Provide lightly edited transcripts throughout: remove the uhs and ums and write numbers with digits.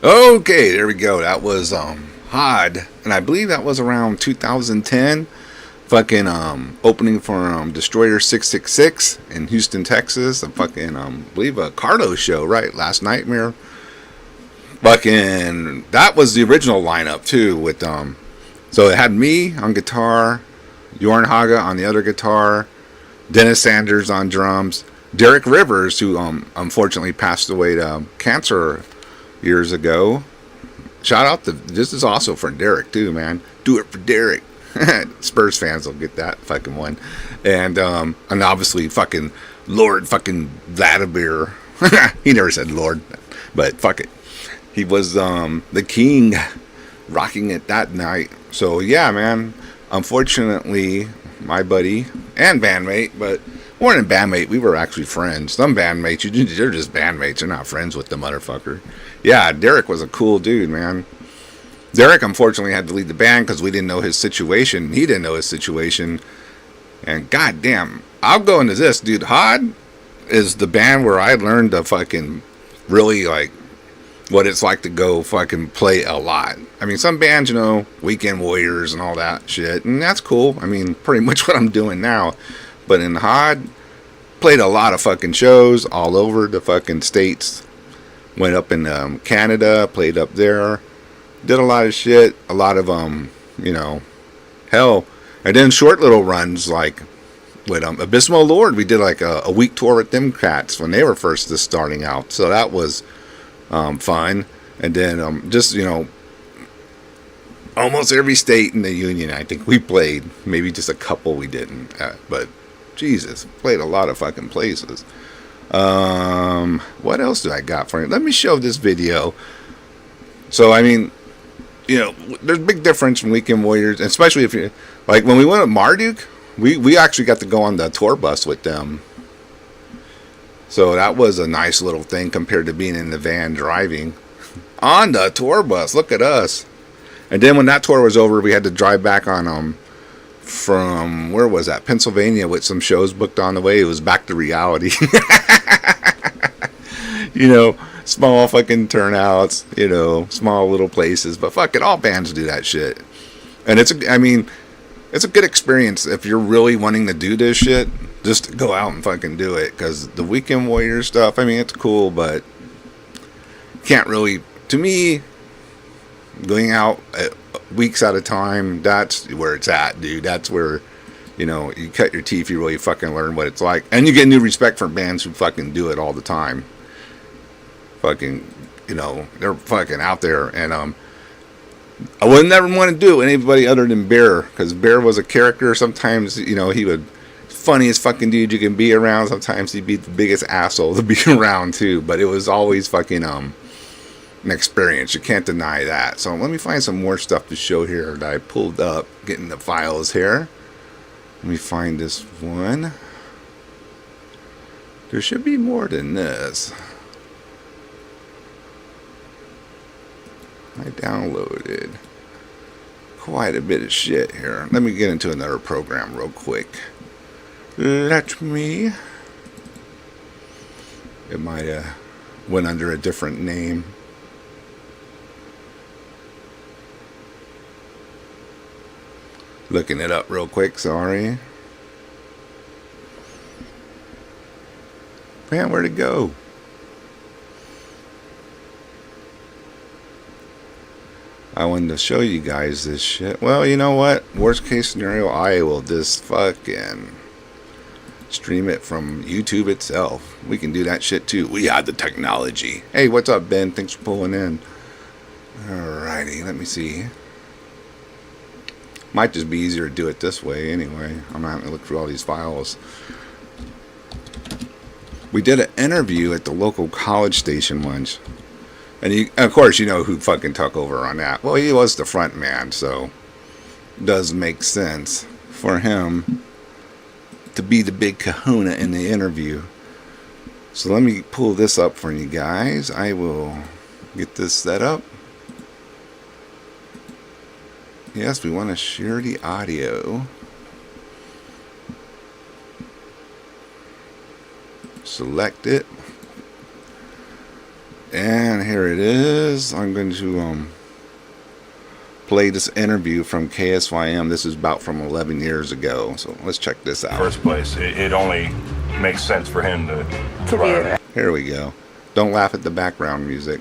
Okay, there we go. That was Hod, and I believe that was around 2010. Fucking opening for Destroyer 666 in Houston, Texas. A fucking believe a Cardo show, right? Last Nightmare. Fucking that was the original lineup too. With so it had me on guitar, Jorn Haga on the other guitar, Dennis Sanders on drums, Derek Rivers, who unfortunately passed away to cancer years ago. Shout out to this is also for Derek too, man. Do it for Derek. Spurs fans will get that fucking one, and obviously fucking Lord fucking Vladimir. He never said Lord, but fuck it. He was the king, rocking it that night. So yeah, man. Unfortunately, my buddy and bandmate, but more than bandmate, we were actually friends. Some bandmates, they're just bandmates. They're not friends with the motherfucker. Yeah, Derek was a cool dude, man. Derek unfortunately had to leave the band because we didn't know his situation. He didn't know his situation. And goddamn, I'll go into this, dude. Hod is the band where I learned to fucking really like what it's like to go fucking play a lot. I mean, some bands, Weekend Warriors and all that shit, and that's cool. I mean, pretty much what I'm doing now. But in Hod, played a lot of fucking shows all over the fucking states. Went up in Canada, played up there. Did a lot of shit, a lot of hell, and then short little runs like with Abysmal Lord. We did like a week tour with them cats when they were first just starting out, so that was fun. And then just almost every state in the union I think we played. Maybe just a couple we didn't, but Jesus, played a lot of fucking places. What else do I got for you? Let me show this video. So I mean, there's a big difference from Weekend Warriors, especially if you like when we went to Marduk, we actually got to go on the tour bus with them. So that was a nice little thing compared to being in the van driving on the tour bus. Look at us. And then when that tour was over, we had to drive back on from where was that? Pennsylvania, with some shows booked on the way. It was back to reality. Small fucking turnouts, small little places, but fuck it, all bands do that shit. And it's a good experience if you're really wanting to do this shit, just go out and fucking do it. Because the Weekend Warrior stuff, it's cool, but can't really, to me, going out weeks at a time, that's where it's at, dude. That's where, you cut your teeth, you really fucking learn what it's like. And you get new respect for bands who fucking do it all the time. Fucking, they're fucking out there, and I would never want to do it with anybody other than Bear, because Bear was a character. Sometimes, he would funniest fucking dude you can be around. Sometimes he'd be the biggest asshole to be around too, but it was always fucking an experience. You can't deny that. So let me find some more stuff to show here that I pulled up, getting the files here. Let me find this one. There should be more than this. I downloaded quite a bit of shit here. Let me get into another program real quick. Let me. It might have went under a different name. Looking it up real quick, sorry. Man, where'd it go? I wanted to show you guys this shit. Well, you know what? Worst case scenario, I will just fucking stream it from YouTube itself. We can do that shit too. We have the technology. Hey, what's up, Ben? Thanks for pulling in. Alrighty, let me see. Might just be easier to do it this way anyway. I'm not having to look through all these files. We did an interview at the local college station once. And of course, you know who fucking took over on that. Well, he was the front man, so it does make sense for him to be the big kahuna in the interview. So let me pull this up for you guys. I will get this set up. Yes, we want to share the audio. Select it. And here it is. I'm going to play this interview from KSYM. This is about from 11 years ago. So let's check this out. First place, it only makes sense for him to be there. Here we go. Don't laugh at the background music.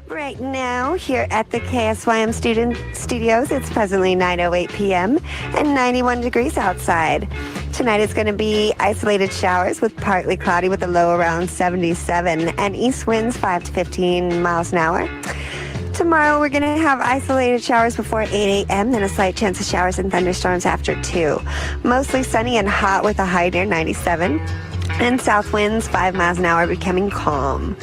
Right now, here at the KSYM student studios, it's presently 9:08 p.m. and 91 degrees outside. Tonight is going to be isolated showers with partly cloudy with a low around 77 and east winds 5 to 15 miles an hour. Tomorrow we're going to have isolated showers before 8 a.m., then a slight chance of showers and thunderstorms after 2. Mostly sunny and hot with a high near 97. And south winds 5 miles an hour becoming calm.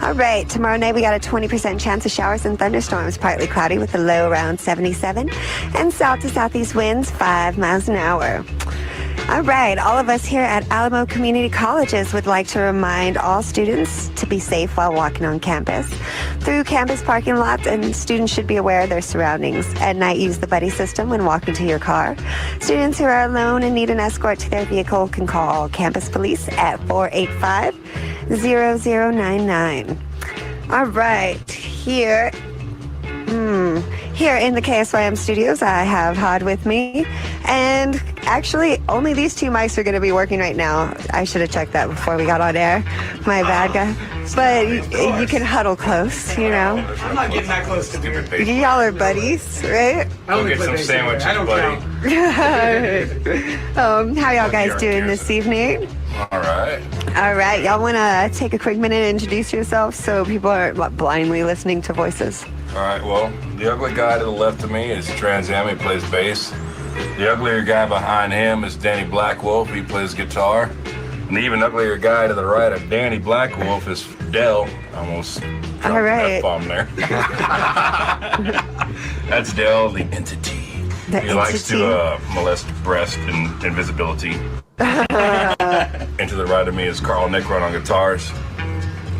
All right, tomorrow night we got a 20% chance of showers and thunderstorms, partly cloudy with a low around 77. And south to southeast winds 5 miles an hour. All right, all of us here at Alamo Community Colleges would like to remind all students to be safe while walking on campus, through campus parking lots, and students should be aware of their surroundings. At night, use the buddy system when walking to your car. Students who are alone and need an escort to their vehicle can call campus police at 485-0099. All right, here in the KSYM studios, I have Hod with me, and actually only these two mics are going to be working right now. I should have checked that before we got on air. My bad, guy. But you can huddle close, you know. I'm not getting that close to beer. Y'all are buddies, right? Go get some sandwiches, buddy. How y'all guys doing this evening? All right. All right, y'all want to take a quick minute and introduce yourselves so people aren't blindly listening to voices? All right, well, the ugly guy to the left of me is Trans Am. He plays bass. The uglier guy behind him is Danny Blackwolf. He plays guitar. And the even uglier guy to the right of Danny Blackwolf is Dell. Almost dropped All right. F-bomb there. That's Dell, the entity. He likes to molest breast and invisibility. And to the right of me is Carl Nickrun on guitars.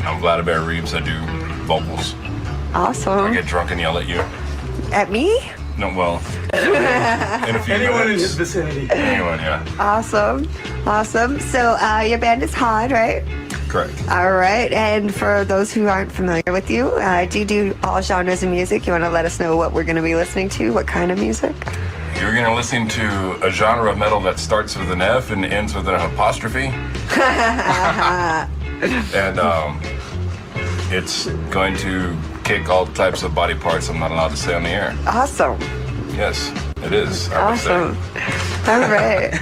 I'm Aka Beer Reebs. I do vocals. Awesome. I get drunk and yell at you. At me? No, well, in a few Anyone in minutes. his vicinity. Anyone, yeah. Awesome. So your band is Hod, right? Correct. All right. And for those who aren't familiar with you, do you do all genres of music? You want to let us know what we're going to be listening to? What kind of music? You're going to listen to a genre of metal that starts with an F and ends with an apostrophe. And it's going to kick all types of body parts I'm not allowed to say on the air. Awesome. Yes, it is. I would say. All right.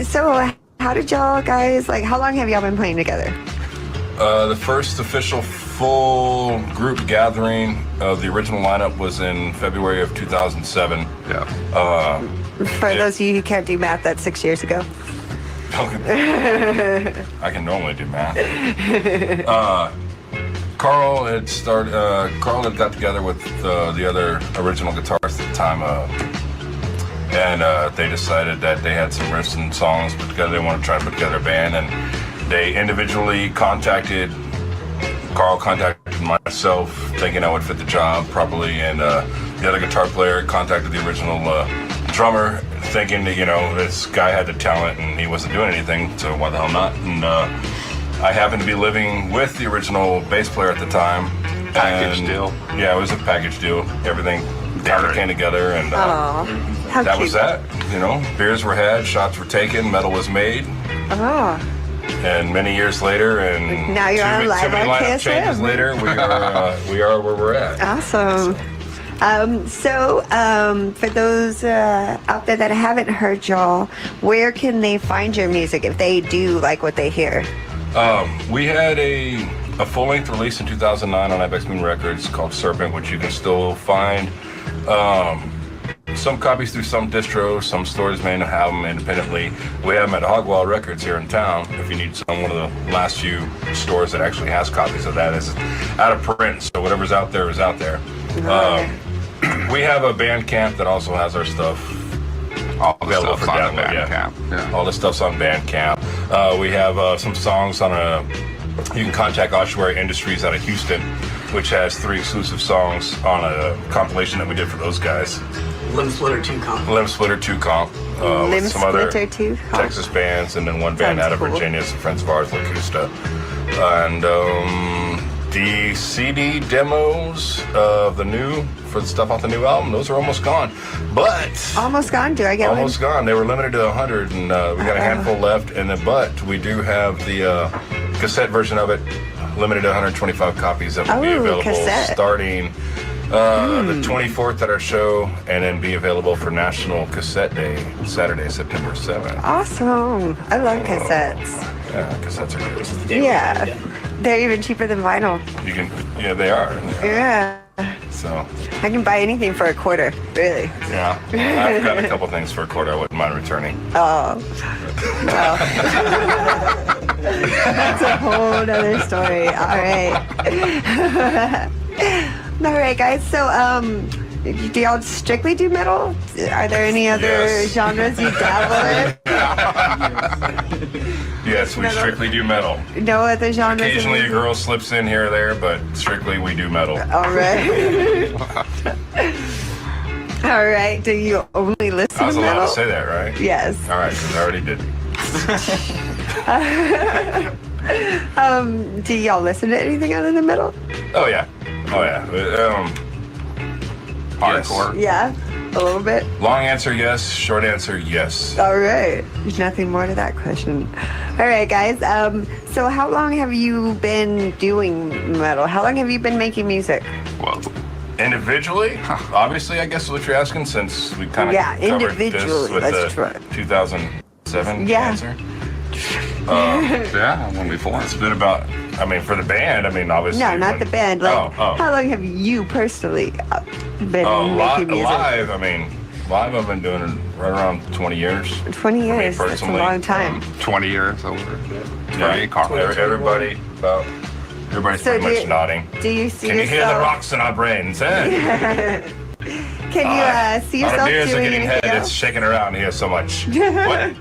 So how did y'all guys, how long have y'all been playing together? The first official full group gathering of the original lineup was in February of 2007. Yeah. For those of you who can't do math, that's 6 years ago. I can normally do math. Carl had got together with the other original guitarist at the time, and they decided that they had some riffs and songs put together. They wanted to try to put together a band, and they individually contacted myself, thinking I would fit the job properly, and the other guitar player contacted the original drummer, thinking that, this guy had the talent and he wasn't doing anything, so why the hell not? And I happened to be living with the original bass player at the time. Package deal. Yeah, it was a package deal. Everything kind of came together, and that was that. Beers were had, shots were taken, metal was made. Oh. And many years later, and now you're on live on lineup KSM. changes later, we are where we're at. Awesome. So for those out there that haven't heard y'all, where can they find your music if they do like what they hear? We had a full-length release in 2009 on Ibex Moon Records called Serpent, which you can still find. Some copies through some distros, some stores may not have them independently. We have them at Hogwild Records here in town. If you need some, one of the last few stores that actually has copies of that is out of print, so whatever's out there is out there. We have a Bandcamp that also has our stuff. All the available stuff's for on the download, Bandcamp. Yeah. All the stuff's on Bandcamp. We have some songs on you can contact Oshuaria Industries out of Houston, which has 3 exclusive songs on a compilation that we did for those guys. Limb Splitter 2 comp. Limb Splitter 2 comp. Limb With some other Splitter 2 comp. Texas bands, and then one band Sounds out of cool. Virginia, some friends of ours, Lacusta. And the CD demos of for the stuff off the new album, those are almost gone. But Almost gone. Do I get almost one? gone. They were limited to 100, and we got a handful left. But we do have the cassette version of it, limited to 125 copies that will be available cassette. starting the 24th at our show, and then be available for National Cassette Day, Saturday, September 7th. Awesome. I love cassettes. Yeah, cassettes are good. Yeah. They're even cheaper than vinyl. You can, yeah, they are. Yeah. So, I can buy anything for a quarter. Really. yeah, I've got a couple things for a quarter I wouldn't mind returning. Oh. Well. That's a whole nother story. All right. All right, guys. So, do y'all strictly do metal? Are there any other Yes. genres you dabble Yes, we strictly do metal. in? No other genres? Occasionally a girl slips in here or there, but strictly we do metal. All right. All right. Do you only listen I was to allowed metal? to say that, right? Yes. All right, because I already did. Do y'all listen to anything other than metal? Oh yeah. Hardcore. Yeah, a little bit. Long answer, yes. Short answer, yes. All right. There's nothing more to that question. All right, guys. So how long have you been doing metal? How long have you been making music? Well, Individually, obviously, I guess is what you're asking, since we kind of Yeah, covered this individually, with that's the right. 2007 Yeah. answer. yeah, when before. It's been about, I mean, for the band, I mean, obviously. No, not when- the band. Like, oh. how long have you personally been making music? Live, I mean, live I've been doing it right around 20 years. 20 For me years. That's a personally, long time. 20 years over. Yeah, me, Carl. everybody's So pretty much do- nodding. Do you see Can you hear the yourself? rocks in our brains, eh? Can you see Our yourself beers are doing getting anything head. It's else? shaking around here so much. What?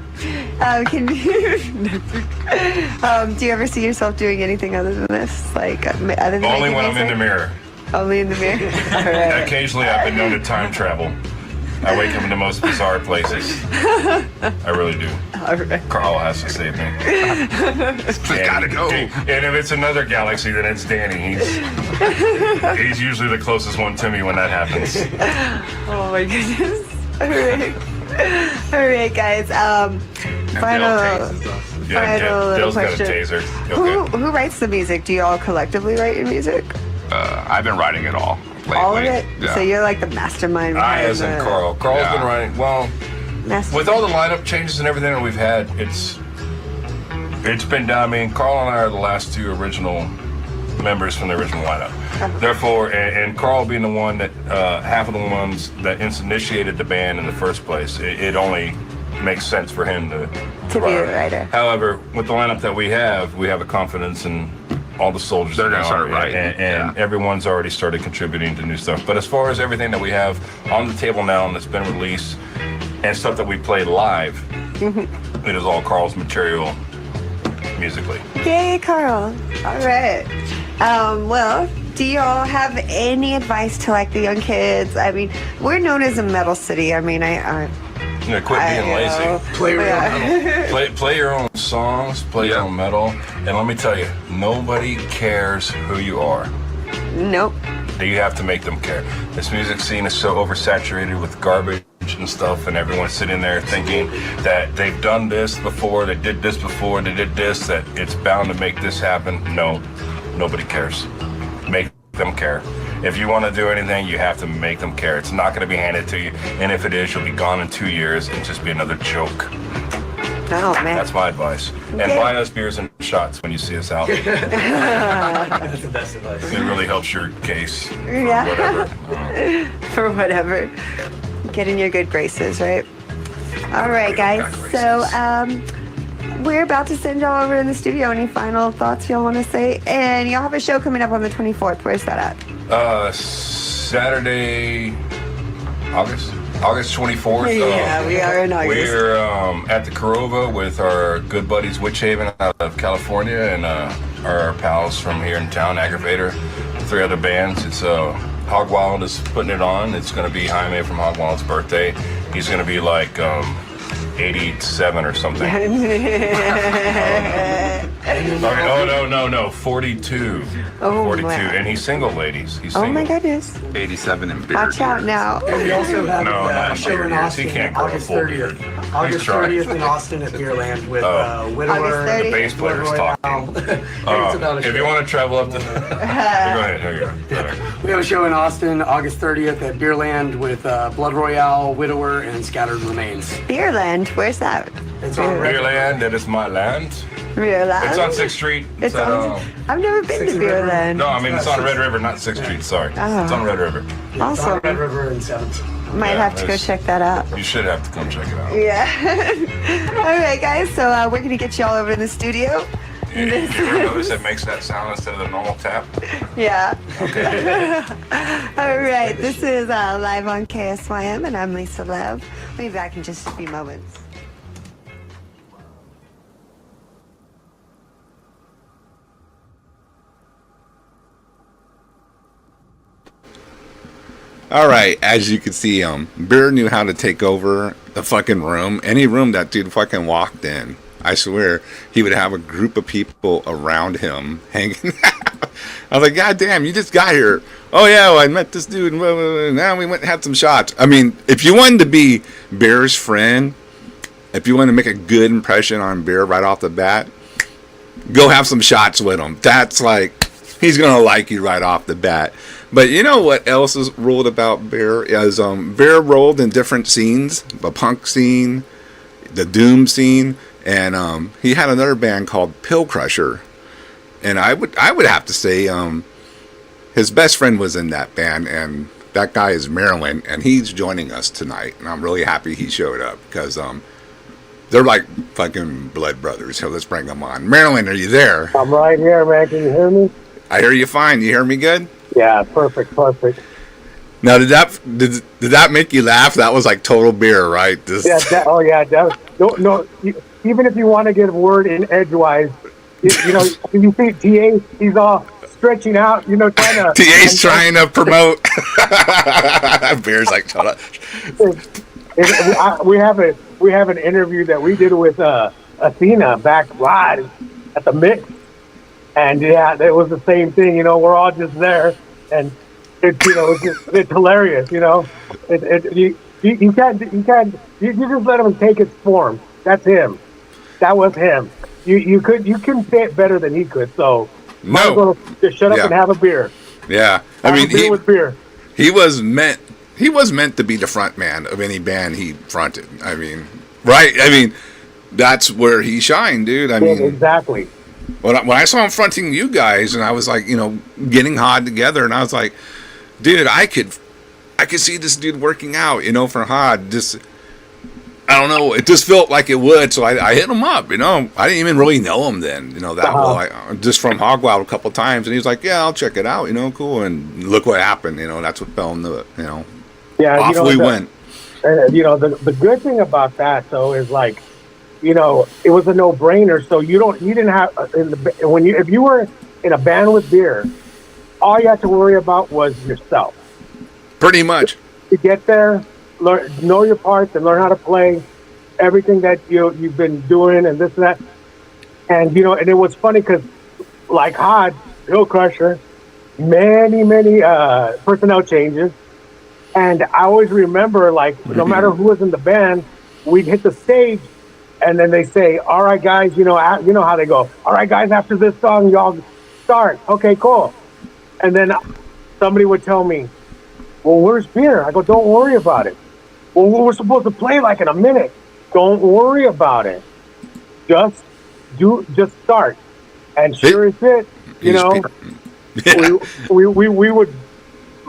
Can you? Do you ever see yourself doing anything other than this? Like other than Only making when I'm in the music? mirror. Only in the mirror. All right. Occasionally, I've been known to time travel. I wake up in the most bizarre places. I really do. All right. Carl has to save me. Gotta go. And if it's another galaxy, then it's Danny. He's usually the closest one to me when that happens. Oh my goodness. All right. All right, guys. Final Yeah, little Dale's got a question. taser. Who Okay. writes the music? Do you all collectively write your music? I've been writing it all lately. All of it? Yeah. So you're like the mastermind. I, behind as in the Carl. Carl's Yeah. been writing. Well, mastermind. with all the lineup changes and everything that we've had, it's been down. I mean, Carl and I are the last two original members from the original lineup. Therefore, and Carl being the one that half of the ones that initiated the band in the first place, it only makes sense for him to To be a writer. However, with the lineup that we have a confidence in all the soldiers. They're gonna in the start army, writing, and yeah. everyone's already started contributing to new stuff. But as far as everything that we have on the table now and that's been released, and stuff that we play live, it is all Carl's material musically. Yay, Carl. All right. Well, do y'all have any advice to like the young kids? I mean, we're known as a metal city. I mean, Quit being lazy. Play your own metal. Play your own songs, play your Yeah. own metal, and let me tell you, nobody cares who you are. Nope. You have to make them care. This music scene is so oversaturated with garbage and stuff, and everyone's sitting there thinking that they've done this before, they did this before, they did this, that it's bound to make this happen. No, nobody cares. Make them care. If you want to do anything, you have to make them care. It's not going to be handed to you, and if it is, you'll be gone in 2 years and just be another joke. Oh, man. That's my advice. And Okay. buy us beers and shots when you see us out. That's the best advice. It really helps your case. For Yeah. whatever. For whatever. Get in your good graces, right? All right, guys. So, we're about to send y'all over in the studio. Any final thoughts y'all want to say? And y'all have a show coming up on the 24th. Where's that at? Saturday, August 24th. Yeah, we are in August. We're at the Corova with our good buddies Witch Haven out of California and our pals from here in town, Aggravator, 3 other bands. It's Hog Wild is putting it on. It's going to be Jaime from Hog Wild's birthday. He's going to be like 87 or something. No, 42. Oh, 42. wow. And he's single, ladies. He's Oh single. my goodness. 87 and beer. Watch out now. And we also have No, a not show in beer. Austin, He can't grow a August full 30th. beard. August He's trying. 30th in Austin at Beerland with August Widower. 30th. The bass player is talking. It's about a If show. you want to travel up to... Go ahead. Here you go. We have a show in Austin, August 30th at Beerland with Blood Royale, Widower, and Scattered Remains. Beerland, where's that? It's on Beerland, that is my land. Beerland. It's on 6th Street. It's at, on, I've never been to Sixth River. Beerland. No, I mean, it's on Red River, not 6th Street. Sorry. Oh. It's on Red River. It's Awesome. on Red River and 7th. Might Yeah, have to go it's- check that out. You should have to come check it out. Yeah. All right, guys. So we're gonna get you all over in the studio. You ever notice it makes that sound instead of the normal tap? Yeah. All right. This is live on KSYM, and I'm Lisa Lev. We'll be back in just a few moments. All right, as you can see, Beer knew how to take over the fucking room. Any room that dude fucking walked in, I swear, he would have a group of people around him hanging out. I was like, God damn, you just got here. Oh yeah, well, I met this dude, and now we went and had some shots. I mean, if you wanted to be Beer's friend, if you wanted to make a good impression on Beer right off the bat, go have some shots with him. That's like, he's gonna like you right off the bat. But you know what else is ruled about Bear is Bear rolled in different scenes, the punk scene, the doom scene, and he had another band called Pill Crusher. And I would have to say his best friend was in that band, and that guy is Marilyn, and he's joining us tonight, and I'm really happy he showed up because they're like fucking blood brothers. So let's bring them on. Marilyn, are you there? I'm right here, man. Can you hear me? I hear you fine. You hear me good? Yeah, perfect. Now, did that make you laugh? That was like total Beer, right? This, No, even if you want to get a word in edgewise, you see TA, he's all stretching out, trying to... TA's trying to promote. Beer's like, shut up. We have an interview that we did with Athena back live at the mix. And yeah, it was the same thing, we're all just there, and it's hilarious, you just let him take its form. That's him. That was him. You couldn't say it better than he could, so might as well just shut up and have a beer. Yeah. Have a beer with beer. He was meant to be the front man of any band he fronted. I mean, right? I mean, that's where he shined, dude. I mean, exactly. When I saw him fronting you guys, and I was like, getting Hod together, and I was like, dude, I could see this dude working out, for Hod. Just, I don't know, it just felt like it would, so I hit him up, I didn't even really know him then, that well, just from Hog Wild a couple times, and he was like, yeah, I'll check it out, cool, and look what happened, that's what fell into it, Yeah, off we went. The good thing about that though is like, it was a no-brainer. So you didn't have if you were in a band with Beer, all you had to worry about was yourself. Pretty much. To get there, know your parts and learn how to play everything that you've been doing and this and that. And and it was funny because like Hod, Pill Crusher, many personnel changes, and I always remember like no matter who was in the band, we'd hit the stage. And then they say, all right, guys, you know how they go. All right, guys, after this song, y'all start. Okay, cool. And then somebody would tell me, well, where's Beer? I go, don't worry about it. Well, we're supposed to play like in a minute. Don't worry about it. Just start. And sure as it, we would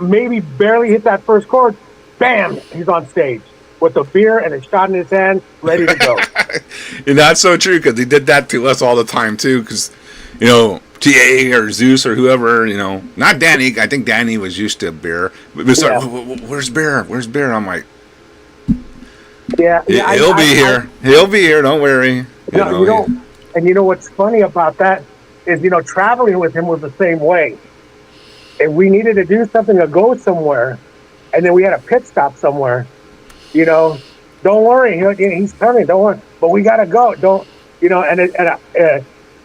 maybe barely hit that first chord. Bam, he's on stage with a beer and a shot in his hand, ready to go. And that's so true, because he did that to us all the time, too, because, TA or Zeus or whoever, not Danny. I think Danny was used to Beer. But where's Beer? Where's Beer? I'm like, he'll be here. He'll be here. Don't worry. And what's funny about that is, traveling with him was the same way. if we needed to do something or go somewhere, and then we had a pit stop somewhere, you know, don't worry, he's coming. Don't worry, but we gotta go. Don't, you know?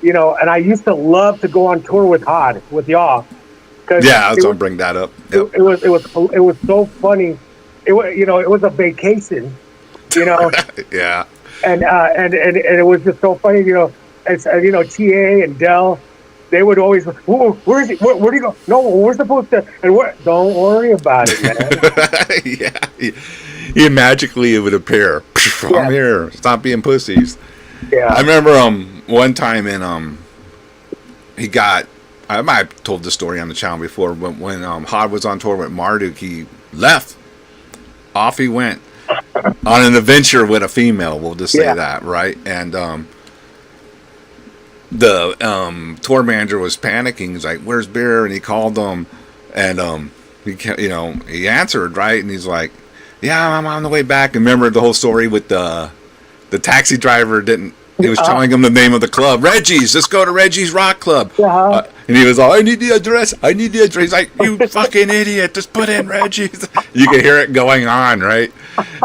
You know, and I used to love to go on tour with Hod, with y'all. Yeah, I was gonna bring that up. Yep. It was so funny. It was a vacation, you know. Yeah. And it was just so funny, you know. As TA and Dell, they would always, where is he? Where do you go? No, we're supposed to. And don't worry about it, man. Yeah. He magically it would appear. I'm here. Stop being pussies. Yeah. I remember one time in he got. I might have told the story on the channel before, but when Hod was on tour with Marduk, he left. Off he went on an adventure with a female. We'll just say that, right? And the tour manager was panicking. He's like, "Where's beer?" And he called them, and he answered, right? And he's like, "Yeah, I'm on the way back." And remember the whole story with the taxi driver didn't. He was telling him the name of the club, Reggie's. Let's go to Reggie's Rock Club. And he was all, I need the address. He's like, you fucking idiot. Just put in Reggie's. You can hear it going on, right?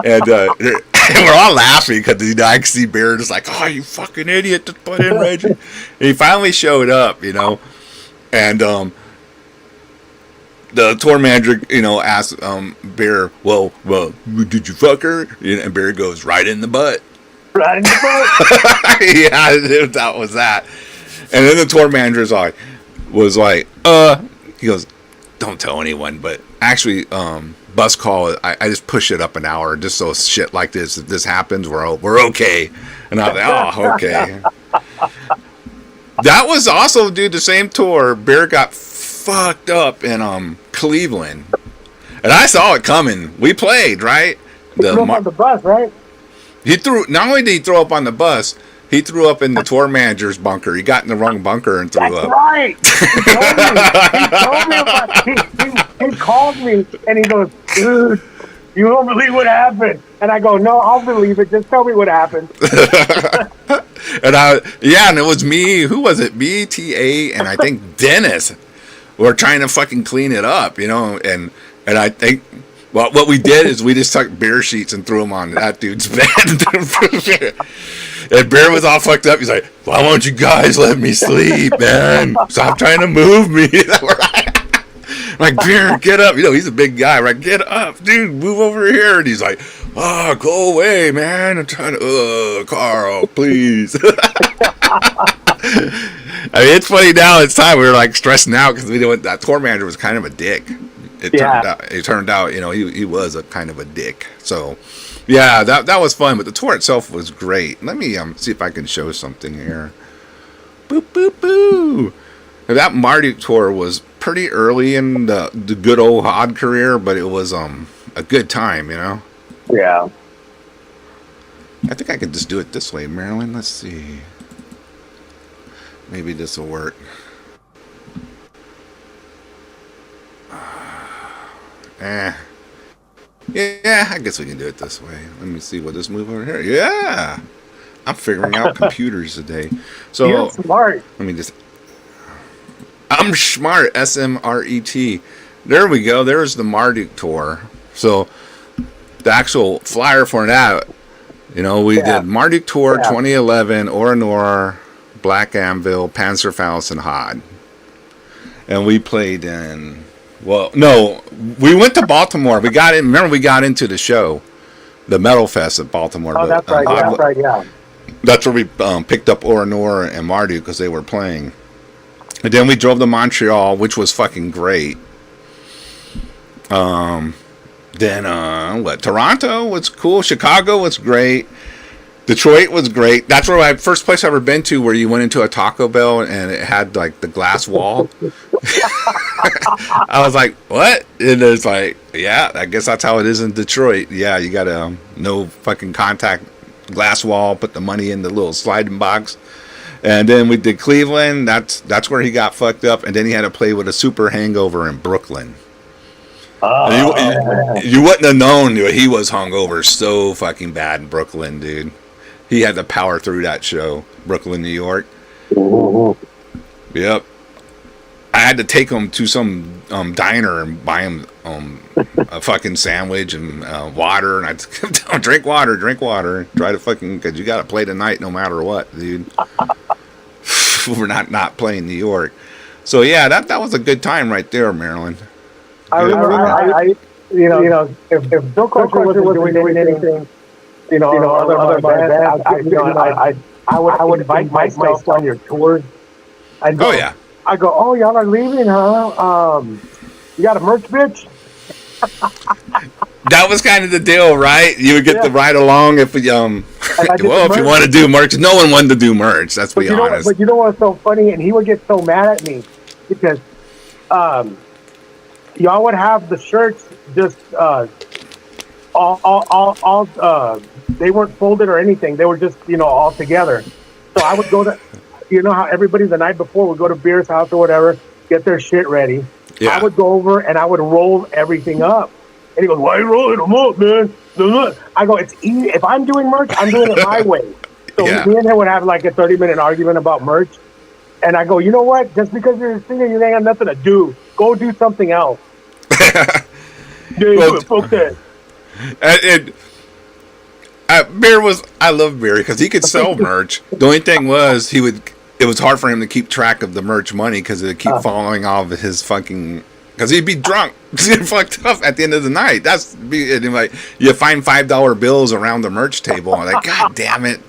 And we're all laughing because I can see Bear just like, oh, you fucking idiot. Just put in Reggie. And he finally showed up, you know. And the tour manager, asked Bear, well, did you fuck her? And Bear goes, right in the butt. Right in the butt. Yeah, that was that. And then the tour manager was like, he goes, don't tell anyone, but actually, bus call, I just push it up an hour just so shit like this, if this happens, we're okay. And I was like, oh, okay. That was also, dude, the same tour. Bear got fucked up in Cleveland. And I saw it coming. We played, right? On the bus, right? Not only did he throw up on the bus, he threw up in the tour manager's bunker. He got in the wrong bunker and threw up. That's right. He called me and he goes, dude, you won't believe what happened. And I go, no, I'll believe it. Just tell me what happened. And it was me. Who was it? Me, TA, and I think Dennis were trying to fucking clean it up, and I think. Well, what we did is we just took beer sheets and threw them on that dude's bed. And Bear was all fucked up. He's like, why won't you guys let me sleep, man? Stop trying to move me. Like, Bear, get up. He's a big guy. Right? Get up, dude. Move over here. And he's like, oh, go away, man. I'm trying to, Carl, please. I mean, it's funny now. It's time. We were like stressing out because that tour manager was kind of a dick. It turned out, he was a kind of a dick. So, yeah, that was fun. But the tour itself was great. Let me see if I can show something here. Boop, boop, boo. Now, that Marduk tour was pretty early in the good old Hod career, but it was a good time, Yeah. I think I could just do it this way, Marilyn. Let's see. Maybe this will work. Yeah, I guess we can do it this way. Let me see what this move over here. Yeah, I'm figuring out computers today. So you're smart. Let me just. I'm smart. SMRET. There we go. There's the Marduk tour. So the actual flyer for that, we did Marduk tour 2011, Oranor, Black Anvil, Panzerfaust, and Hod, and we played in. Well, no, we went to Baltimore. We got into the show, the Metal Fest at Baltimore. Oh, that's right. Yeah. That's where we picked up Oranor and Marduk because they were playing. And then we drove to Montreal, which was fucking great. Then Toronto was cool. Chicago was great. Detroit was great. That's where first place I ever been to where you went into a Taco Bell and it had like the glass wall. I was like, what? And it's like, yeah, I guess that's how it is in Detroit. Yeah, you got to no fucking contact glass wall, put the money in the little sliding box. And then we did Cleveland. That's where he got fucked up. And then he had to play with a super hangover in Brooklyn. You wouldn't have known he was hungover so fucking bad in Brooklyn, dude. He had to power through that show, Brooklyn, New York. Yep. I had to take him to some diner and buy him a fucking sandwich and water, and I'd drink water, try to fucking, because you got to play tonight no matter what, dude. We're not playing New York, so yeah, that was a good time right there, Maryland. I remember, if Bill Crusher wasn't doing anything, other bands, I would invite myself on your tours. Oh yeah. I go, oh, y'all are leaving, huh? You got a merch, bitch? That was kind of the deal, right? You would get to ride along if if you want to do merch. No one wanted to do merch. Let's be honest. But you know what's so funny? And he would get so mad at me because y'all would have the shirts just all they weren't folded or anything. They were just all together. So I would go to. You know how everybody the night before would go to Beer's house or whatever, get their shit ready. Yeah. I would go over and I would roll everything up. And he goes, why are you rolling them up, man? I go, it's easy. If I'm doing merch, I'm doing it my way. So me and him would have like a 30-minute argument about merch. And I go, you know what? Just because you're a singer, you ain't got nothing to do. Go do something else. Beer I love Beer because he could sell merch. The only thing was it was hard for him to keep track of the merch money because it'd keep falling off his fucking, because he'd be drunk, fucked up at the end of the night. Like, you find $5 bills around the merch table. I'm like, God damn it.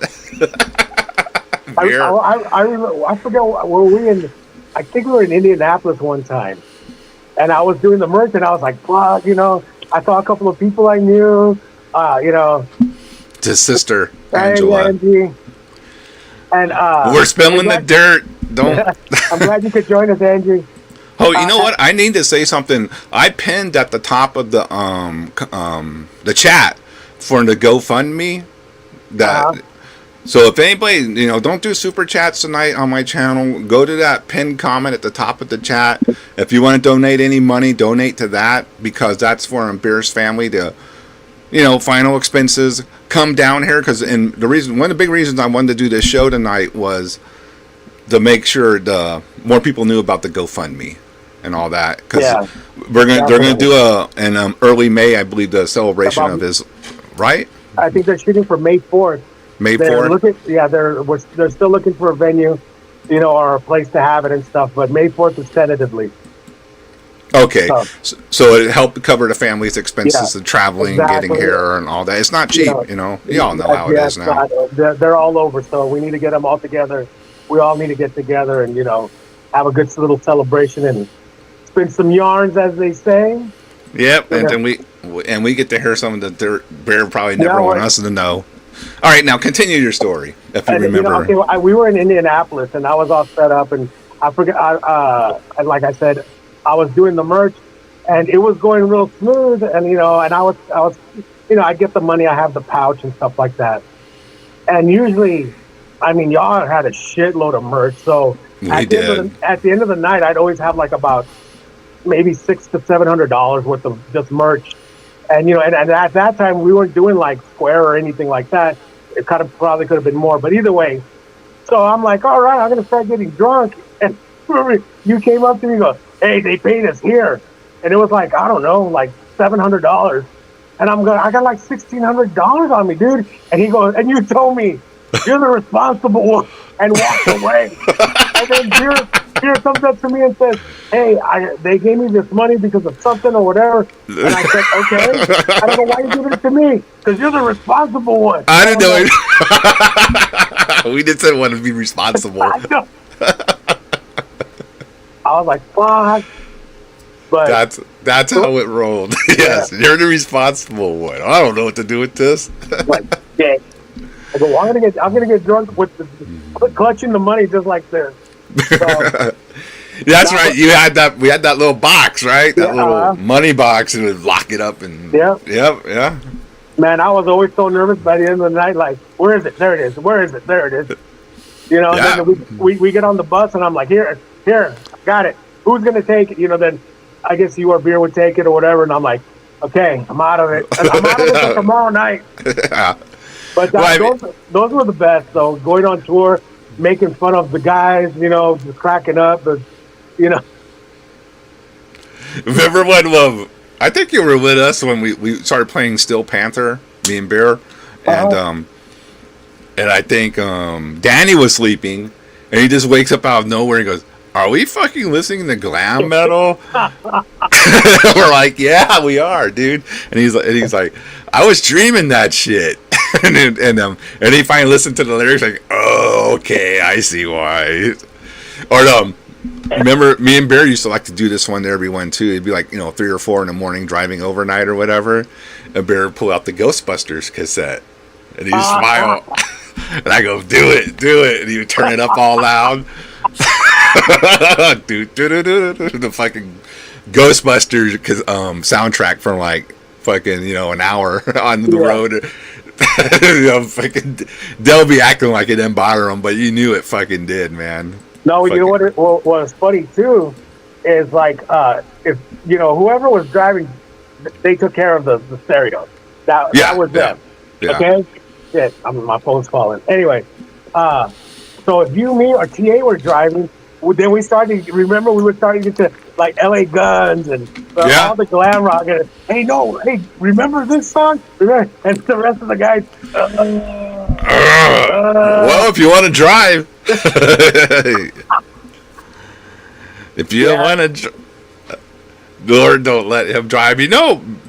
I forget, were we in, I think we were in Indianapolis one time. And I was doing the merch and I was like, fuck, I saw a couple of people I knew, his sister, Angela. Angie. And we're spilling the dirt. Don't. I'm glad you could join us, Angie. Oh, you know what? I need to say something. I pinned at the top of the chat for the GoFundMe. So if anybody, don't do super chats tonight on my channel. Go to that pinned comment at the top of the chat. If you want to donate any money, donate to that, because that's for Beer's family to, final expenses. Come down here, because one of the big reasons I wanted to do this show tonight was to make sure more people knew about the GoFundMe and all that, because they're gonna do in early May, I believe, the celebration of his, right? I think they're shooting for May 4th. May 4th. They're still looking for a venue, or a place to have it and stuff. But May 4th is tentatively. Okay, so it helped cover the family's expenses of traveling, getting here, and all that. It's not cheap, you all know how it is now. They're all over, so we need to get them all together. We all need to get together and have a good little celebration and spin some yarns, as they say. Yep, and then we get to hear some of the Bear probably never want us to know. All right, now continue your story, if you remember. We were in Indianapolis, and I was all set up, and I forget. Like I said, I was doing the merch, and it was going real smooth. And and I was, I get the money, I have the pouch and stuff like that. And usually, y'all had a shitload of merch. So at the end of the night, I'd always have like about maybe $600 to $700 worth of just merch. And and at that time we weren't doing like Square or anything like that. It probably could have been more, but either way. So I'm like, all right, I'm gonna start getting drunk. And you came up to me and go, hey, they paid us here, and it was like, I don't know, like $700. And I got like $1,600 on me, dude. And he goes, and you told me you're the responsible one, and walked away. And then Beer comes up to me and says, hey, they gave me this money because of something or whatever. And I said, okay. I don't know why you giving it to me, because you're the responsible one. I didn't know it. We didn't want to be responsible. I was like, fuck. But that's how it rolled. Yes, you're the responsible one. I don't know what to do with this. I go, well, I'm gonna get drunk with clutching the money just like this. So, that's right. We had that little box, right? That little money box, and we'd lock it up and. Yep. Man, I was always so nervous by the end of the night. Like, where is it? There it is. Where is it? There it is. And then we get on the bus, and I'm like, here, got it. Who's gonna take it? Then I guess you or Beer would take it or whatever. And I'm like, okay, I'm out of it. And I'm out of it for tomorrow night. But those were the best, though. Going on tour, making fun of the guys, just cracking up. Remember when? I think you were with us when we started playing Steel Panther, me and Bear, and I think Danny was sleeping, and he just wakes up out of nowhere and goes, "Are we fucking listening to glam metal?" We're like, "Yeah, we are, dude." And he's like, "I was dreaming that shit." and he finally listened to the lyrics, like, "Oh, okay, I see why." Or remember, me and Bear used to like to do this one to everyone too. It'd be like 3 or 4 in the morning driving overnight or whatever, and Bear would pull out the Ghostbusters cassette, and he'd smile, and I go, "Do it," and he would turn it up all loud. The fucking Ghostbusters soundtrack from like fucking an hour on the road. Fucking they'll be acting like it didn't bother them, but you knew it fucking did, man. No, you know what was funny too is like if whoever was driving, they took care of the stereo. That was them. Yeah. Okay. Shit, my phone's falling. Anyway, so if you, me, or TA were driving, then we started. Remember, we were starting to get to like LA Guns and all the glam rock. And, hey, remember this song? And the rest of the guys. Well, if you want to drive, if you want to, Lord, don't let him drive.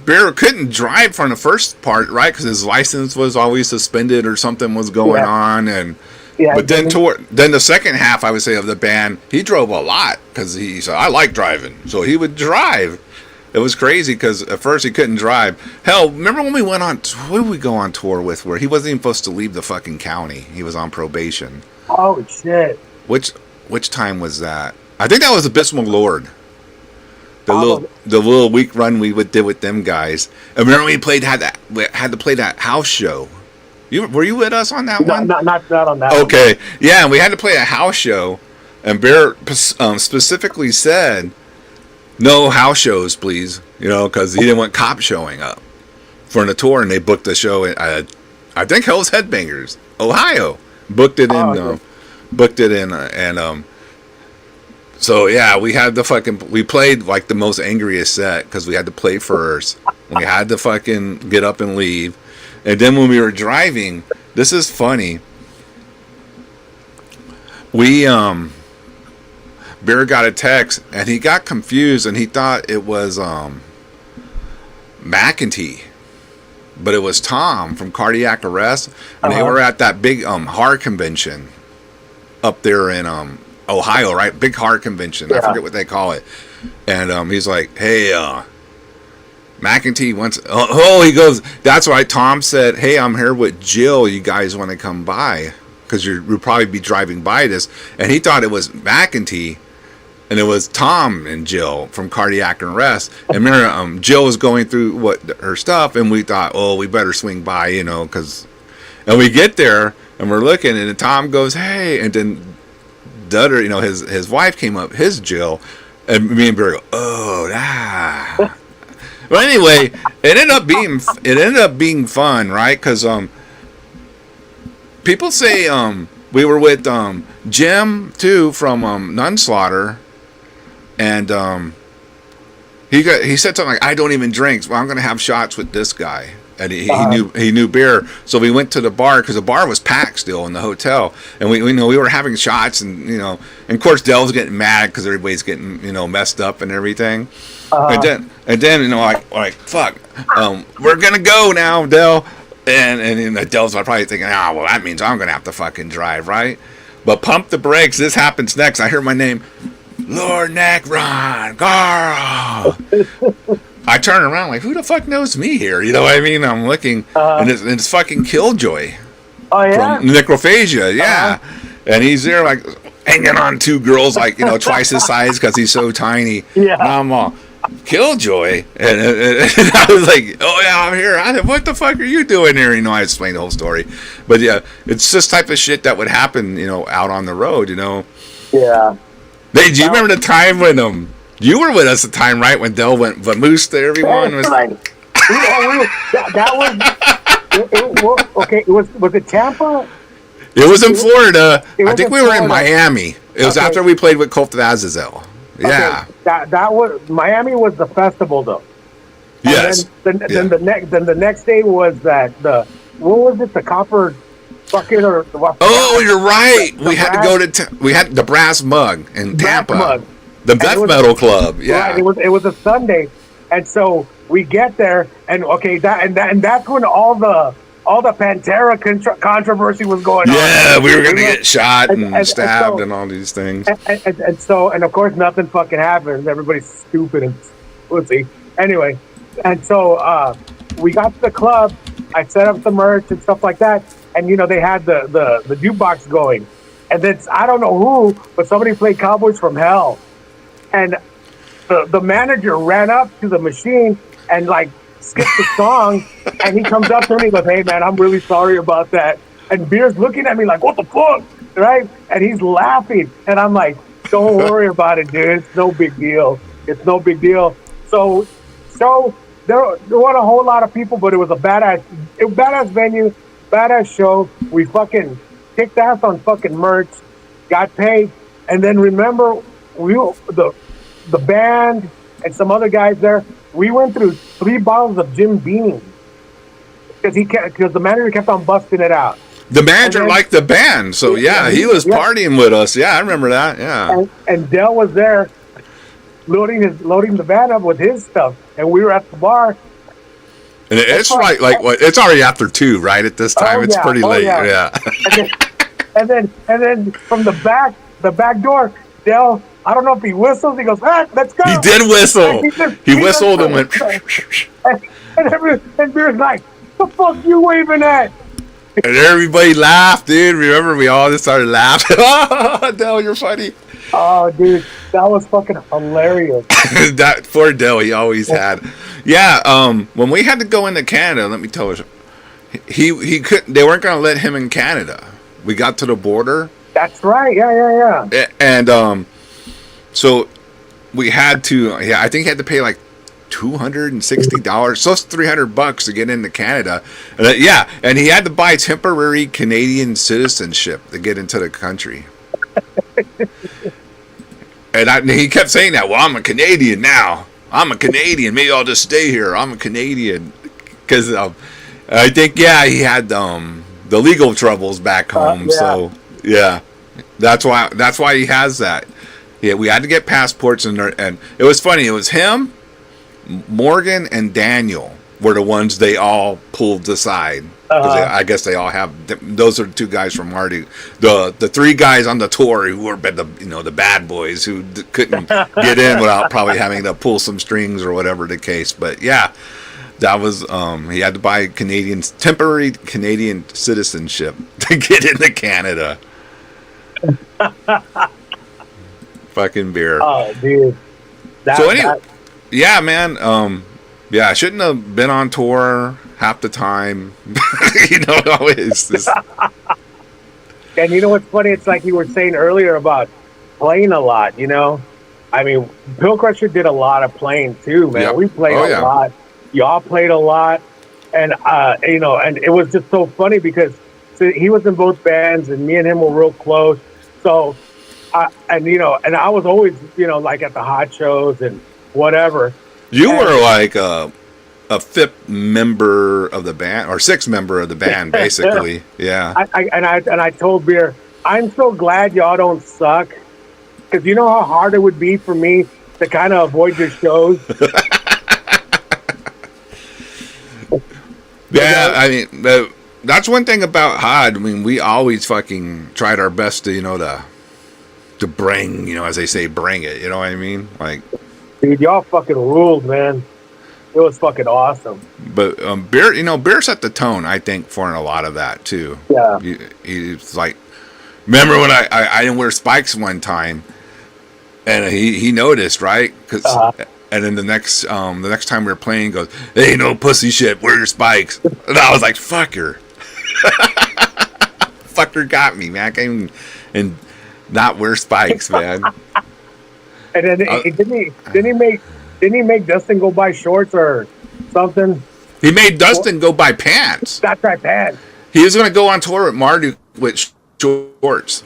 Bear couldn't drive from the first part, right? Because his license was always suspended or something was going on, and. Yeah, but then the second half, I would say, of the band, he drove a lot because he said, "I like driving," so he would drive. It was crazy because at first he couldn't drive. Hell, remember when we went on? Who did we go on tour with? Where he wasn't even supposed to leave the fucking county. He was on probation. Oh shit! Which time was that? I think that was Abysmal Lord. The little week run we did with them guys. And remember we had to play that house show. Were you with us on that one? Not on that one. Okay. Yeah, and we had to play a house show, and Bear specifically said, "No house shows, please," because he didn't want cops showing up for the tour, and they booked the show at, I think Hell's Headbangers, Ohio. Booked it in, and so yeah, we had we played like the most angriest set because we had to play first. We had to fucking get up and leave. And then when we were driving, this is funny. We Bear got a text and he got confused and he thought it was McEntee, but it was Tom from Cardiac Arrest, and they were at that big horror convention up there in Ohio, right? Big horror convention. Yeah. I forget what they call it. And he's like, "Hey, McEntee wants." He goes, "That's right." Tom said, "Hey, I'm here with Jill. You guys want to come by? Because you'll probably be driving by this." And he thought it was McEntee, and it was Tom and Jill from Cardiac Arrest. And remember, Jill was going through her stuff, and we thought, "Oh, we better swing by, because." And we get there, and we're looking, and then Tom goes, "Hey," and then the other, his wife came up, his Jill, and me and Barry go, "Oh, ah." Well, anyway, it ended up being fun, right? Because people say we were with Jim too from Nunslaughter, and he said something like, "I don't even drink, so I'm going to have shots with this guy." And he knew beer, so we went to the bar because the bar was packed still in the hotel, and we were having shots, and and of course Dell's getting mad because everybody's getting messed up and everything. And then like fuck, we're gonna go now, Dell, and Dell's probably thinking, well, that means I'm gonna have to fucking drive, right? But pump the brakes. This happens next. I hear my name, Lord Necron, Carl. I turn around like, who the fuck knows me here? You know what I mean? I'm looking, and it's fucking Killjoy. Oh yeah, from Necrophagia, yeah. And he's there like hanging on 2 girls like twice his size because he's so tiny. Yeah, and I'm all Killjoy, and I was like, "Oh yeah, I'm here." I said, "What the fuck are you doing here?" I explained the whole story, but yeah, it's this type of shit that would happen, out on the road, Yeah. Hey, do you remember the time when you were with us at the time, right? When Dell went vamoose to everyone. Was okay. Was it Tampa? It was in Florida. I think we were in Miami. It was after we played with Cult of Azazel. Yeah. That was Miami was the festival though. Yes. And then the next day was what was it, the copper bucket or Oh, you're right. The We had to brass- go to we had the Brass Mug in Brass Tampa, Mug. the And it Death was- Metal Club. Yeah. Right, it was a Sunday, and so we get there, and that's when all the Pantera controversy was going on. Yeah, we were gonna get shot and, and stabbed so- and all these things. And of course nothing fucking happened. Everybody's stupid and pussy. Anyway, and so we got to the club. I set up the merch and stuff like that, and they had the jukebox going, and then I don't know who, but somebody played Cowboys from Hell, and the manager ran up to the machine and like skipped the song, and he comes up to me and goes, "Hey man, I'm really sorry about that." And Beer's looking at me like, "What the fuck?" Right? And he's laughing, and I'm like, "Don't worry about it, dude. It's no big deal. It's no big deal." So there weren't a whole lot of people, but it was a badass venue, badass show. We fucking kicked ass on fucking merch, got paid, and then remember the band and some other guys there. We went through 3 bottles of Jim Beam because the manager kept on busting it out. The manager liked the band, so yeah, he was partying with us. Yeah, I remember that. Yeah. And Dell was there loading the van up with his stuff, and we were at the bar. And it's right, like what? It's already after 2, right? At this time, it's pretty late. Yeah. And then from the back door, Dell, I don't know if he whistles. He goes, let's go. He did whistle. He whistled and went. And Beer's like, the fuck you waving at? And everybody laughed, dude. Remember, we all just started laughing. Oh, Dell, you're funny. Oh, dude, that was fucking hilarious. That poor Dell, he always had. Yeah, when we had to go into Canada, let me tell you, he couldn't. They weren't going to let him in Canada. We got to the border. That's right. Yeah. And so we had to. Yeah, I think he had to pay like $260, so it's $300 to get into Canada. And he had to buy temporary Canadian citizenship to get into the country. And he kept saying that. Well, I'm a Canadian now. I'm a Canadian. Maybe I'll just stay here. I'm a Canadian because I think he had the legal troubles back home. Yeah. So yeah, that's why he has that. Yeah, we had to get passports and it was funny. It was him, Morgan, and Daniel were the ones they all pulled aside. I guess they all have. Those are the 2 guys from Marty. The 3 guys on the tour who were the bad boys who couldn't get in without probably having to pull some strings or whatever the case. But yeah, that was he had to buy temporary Canadian citizenship to get into Canada. Fucking Beer. Oh, dude. Yeah, man. I shouldn't have been on tour half the time. Always. And you know what's funny? It's like you were saying earlier about playing a lot, I mean, Pill Crusher did a lot of playing too, man. Yep. We played a lot. Y'all played a lot. And, and it was just so funny because he was in both bands and me and him were real close. So, and I was always, like at the hot shows and whatever. You were like a 5th member of the band or 6th member of the band, basically. Yeah. I told Beer, I'm so glad y'all don't suck, because you know how hard it would be for me to kind of avoid your shows. Yeah, I mean, that's one thing about Hod. I mean, we always fucking tried our best to to bring, as they say, bring it. You know what I mean? Like. Dude, y'all fucking ruled, man. It was fucking awesome. But Beer set the tone, I think, for a lot of that too. Yeah. He's like, remember when I didn't wear spikes one time, and he noticed, right? And then the next time we were playing, he goes, "Hey, no pussy shit, wear your spikes." And I was like, "Fucker, fucker got me, man. I can't even not wear spikes, man." And then didn't he make Dustin go buy shorts or something? He made Dustin go buy pants. That's right, pants. He was going to go on tour with Marduk with shorts.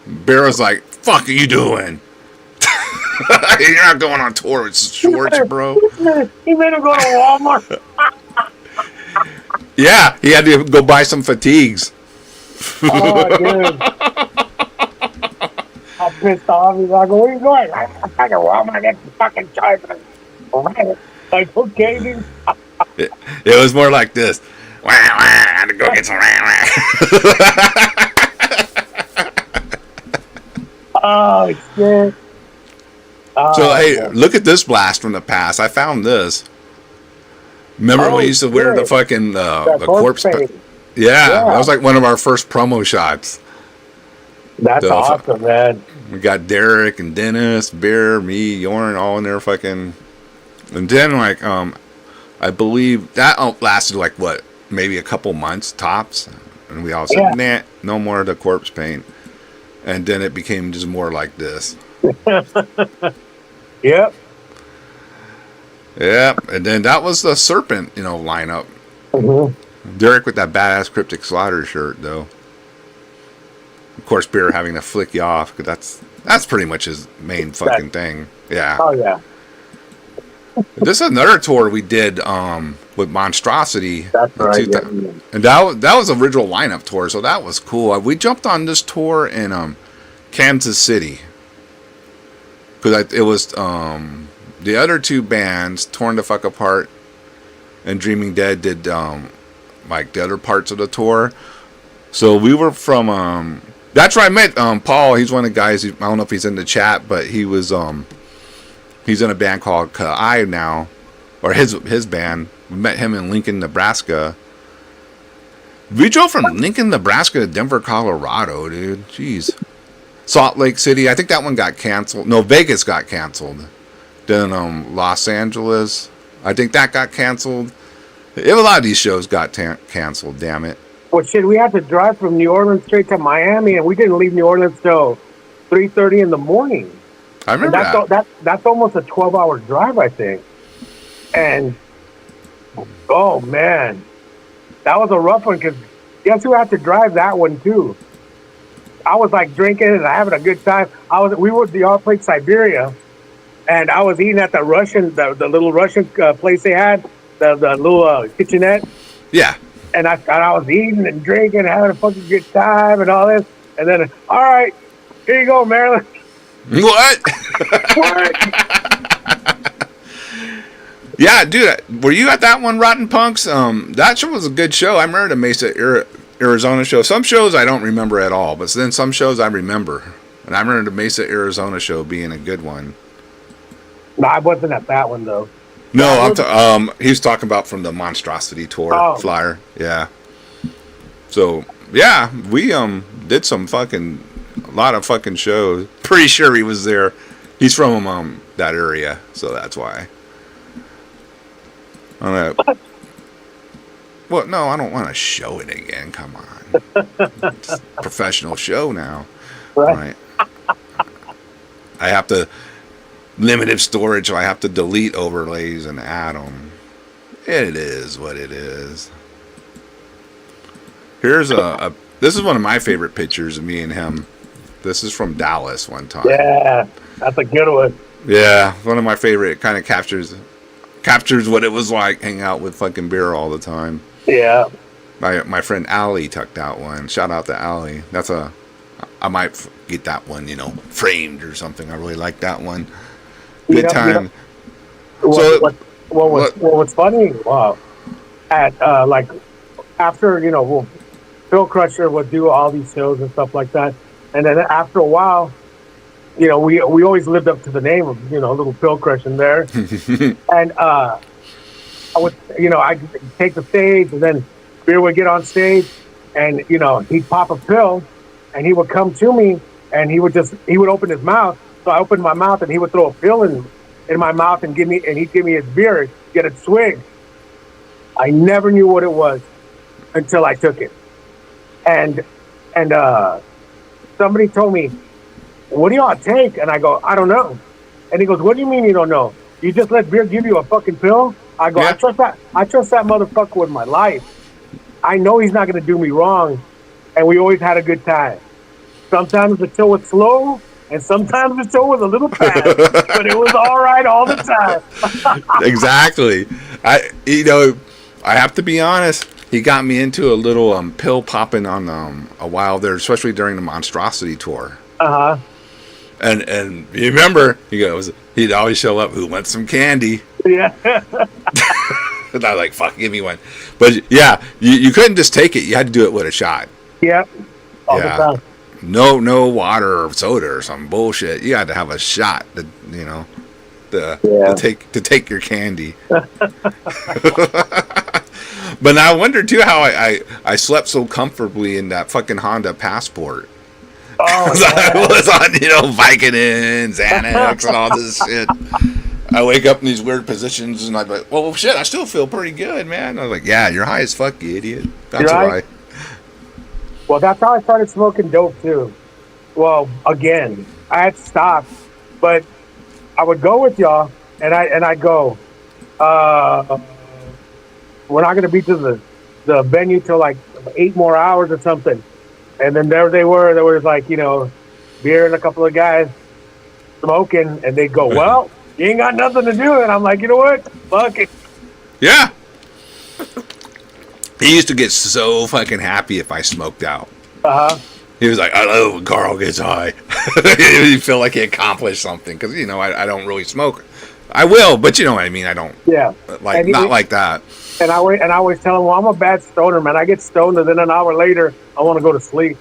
Bear was like, "Fuck are you doing? You're not going on tour with shorts, bro." He made him go to Walmart. Yeah, he had to go buy some fatigues. Oh, dude. I'm pissed off. He's like, where are you going? I'm fucking Walmart. Get the fucking charger. Like, okay, dude. It was more like this. Wah, wah, I had to go get some. Oh, shit. So, hey, look at this blast from the past. I found this. Remember we used to wear the fucking the corpse paint? Yeah, that was like one of our first promo shots. That's awesome, man. We got Derek and Dennis, Bear, me, Yorn, all in there fucking. And then, like, I believe that lasted like what, maybe a couple months tops. And we all said, nah, no more of the corpse paint. And then it became just more like this. Yep. Yep. And then that was the Serpent, lineup. Mm-hmm. Derek with that badass Cryptic Slaughter shirt, though. Of course, Bear having to flick you off, because that's pretty much his main fucking thing. Yeah. Oh, yeah. This is another tour we did with Monstrosity. That's right. Yeah. And that was the original lineup tour, so that was cool. We jumped on this tour in Kansas City. Because it was the other two bands, Torn the Fuck Apart and Dreaming Dead, did like the other parts of the tour. So we were from that's where I met Paul. He's one of the guys. I don't know if he's in the chat, but he was he's in a band called Ka'ai now, or his band. We met him in Lincoln, Nebraska. We drove from Lincoln, Nebraska to Denver, Colorado, dude. Jeez. Salt Lake City. I think that one got canceled. No, Vegas got canceled. Then Los Angeles. I think that got canceled. A lot of these shows got canceled. Damn it. Well, shit, we had to drive from New Orleans straight to Miami, and we didn't leave New Orleans till 3:30 in the morning. I remember that's almost a 12-hour drive, I think. And oh man, that was a rough one, because guess who had to drive that one too? I was like drinking and having a good time. We all played Siberia, and I was eating at the little Russian place they had, the little kitchenette. Yeah. And I was eating and drinking and having a fucking good time and all this. And then, all right, here you go, Marilyn. What? Yeah, dude. Were you at that one, Rotten Punks? That show was a good show. I remember the Mesa, Arizona show. Some shows I don't remember at all, but then some shows I remember. And I remember the Mesa, Arizona show being a good one. No, I wasn't at that one, though. No, he was talking about from the Monstrosity tour flyer. Yeah. So, yeah, we did a lot of fucking shows. Pretty sure he was there. He's from that area, so that's why. Well, no, I don't want to show it again. Come on. It's a professional show now. Right. I have to limited storage, so I have to delete overlays and add them. It is what it is. Here's this is one of my favorite pictures of me and him. This is from Dallas one time. Yeah, that's a good one. Yeah, one of my favorite. It kind of captures what it was like hanging out with fucking Beer all the time. Yeah. My friend Allie took that one. Shout out to Allie. I might get that one, framed or something. I really like that one. Good time. What was funny? Wow. After Phil Crusher would do all these shows and stuff like that, and then after a while, we always lived up to the name of little Phil Crusher there, and I would I'd take the stage, and then Beer would get on stage, and he'd pop a pill, and he would come to me, and he would open his mouth. So I opened my mouth, and he would throw a pill in my mouth and he'd give me his beer, get a swig. I never knew what it was until I took it. And somebody told me, "What do y'all take?" And I go, "I don't know." And he goes, "What do you mean you don't know? You just let Beer give you a fucking pill?" I go, yeah. I trust that motherfucker with my life. I know he's not going to do me wrong. And we always had a good time. Sometimes the show was slow, and sometimes the show was a little fast, but it was all right all the time. Exactly. I have to be honest. He got me into a little pill popping on a while there, especially during the Monstrosity tour. Uh huh. And you remember, he'd always show up. Who wants some candy? Yeah. And I was like, fuck, give me one. But yeah, you couldn't just take it. You had to do it with a shot. Yep. All the Yeah. time. No water or soda or some bullshit. You had to have a shot to, to take your candy. But now I wonder too how I slept so comfortably in that fucking Honda Passport. Oh, I was on, Vicodin, Xanax, and all this shit. I wake up in these weird positions, and I'm like, well, shit, I still feel pretty good, man. I was like, yeah, you're high as fuck, you idiot. That's You're why. right. Well, that's how I started smoking dope, too. Well, again, I had stopped, but I would go with y'all, and I go, we're not going to be to the venue till like 8 more hours or something. And then there they were. There was like, beer and a couple of guys smoking, and they'd go, well, you ain't got nothing to do. And I'm like, you know what? Fuck it. Yeah. He used to get so fucking happy if I smoked out. Uh-huh. He was like, I love when Carl gets high. You feel like he accomplished something. Because, I don't really smoke. I will, but you know what I mean. I don't. Yeah. Not like that. And I always tell him, well, I'm a bad stoner, man. I get stoned, and then an hour later, I want to go to sleep.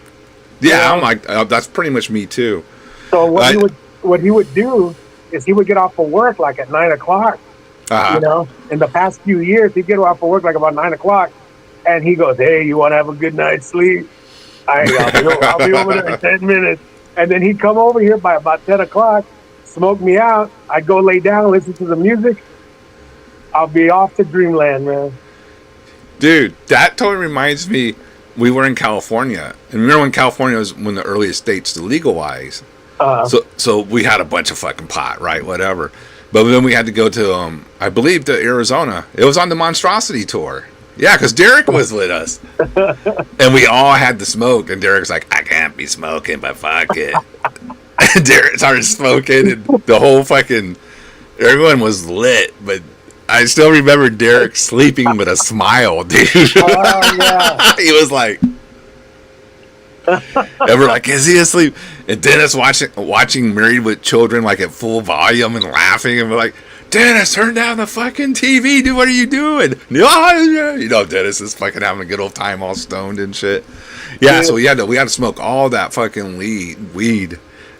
Yeah, I'm like, that's pretty much me too. So what he would do is he would get off of work like at 9 o'clock. In the past few years, he'd get off of work like about 9 o'clock, and he goes, hey, you want to have a good night's sleep? I'll be over there in 10 minutes. And then he'd come over here by about 10 o'clock, smoke me out. I'd go lay down, listen to the music. I'll be off to dreamland, man. Dude, that totally reminds me, we were in California. And remember when California was one of the earliest states to legalize? So we had a bunch of fucking pot, right? Whatever. But then we had to go to, I believe, to Arizona. It was on the Monstrosity tour. Yeah, because Derek was with us. And we all had to smoke. And Derek's like, I can't be smoking, but fuck it. And Derek started smoking. And the whole fucking, everyone was lit. But I still remember Derek sleeping with a smile, dude. Oh, yeah. He was like, and we're like, is he asleep? And Dennis watching Married with Children like at full volume and laughing, and we're like, Dennis, turn down the fucking TV, dude. What are you doing? Dennis is fucking having a good old time, all stoned and shit. Yeah, so we had to smoke all that fucking weed,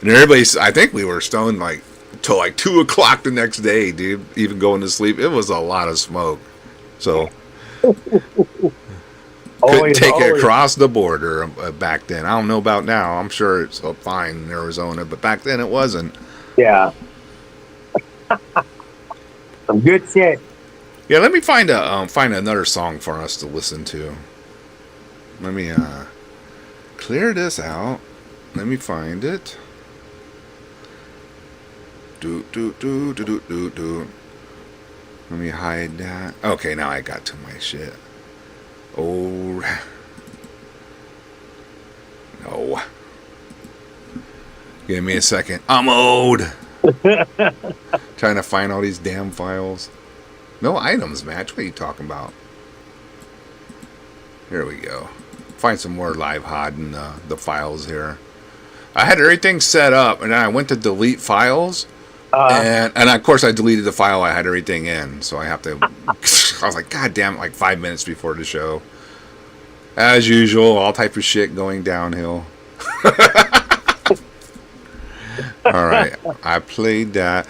and I think we were stoned like till like 2 o'clock the next day, dude. Even going to sleep, it was a lot of smoke. So. Couldn't take it across the border back then. I don't know about now. I'm sure it's fine in Arizona, but back then it wasn't. Yeah. Some good shit. Yeah, let me find another song for us to listen to. Let me clear this out. Let me find it. Do. Let me hide that. Okay, now I got to my shit. Oh, no. Give me a second. I'm old. Trying to find all these damn files. No items match. What are you talking about? Here we go. Find some more live Hod in the files here. I had everything set up, and then I went to delete files. And of course I deleted the file I had everything in, so I have to. I was like, God damn it! Like 5 minutes before the show, as usual, all type of shit going downhill. All right, I played that.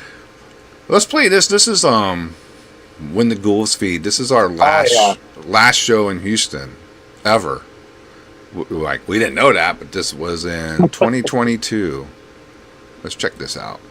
Let's play this. This is When the Ghouls Feed. This is our last show in Houston ever. We didn't know that, but this was in 2022. Let's check this out.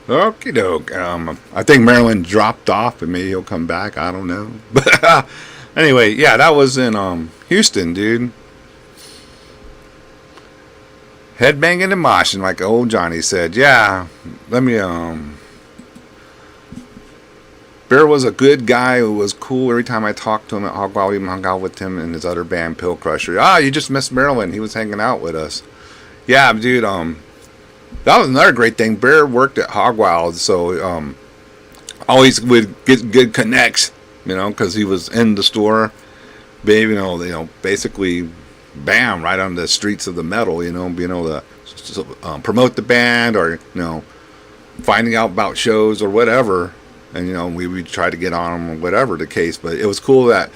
Okie doke. I think Maryland dropped off, but maybe he'll come back. I don't know. But anyway, yeah, that was in Houston, dude. Headbanging and moshing, like old Johnny said. Yeah, let me. Bear was a good guy who was cool. Every time I talked to him at Hogwild, we hung out with him and his other band, Pill Crusher. Ah, you just missed Maryland. He was hanging out with us. Yeah, dude. That was another great thing. Bear worked at Hogwild, so always would get good connects, because he was in the store, babe. Basically, bam, right on the streets of the metal. Being able to promote the band, or finding out about shows or whatever, and we would try to get on him or whatever the case. But it was cool that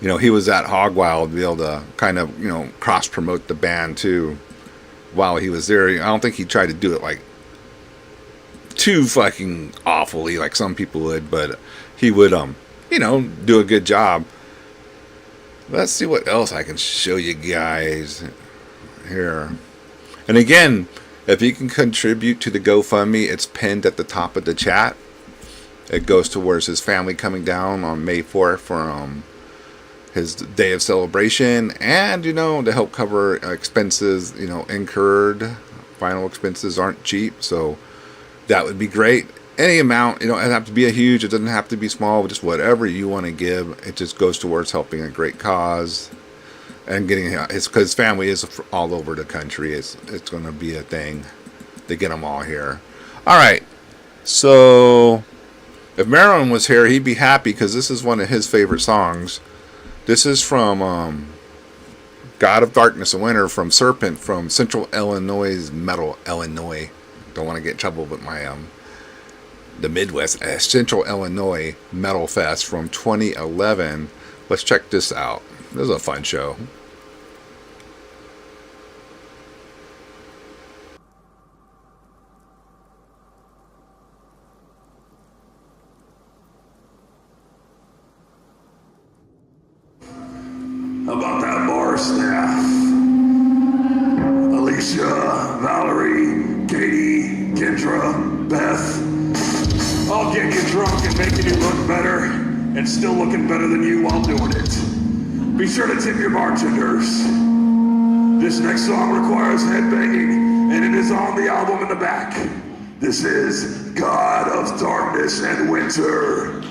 he was at Hogwild to be able to kind of cross promote the band too. While he was there, I don't think he tried to do it like too fucking awfully like some people would, but he would do a good job. Let's see what else I can show you guys here. And again, if you can contribute to the GoFundMe, it's pinned at the top of the chat. It goes towards his family coming down on May 4th for his day of celebration, and to help cover expenses incurred. Final expenses aren't cheap, so that would be great. Any amount, it doesn't have to be a huge, it doesn't have to be small, just whatever you want to give. It just goes towards helping a great cause. and getting his family is all over the country. It's going to be a thing to get them all here. All right, so if Marilyn was here, he'd be happy because this is one of his favorite songs. This is from God of Darkness and Winter from Serpent from Central Illinois Metal, Illinois. Don't want to get in trouble with my the Midwest. Central Illinois Metal Fest from 2011. Let's check this out. This is a fun show. About that bar staff. Alicia, Valerie, Katie, Kendra, Beth. I'll get you drunk and making you look better, and still looking better than you while doing it. Be sure to tip your bartenders. This next song requires headbanging, and it is on the album in the back. This is God of Darkness and Winter.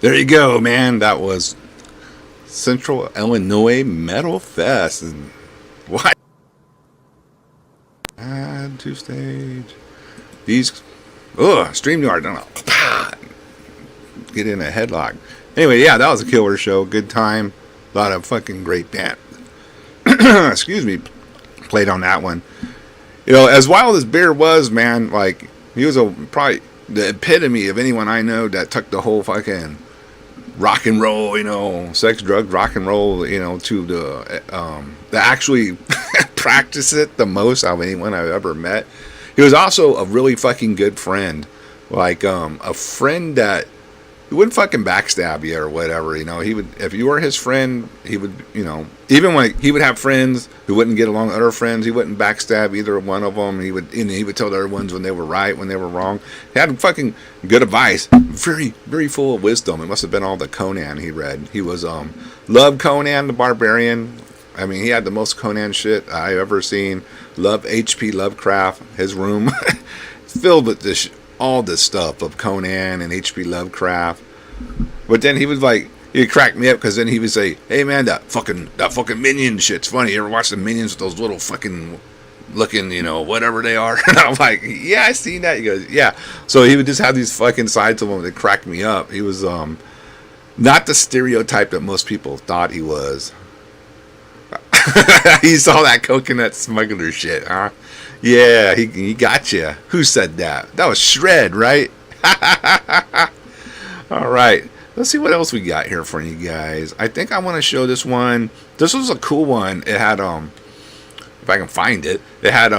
There you go, man. That was Central Illinois Metal Fest. And what? Add to stage. These. Ugh, StreamYard. I don't know. Get in a headlock. Anyway, yeah, that was a killer show. Good time. A lot of fucking great band. Excuse me. Played on that one. You know, as wild as Bear was, man, like, he was probably the epitome of anyone I know that took the whole fucking rock and roll, you know, sex, drugs, rock and roll, you know, to the actually practice it the most out of anyone I've ever met. He was also a really fucking good friend, like a friend that he wouldn't fucking backstab you or whatever, you know. He would, if you were his friend, he would, you know, even when he would have friends who wouldn't get along with other friends, he wouldn't backstab either one of them. He would tell the other ones when they were right, when they were wrong. He had fucking good advice, very, very full of wisdom. It must have been all the Conan he read. He was loved Conan the Barbarian. I mean, he had the most Conan shit I've ever seen. Loved H.P. Lovecraft. His room filled with this all this stuff of Conan and H.P. Lovecraft. But then he was like, he'd crack me up because then he would say, "Hey man, that fucking Minion shit's funny. You ever watch the Minions with those little fucking looking, you know, whatever they are?" And I'm like, "Yeah, I seen that." He goes, "Yeah." So he would just have these fucking sides of him that cracked me up. He was not the stereotype that most people thought he was. He saw that coconut smuggler shit, huh? Yeah, he got you. Who said that? That was Shred, right? All right. Let's see what else we got here for you guys. I think I want to show this one. This was a cool one. It had if I can find it, it had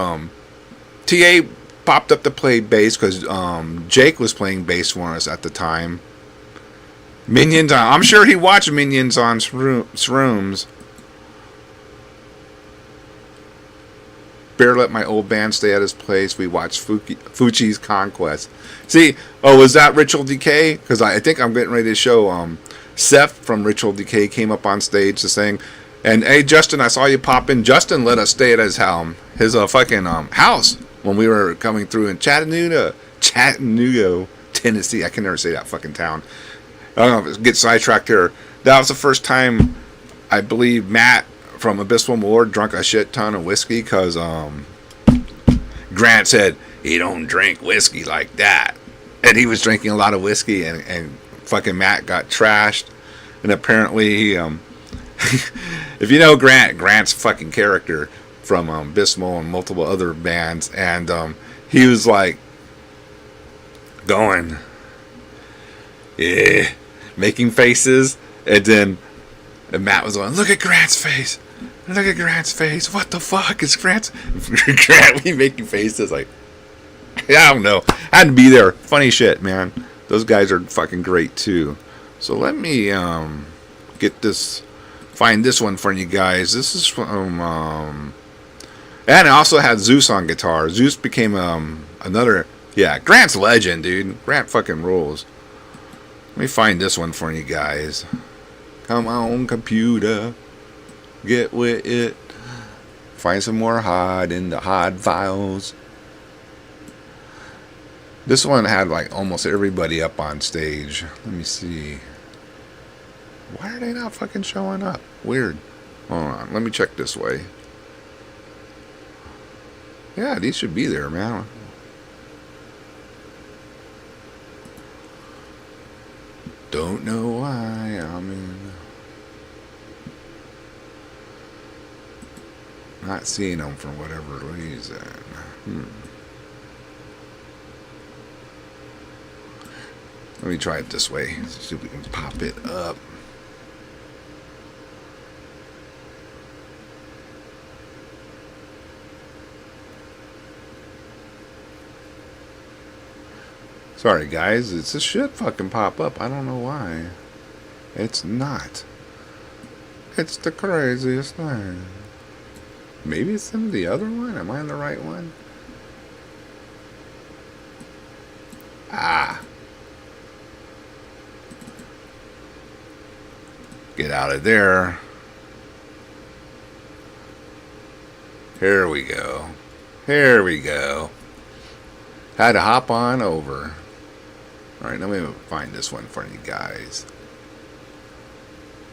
TA popped up to play bass because Jake was playing bass for us at the time. Minions on. I'm sure he watched Minions on Shrooms. Bear let my old band stay at his place. We watched Fuchi's Conquest. See, was that Ritual Decay? Because I think I'm getting ready to show Seth from Ritual Decay came up on stage to sing. And hey, Justin, I saw you pop in. Justin let us stay at his fucking house when we were coming through in Chattanooga, Tennessee. I can never say that fucking town. I don't know, get sidetracked here. That was the first time I believe Matt from Abyssal Lord drunk a shit ton of whiskey because Grant said he don't drink whiskey like that, and he was drinking a lot of whiskey, and fucking Matt got trashed, and apparently he if you know Grant's fucking character from Abyssal and multiple other bands, and he was like going making faces, and Matt was going, "Look at Grant's face. Look at Grant's face. What the fuck is Grant's?" Grant, we making faces like, I don't know. I had to be there. Funny shit, man. Those guys are fucking great too. So let me find this one for you guys. This is from and I also had Zeus on guitar. Zeus became another. Yeah, Grant's legend, dude. Grant fucking rules. Let me find this one for you guys. Come on, computer. Get with it. Find some more Hod in the Hod files. This one had like almost everybody up on stage. Let me see. Why are they not fucking showing up? Weird. Hold on. Let me check this way. Yeah, these should be there, man. Don't know why. I mean, not seeing them for whatever reason. Let me try it this way. See if we can pop it up. Sorry guys, it's a shit fucking pop up. I don't know why. It's not. It's the craziest thing. Maybe it's in the other one? Am I in the right one? Ah. Get out of there. Here we go. Here we go. Had to hop on over. Alright, let me find this one for you guys.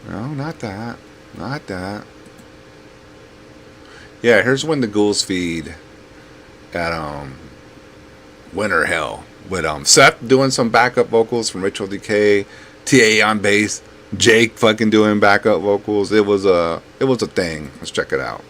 No, not that. Not that. Yeah, here's When the Ghouls Feed at Winter Hell with Seth doing some backup vocals from Ritual Decay, TA on bass, Jake fucking doing backup vocals. It was a thing. Let's check it out.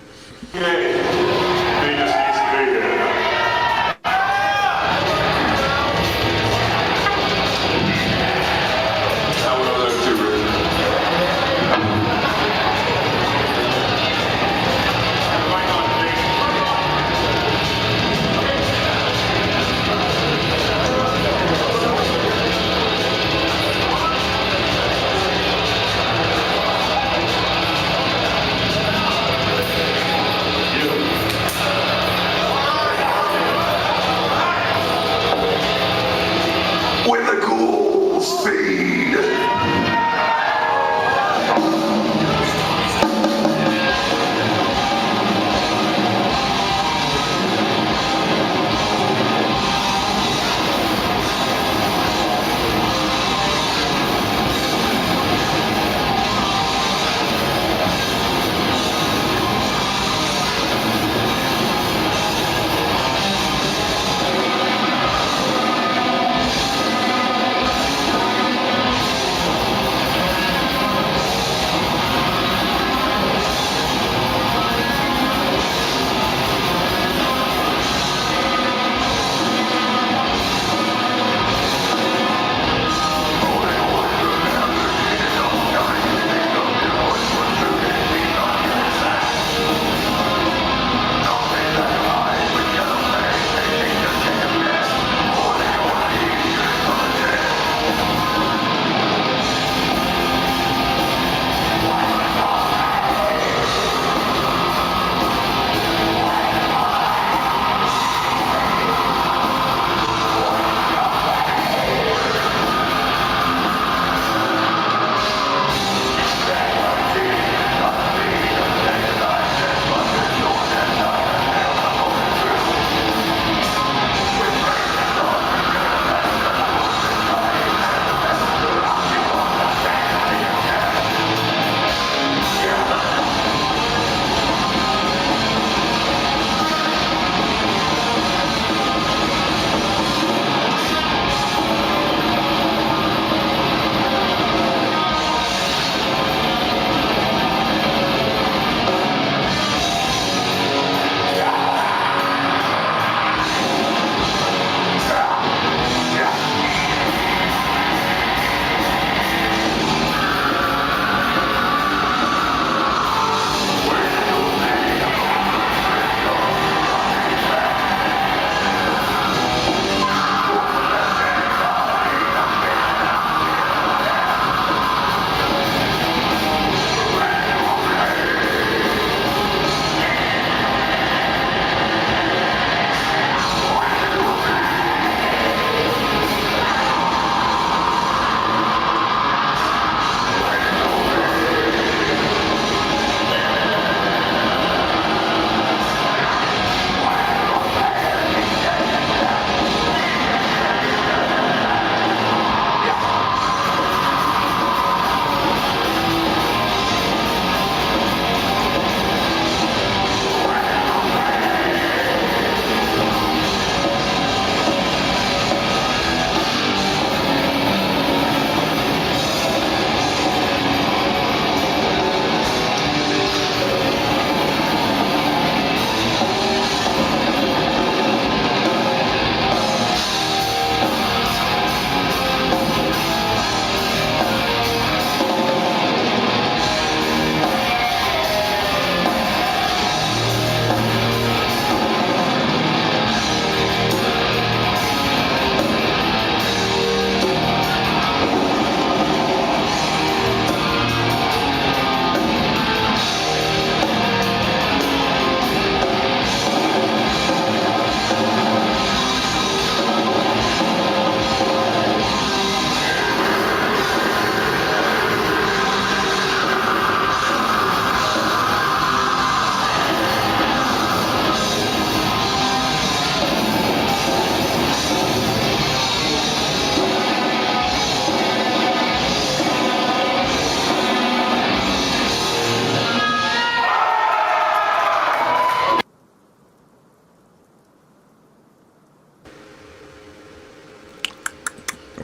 You.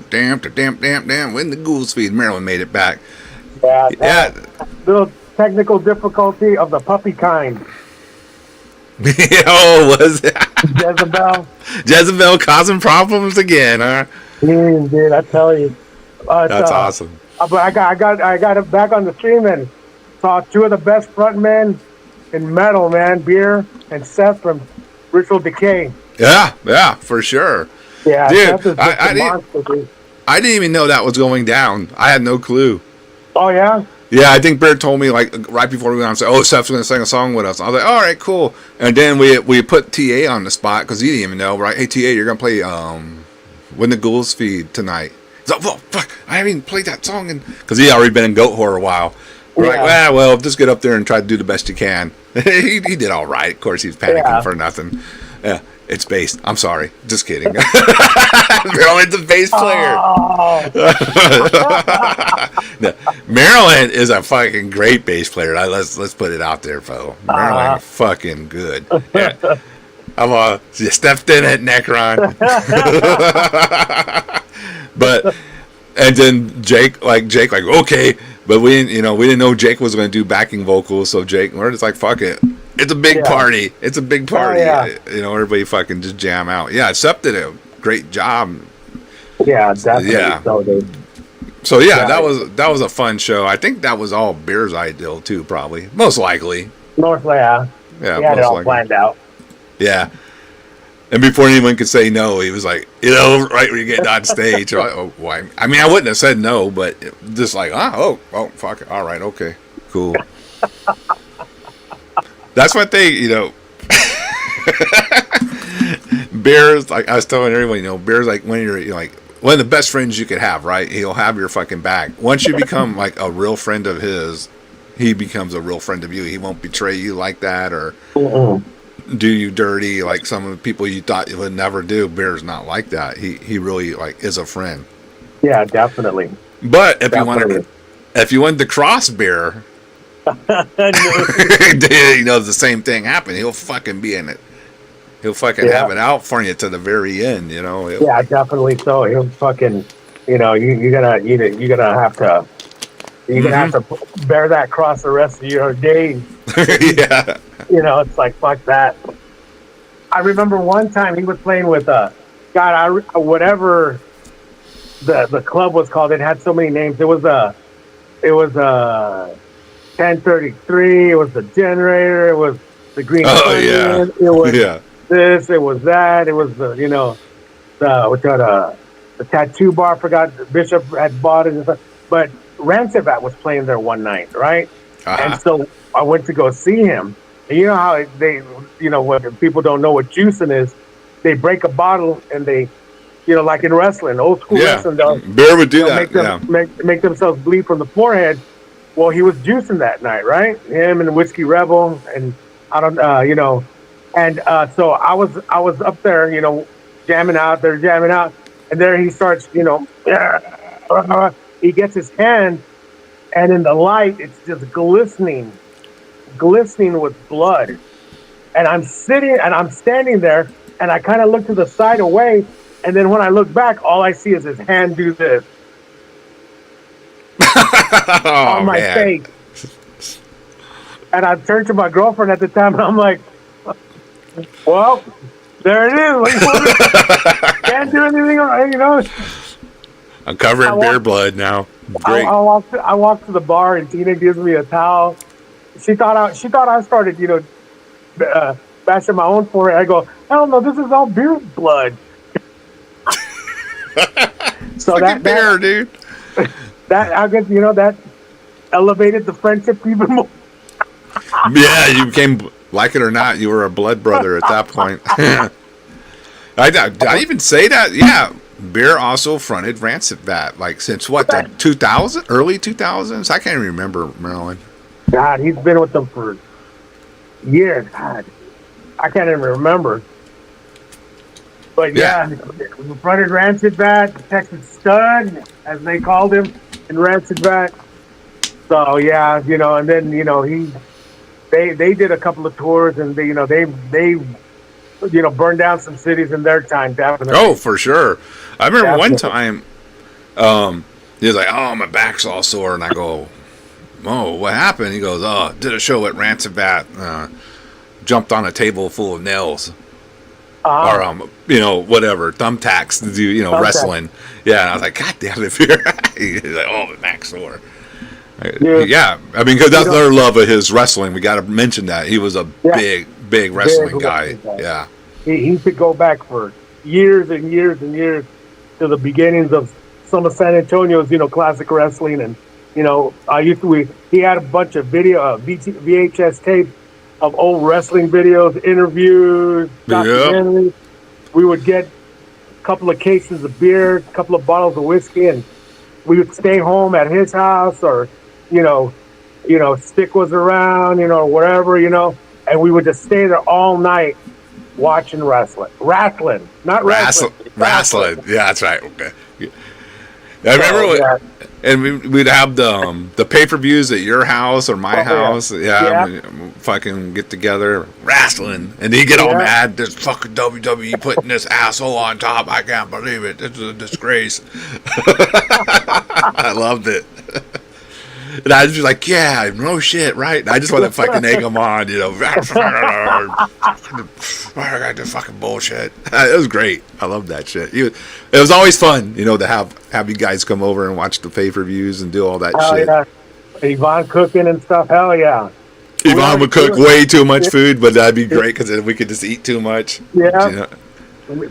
damn. When the ghouls feed, Maryland made it back. Yeah, Yeah. little technical difficulty of the puppy kind. Oh, was it? Jezebel. Jezebel causing problems again, huh? Dude, I tell you. That's awesome. But I got it back on the stream and saw two of the best frontmen in metal, man. Beer and Seth from Ritual Decay. Yeah, for sure. Yeah, Dude, Seth is just I a monster, dude. I didn't even know that was going down. I had no clue. Oh yeah. Yeah, I think Bear told me like right before we went on, said, "Oh, Seth's going to sing a song with us." I was like, "All right, cool." And then we put TA on the spot because he didn't even know, right? Hey, TA, you're going to play "When the Ghouls Feed" tonight. He's like, "Well, fuck, I haven't even played that song," because he already been in Goat Horror a while. We're like, well, just get up there and try to do the best you can. he did all right. Of course, he's panicking for nothing. Yeah. It's bass. I'm sorry. Just kidding. Maryland's a bass player. Oh. No, Maryland is a fucking great bass player. Let's put it out there, fellow. Maryland fucking good. Yeah. You stepped in it, Necron. But and then Jake, okay, but we didn't know Jake was going to do backing vocals, so we're just like, fuck it. It's a big party. It's a big party. Everybody fucking just jam out. Yeah, Seth did a great job. Yeah, definitely. Yeah. So that was a fun show. I think that was all Bear's ideal too, probably. Most likely. Yeah, he had it all planned out. Yeah. And before anyone could say no, he was like, right when you get on stage. Like, oh, why? I mean, I wouldn't have said no, but just like, oh, fuck it. All right, okay, cool. That's what they, Bear's like, I was telling everyone, Bear's like when you're like one of the best friends you could have, right? He'll have your fucking back. Once you become like a real friend of his, he becomes a real friend of you. He won't betray you like that or do you dirty like some of the people you thought you would never do. Bear's not like that. He really like is a friend. Yeah, definitely. But if you wanted to cross Bear, the same thing happened. He'll fucking be in it. He'll fucking have it out for you to the very end. Yeah, definitely. So he'll fucking, you're gonna have to bear that cross the rest of your days. Yeah. It's like fuck that. I remember one time he was playing with whatever the club was called. It had so many names. It was 1033. It was the Generator. It was the Green. Onion, It was this. It was that. It was the tattoo bar. I forgot Bishop had bought it and stuff. But Rancid was playing there one night, right? And so I went to go see him. And you know how they, when people don't know what juicing is, they break a bottle and they, like in wrestling, old school wrestling. Bear would do that. Make themselves bleed from the forehead. Well, he was juicing that night, right? Him and Whiskey Rebel, and I don't, and so I was up there, jamming out, and there he starts, he gets his hand, and in the light, it's just glistening with blood, and I'm standing there, and I kind of look to the side away, and then when I look back, all I see is his hand do this. On my face. And I turned to my girlfriend at the time and I'm like, well, there it is. Can't do anything, I'm covering Bear blood now. Great. I walked to the bar and Tina gives me a towel. She thought I started, bashing my own forehead. I go, hell no, this is all beer blood. So that Bear, dude. That I guess that elevated the friendship even more. Yeah, you became, like it or not, you were a blood brother at that point. Did I even say that? Yeah, Bear also fronted Rancid Vat, like since what, the 2000, early 2000s? I can't even remember, Maryland. God, he's been with them for years. God, I can't even remember. But yeah, we fronted Rancid Vat, Texas Stud, as they called him, in Rancid Vat. So yeah, and then they did a couple of tours, and they burned down some cities in their time, definitely. Oh, for sure. I remember one time He was like, "Oh, my back's all sore," and I go, "Oh, what happened?" He goes, "Oh, did a show at Rancid Bat, jumped on a table full of nails." Or whatever, thumbtacks to do, wrestling. Yeah, and I was like, God damn it, Beer. He's like, oh, my back's sore. Yeah, I mean, because that's their love of his wrestling. We got to mention that he was a big wrestling guy. Yeah, he could go back for years and years and years to the beginnings of some of San Antonio's, classic wrestling, and he had a bunch of VHS tapes of old wrestling videos, interviews, documentaries. Yep. We would get a couple of cases of beer, a couple of bottles of whiskey, and we would stay home at his house, or Stick was around, whatever, and we would just stay there all night watching wrestling. Wrestling. Yeah, that's right. Okay. I remember and we'd have the pay-per-views at your house or my house. Yeah. We fucking get together wrestling, and he'd get all mad. This fucking WWE putting this asshole on top. I can't believe it. This is a disgrace. I loved it. And I was just like, yeah, no shit, right? And I just want to fucking egg him on, I got this fucking bullshit. It was great. I loved that shit. It was always fun, to have you guys come over and watch the pay-per-views and do all that shit. Yeah. Yvonne cooking and stuff, hell yeah. Yvonne would cook way too much food, but that'd be great because then we could just eat too much. Yeah.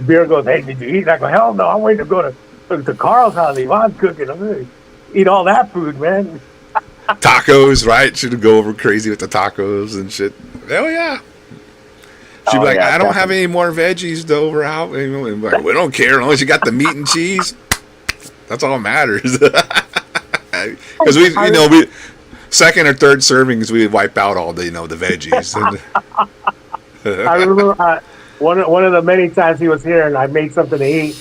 Beer goes, hey, did you eat? I go, hell no, I'm waiting to go to Carl's house. Yvonne's cooking. I'm going to eat all that food, man. Tacos, right? She'd go over crazy with the tacos and shit. Hell yeah. She'd be like, I don't have any more veggies to over out. And like, we don't care as long as you got the meat and cheese. That's all that matters. Because we second or third servings, we would wipe out all the the veggies. I remember one of the many times he was here and I made something to eat.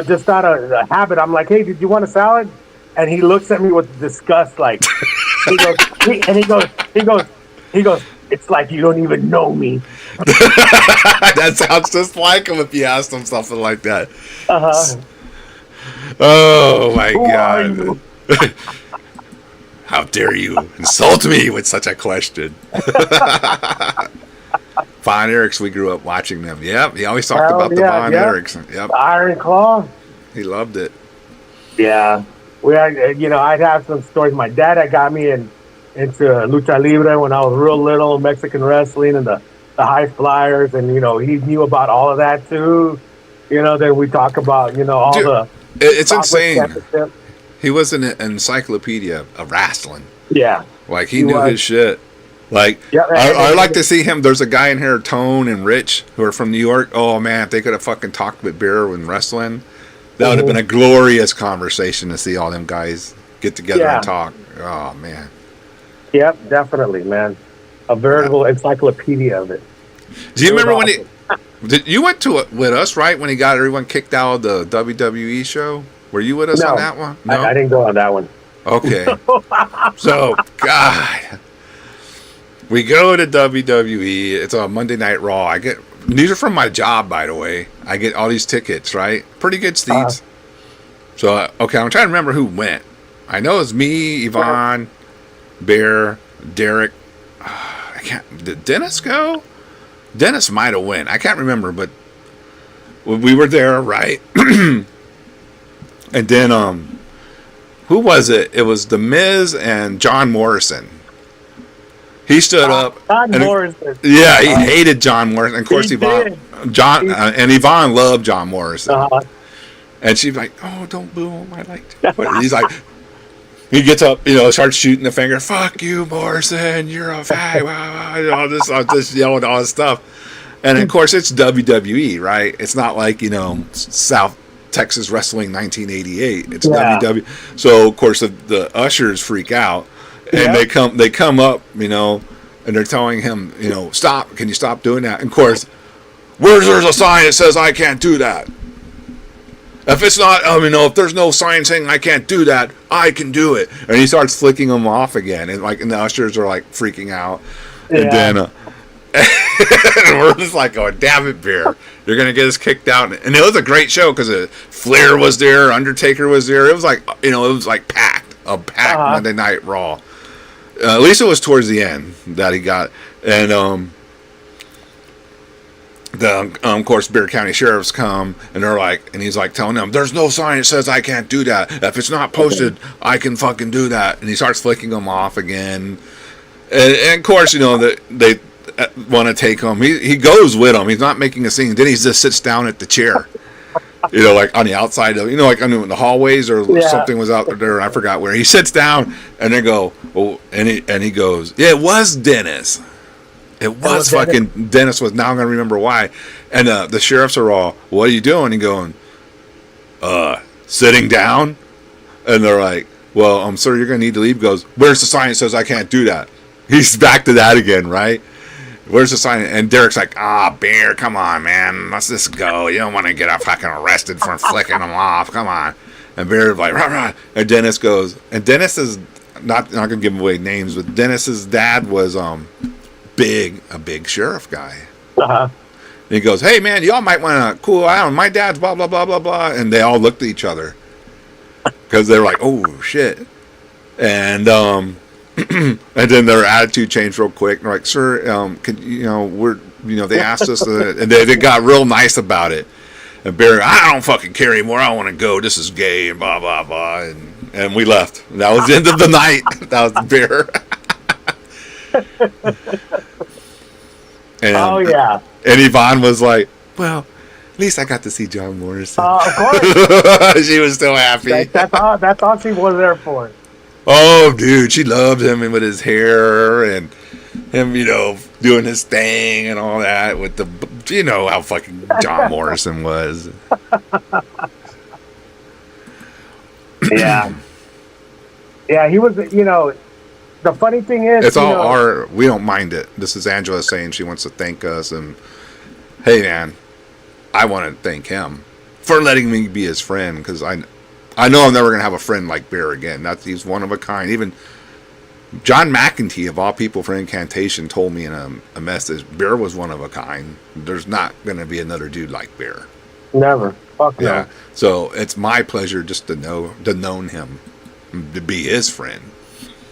Just out of the habit, I'm like, hey, did you want a salad? And he looks at me with disgust, like, he goes, it's like you don't even know me. That sounds just like him if you asked him something like that. Oh my God. How dare you insult me with such a question? Von Erichs, we grew up watching them. Yep, he always talked about the Von Erichs. Yep, Iron Claw. He loved it. Yeah, we had, I'd have some stories. My dad had got me into lucha libre when I was real little, Mexican wrestling and the high flyers, and he knew about all of that too. Then we talk about it's insane. He was an encyclopedia of wrestling. Yeah, like he knew his shit. Like, I like to see him. There's a guy in here, Tone and Rich, who are from New York. Oh, man, if they could have fucking talked with beer when wrestling, that would have been a glorious conversation to see all them guys get together and talk. Oh, man. Yep, definitely, man. A veritable encyclopedia of it. Do you remember when you went to it with us, right, when he got everyone kicked out of the WWE show? Were you with us on that one? No, I didn't go on that one. Okay. So, God... We go to WWE. It's on Monday Night Raw. These are from my job, by the way. I get all these tickets, right? Pretty good seats. So, okay, I'm trying to remember who went. I know it's me, Yvonne, Bear, Derek. Did Dennis go? Dennis might have went. I can't remember, but we were there, right? And then, who was it? It was The Miz and John Morrison. He stood up. John Morrison. Yeah, he hated John Morrison. Of course, Yvonne loved John Morrison. And she's like, "Oh, don't boo him. I liked it." He's like, he gets up, starts shooting the finger. "Fuck you, Morrison. You're a fag." All this, just yelling all this stuff. And of course, it's WWE, right? It's not like South Texas Wrestling 1988. It's WWE. So of course, the ushers freak out. And they come up, and they're telling him, stop. Can you stop doing that? And of course, there's a sign that says I can't do that. If it's not, if there's no sign saying I can't do that, I can do it. And he starts flicking them off again, and the ushers are like freaking out. And then And we're just like, oh, damn it, Bear. You're going to get us kicked out. And it was a great show because Flair was there, Undertaker was there. It was like, it was like packed, a packed Monday Night Raw. At least it was towards the end that he got. And, of course, Bear County sheriffs come, and they're like, and he's like telling them, there's no sign that says I can't do that. If it's not posted, I can fucking do that. And he starts flicking them off again. And of course, they want to take him. He goes with him. He's not making a scene. Then he just sits down at the chair, like on the outside of, like in the hallways or something was out there. I forgot where. He sits down, and they go, oh, and he goes, yeah, it was Dennis. It was fucking Dennis. Was now I'm gonna remember why. And the sheriffs are all, what are you doing? And going, sitting down. And they're like, well, sir, you're gonna need to leave. He goes, where's the sign that says I can't do that? He's back to that again, right? Where's the sign? And Derek's like, Bear, come on, man, let's just go. You don't want to get fucking arrested for flicking them off. Come on. And Bear's like, rah, rah. And Dennis goes, and Dennis is not gonna give away names, but Dennis's dad was a big sheriff guy. And he goes, hey man, y'all might want to cool out. My dad's blah blah blah blah blah. And they all looked at each other because they're like, oh shit. And and then their attitude changed real quick. They're like, sir, they asked us and they got real nice about it. And Barry, I don't fucking care anymore. I don't want to go. This is gay and blah blah blah. And we left. That was the end of the night. That was the Bear. And, and Yvonne was like, well, at least I got to see John Morrison. Of course. She was still happy. That's all she was there for. Oh, dude, she loved him and with his hair and him, doing his thing and all that with how fucking John Morrison was. Yeah. Yeah, he was, the funny thing is, it's all we don't mind it. This is Angela saying she wants to thank us, and hey, man, I want to thank him for letting me be his friend because I know I'm never gonna have a friend like Bear again. He's one of a kind. Even John McEntee, of all people for Incantation, told me in a message, Bear was one of a kind. There's not gonna be another dude like Bear. Never. Fuck no. Yeah. So it's my pleasure just to know him, to be his friend.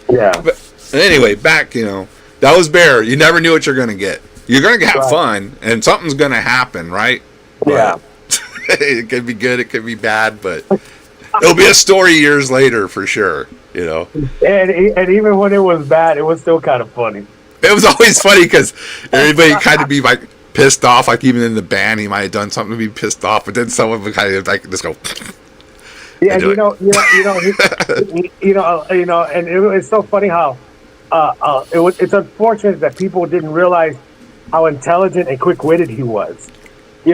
Yeah. But anyway, back, that was Bear. You never knew what you're going to get. You're going to have fun, and something's going to happen, right? Yeah. It could be good, it could be bad, but it'll be a story years later for sure, And even when it was bad, it was still kind of funny. It was always funny because everybody kind of be like pissed off, like even in the band, he might have done something to be pissed off, but then someone would kind of like just go... Yeah, and it's so funny how it's unfortunate that people didn't realize how intelligent and quick-witted he was. We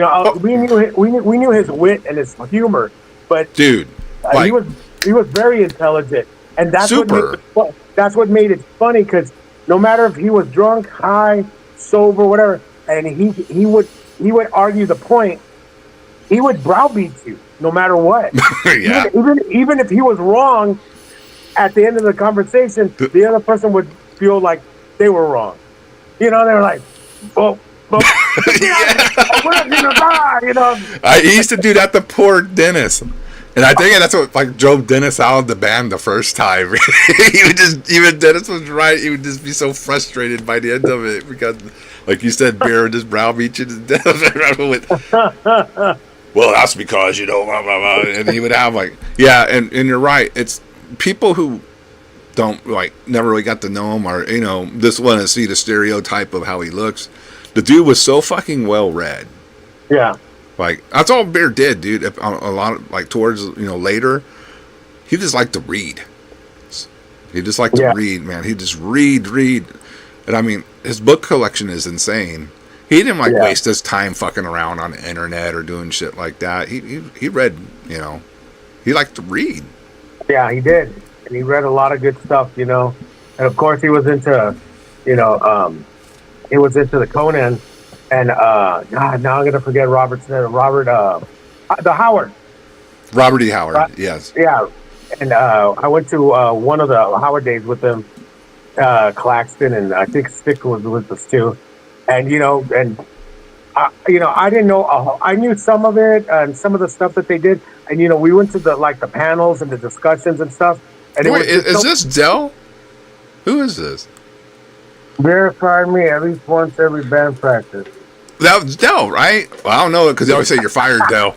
knew his wit and his humor, but dude, he was very intelligent, and that's what made it funny. Because no matter if he was drunk, high, sober, whatever, and he would argue the point, he would browbeat you. No matter what. Yeah. Even if he was wrong, at the end of the conversation, the other person would feel like they were wrong. They were like, well, he used to do that to poor Dennis. And I think that's what drove Dennis out of the band the first time. He would even Dennis was right, he would just be so frustrated by the end of it because, like you said, Bear would just browbeat you to death. Well, that's because, blah, blah, blah. And he would have and you're right. It's people who don't never really got to know him or, just want to see the stereotype of how he looks. The dude was so fucking well read. Yeah. That's all Bear did, dude. A lot of, towards, later, he just liked to read. He just liked to read, man. He just read. And I mean, his book collection is insane. He didn't waste his time fucking around on the internet or doing shit like that. He read, he liked to read. Yeah, he did. And he read a lot of good stuff, And of course he was into, the Conan and now I'm gonna forget Robert's name. The Howard. Robert E. Howard, yes. Yeah. And I went to one of the Howard days with him, Claxton, and I think Stick was with us too. And I didn't know. I knew some of it and some of the stuff that they did. And we went to the panels and the discussions and stuff. And Wait, is this Dell? Who is this? Verify me at least once every band practice. That was Dell, right? Well, I don't know because they always say you're fired, Dell.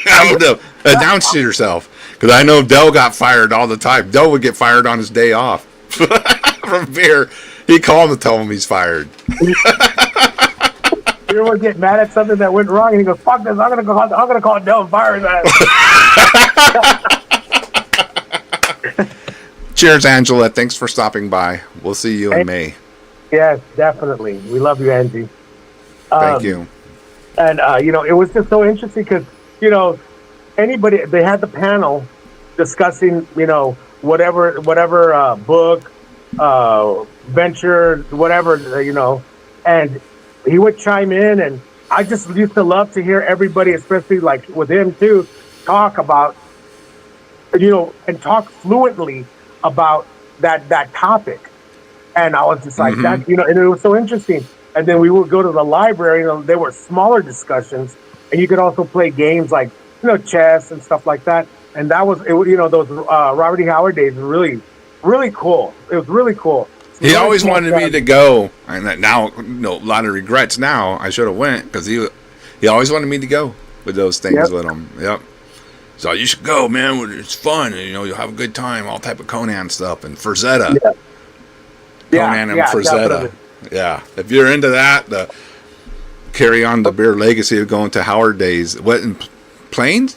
I don't know. Announce it yourself, because I know Dell got fired all the time. Dell would get fired on his day off from beer. He called him to tell him he's fired. You would get mad at something that went wrong, and he goes, "Fuck this! I'm gonna call Dell and fire his ass." Cheers, Angela. Thanks for stopping by. We'll see you in May. Yes, definitely. We love you, Angie. Thank you. And it was just so interesting because anybody, they had the panel discussing whatever book, venture, whatever, and he would chime in, and I just used to love to hear everybody, especially like with him too, talk about and talk fluently about that topic. And I was just like that, and it was so interesting. And then we would go to the library, there were smaller discussions, and you could also play games like, chess and stuff like that. And that was, those Robert E. Howard days were really, really cool. It was really cool. He always wanted me to go, and now, a lot of regrets now. I should have went, because he always wanted me to go with those things with him. Yep. So you should go, man. It's fun, and you'll have a good time. All type of Conan stuff and Frazetta. Conan and Frazetta. Definitely. Yeah, if you're into that, carry on the beer legacy of going to Howard days. What in Plains?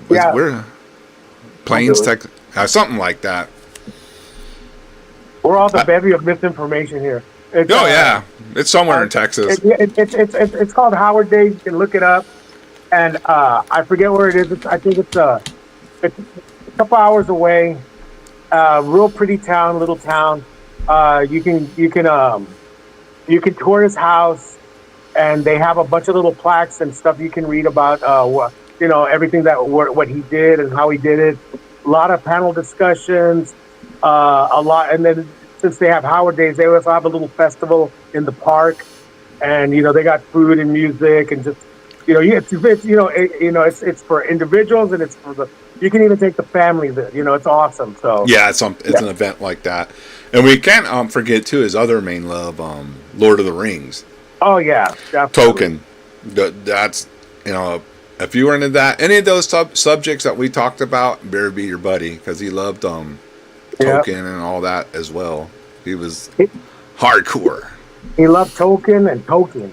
Where? Plains, Texas, something like that. We're all the bevy of misinformation here. It's somewhere in Texas. It's called Howard Days. You can look it up, and I forget where it is. I think it's a couple hours away. Real pretty town, little town. You can tour his house, and they have a bunch of little plaques and stuff you can read about everything what he did and how he did it. A lot of panel discussions, and then since they have Howard Days, they also have a little festival in the park, and they got food and music and just it's for individuals, and it's for you can even take the family there. It's awesome. So it's an event like that. And we can't forget too his other main love, Lord of the Rings. Oh yeah, definitely. Tolkien. That's if you were into that, any of those subjects that we talked about, better be your buddy, because he loved Tolkien and all that as well. He was hardcore. He loved Tolkien and Tolkien.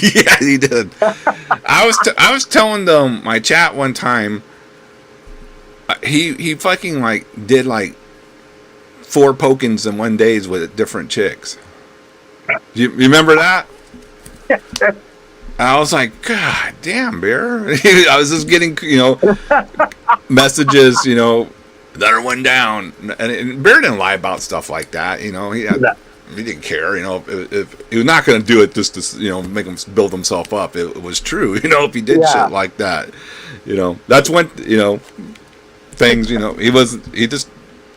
Yeah, he did. I was telling my chat one time. He fucking did 4 pokins in one days with different chicks. You remember that? I was like, God damn, Bear. I was just getting, messages, another one down. And Bear didn't lie about stuff like that. He didn't care. If he was not going to do it just to, make him build himself up. It was true, if he did shit like that. That's when, things, he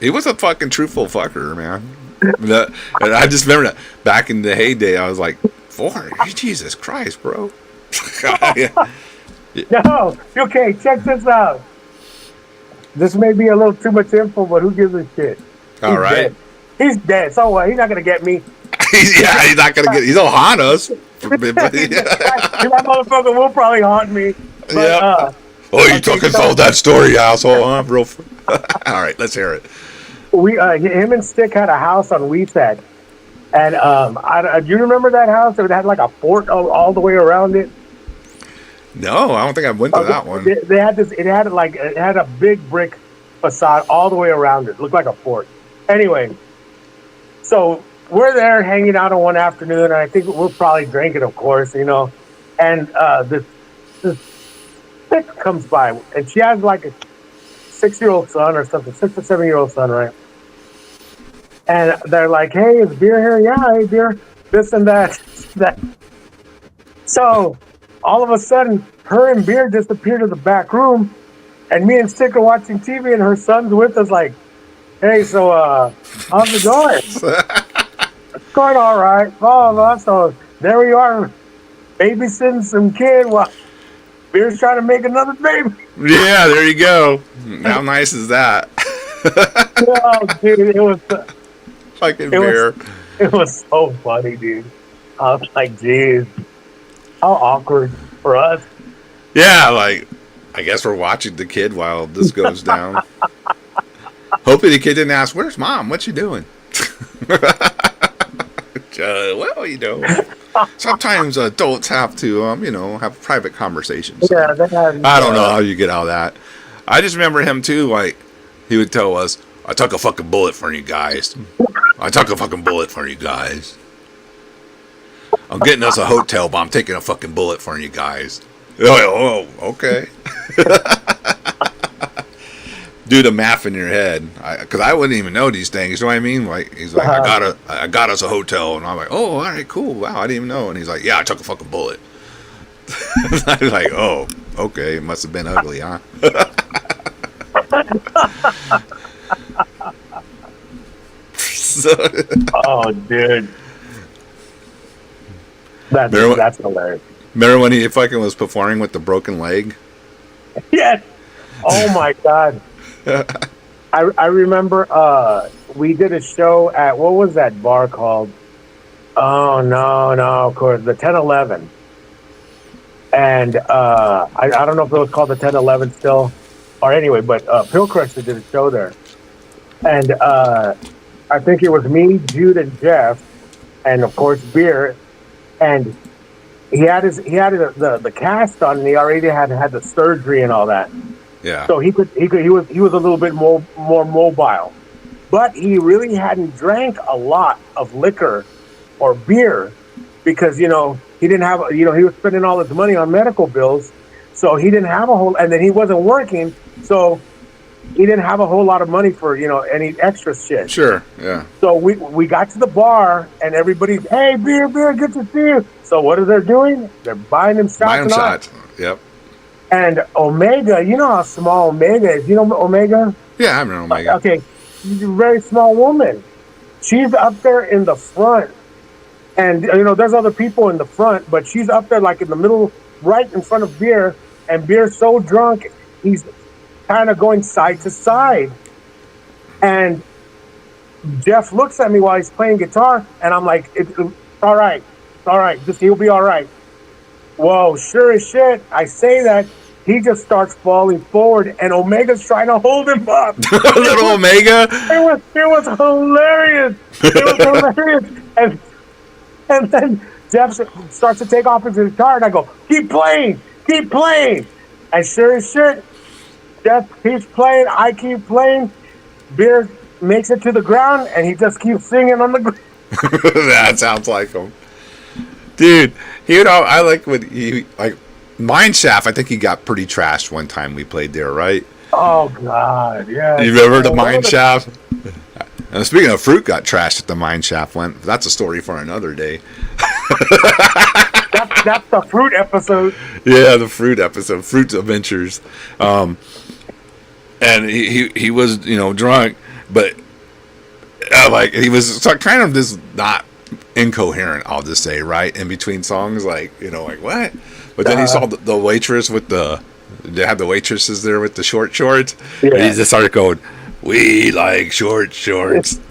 was a fucking truthful fucker, man. And I just remember that back in the heyday, I was like, 400, Jesus Christ, bro. No, okay, check this out. This may be a little too much info, but who gives a shit? All right. Dead. He's dead. So what? He's not going to get me. He's not going to get, he'll haunt us. That motherfucker will probably haunt me. But, you fucking told that story, asshole, huh, bro? All right, let's hear it. Him and Stick had a house on Weesat. And do you remember that house? It had a fort all the way around it. No, I don't think I went to that one. They had this. It had a big brick facade all the way around it. It looked like a fort. Anyway, so we're there hanging out on one afternoon, and I think we're probably drinking, of course, And this Stick comes by, and she has a 6-year-old son or something, 6 or 7-year-old son, right? And they're like, "Hey, is Beer here?" "Yeah, hey, Beer." This and that. So all of a sudden, her and Beer disappear to the back room, and me and Stick are watching TV, and her son's with us, like, "Hey, so how's it going?" Going all right. Oh, so there we are, babysitting some kid while Beer's trying to make another baby. Yeah, there you go. How nice is that? Oh, dude, Fucking it was, bear. it was so funny, dude. I was like, geez, how awkward for us. Yeah, like, I guess we're watching the kid while this goes down. Hopefully the kid didn't ask, "Where's mom? What you doing?" Well, sometimes adults have to, have private conversations. Yeah, they had, I don't know how you get out of that. I just remember him too. Like, he would tell us, "I took a fucking bullet for you guys. I took a fucking bullet for you guys. I'm getting us a hotel, but I'm taking a fucking bullet for you guys." Oh, okay. Do the math in your head, because I wouldn't even know these things. You know what I mean? Like, he's like, I got us a hotel, and I'm like, oh, all right, cool, wow, I didn't even know. And he's like, yeah, I took a fucking bullet. I was like, oh, okay, it must have been ugly, huh? Oh, dude, that's hilarious. Remember when he fucking was performing with the broken leg? Yes. Oh my god. I remember we did a show at, what was that bar called? Oh no, of course, the 1011. And I don't know if it was called the 1011 still, or anyway, but Pill Crusher did a show there. And I think it was me, Jude, and Jeff, and of course Beer. And he had the cast on, and he already had the surgery and all that. Yeah. So he was a little bit more mobile, but he really hadn't drank a lot of liquor or beer because he didn't have he was spending all his money on medical bills, so he didn't have a whole, and then he wasn't working, so he didn't have a whole lot of money for any extra shit. Sure. Yeah. So we got to the bar, and everybody's, hey, beer, good to see you. So what are they doing? They're buying him shots. Buying shots. Yep. And Omega, you know how small Omega is. You know Omega? Yeah, I remember Omega. Okay, she's a very small woman. She's up there in the front, and there's other people in the front, but she's up there like in the middle, right in front of Beer. And Beer's so drunk, he's kind of going side to side. And Jeff looks at me while he's playing guitar, and I'm like, it's all right, just he'll be all right. Whoa, sure as shit, I say that, he just starts falling forward, and Omega's trying to hold him up. Little Omega. It was hilarious. And then Jeff starts to take off his guitar, and I go, keep playing. And sure as shit, Jeff keeps playing, I keep playing. Beer makes it to the ground, and he just keeps singing on the ground. That sounds like him. Dude, I like when he, like, Mineshaft, I think he got pretty trashed one time we played there, right? Oh, God, yeah. You remember the Mineshaft? And speaking of fruit got trashed at the Mineshaft, that's a story for another day. That's the fruit episode. Yeah, the fruit episode, Fruit's Adventures. And he was, drunk, but like he was kind of just not incoherent, I'll just say, right? In between songs, like what? But then he saw the waitress with they had the waitresses there with the short shorts. Yeah. And he just started going, "We like short shorts.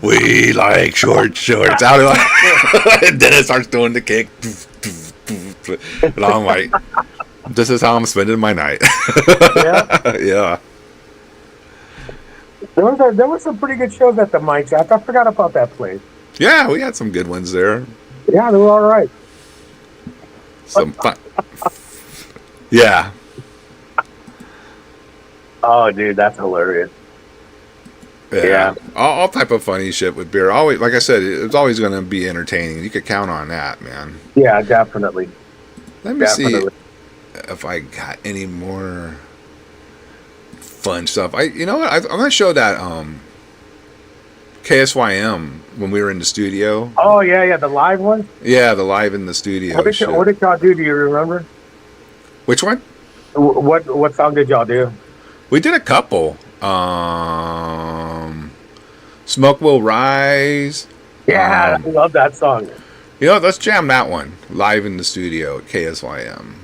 We like short shorts." Out of and then it starts doing the kick. And I'm like, this is how I'm spending my night. Yeah. Yeah. There were some pretty good shows at the Mineshaft. I forgot about that place. Yeah, we had some good ones there. Yeah, they were all right. Some fun. Yeah. Oh, dude, that's hilarious. Yeah. All type of funny shit with beer. Always, like I said, it's always going to be entertaining. You could count on that, man. Yeah, definitely. Let me see if I got any more fun stuff. I'm going to show that KSYM when we were in the studio. Oh, yeah, the live one? Yeah, the live in the studio. What did y'all do? Do you remember? Which one? What song did y'all do? We did a couple. Smoke Will Rise. Yeah, I love that song. You know, let's jam that one live in the studio at KSYM.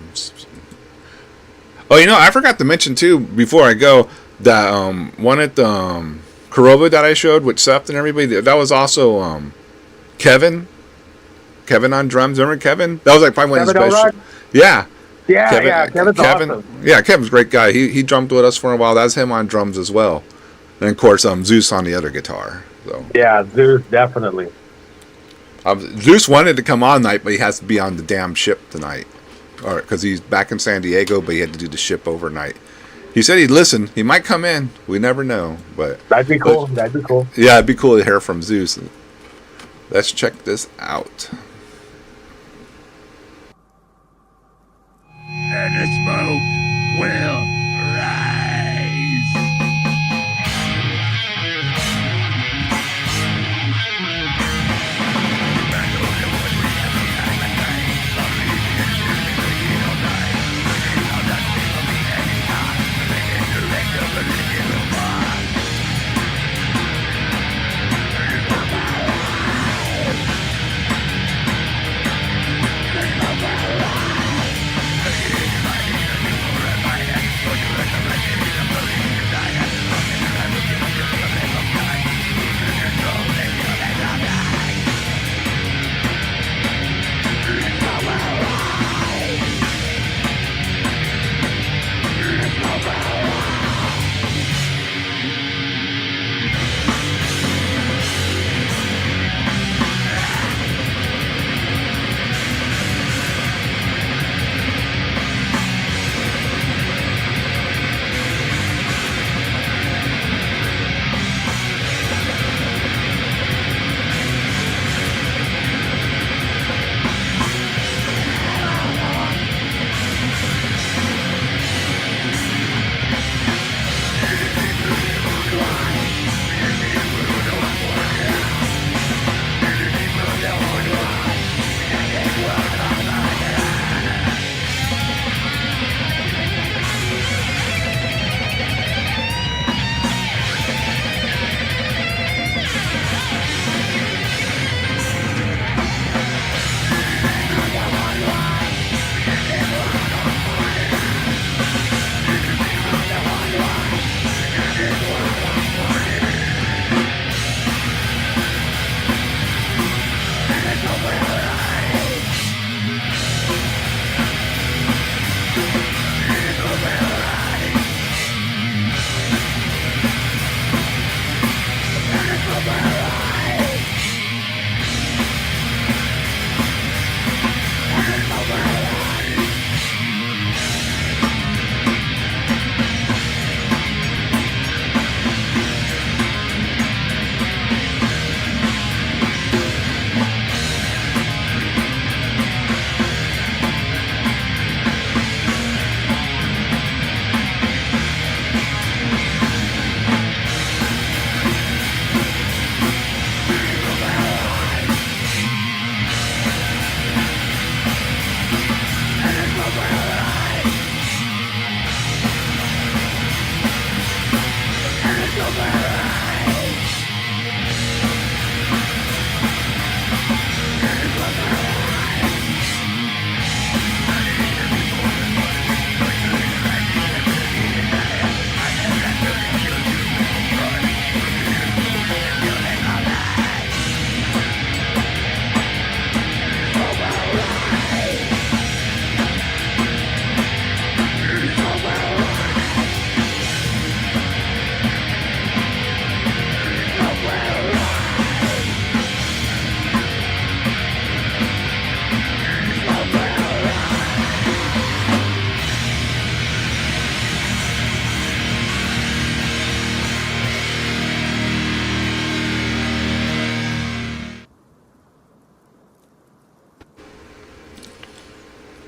Oh, you know, I forgot to mention too before I go that one at the Karoba that I showed with Seth and everybody. That was also Kevin on drums. Remember Kevin? That was like probably one of his Kevin best. O'Rourke? Yeah, Yeah, Kevin's awesome. Yeah, Kevin's a great guy. He drummed with us for a while. That's him on drums as well. And of course, Zeus on the other guitar. So Yeah, Zeus, definitely. Zeus wanted to come on tonight, but he has to be on the damn ship tonight, or because he's back in San Diego, but he had to do the ship overnight. He said he'd listen. He might come in. We never know, but That'd be cool. That'd be cool. yeah, it'd be cool to hear from Zeus. Let's check this out. And the smoke will rise.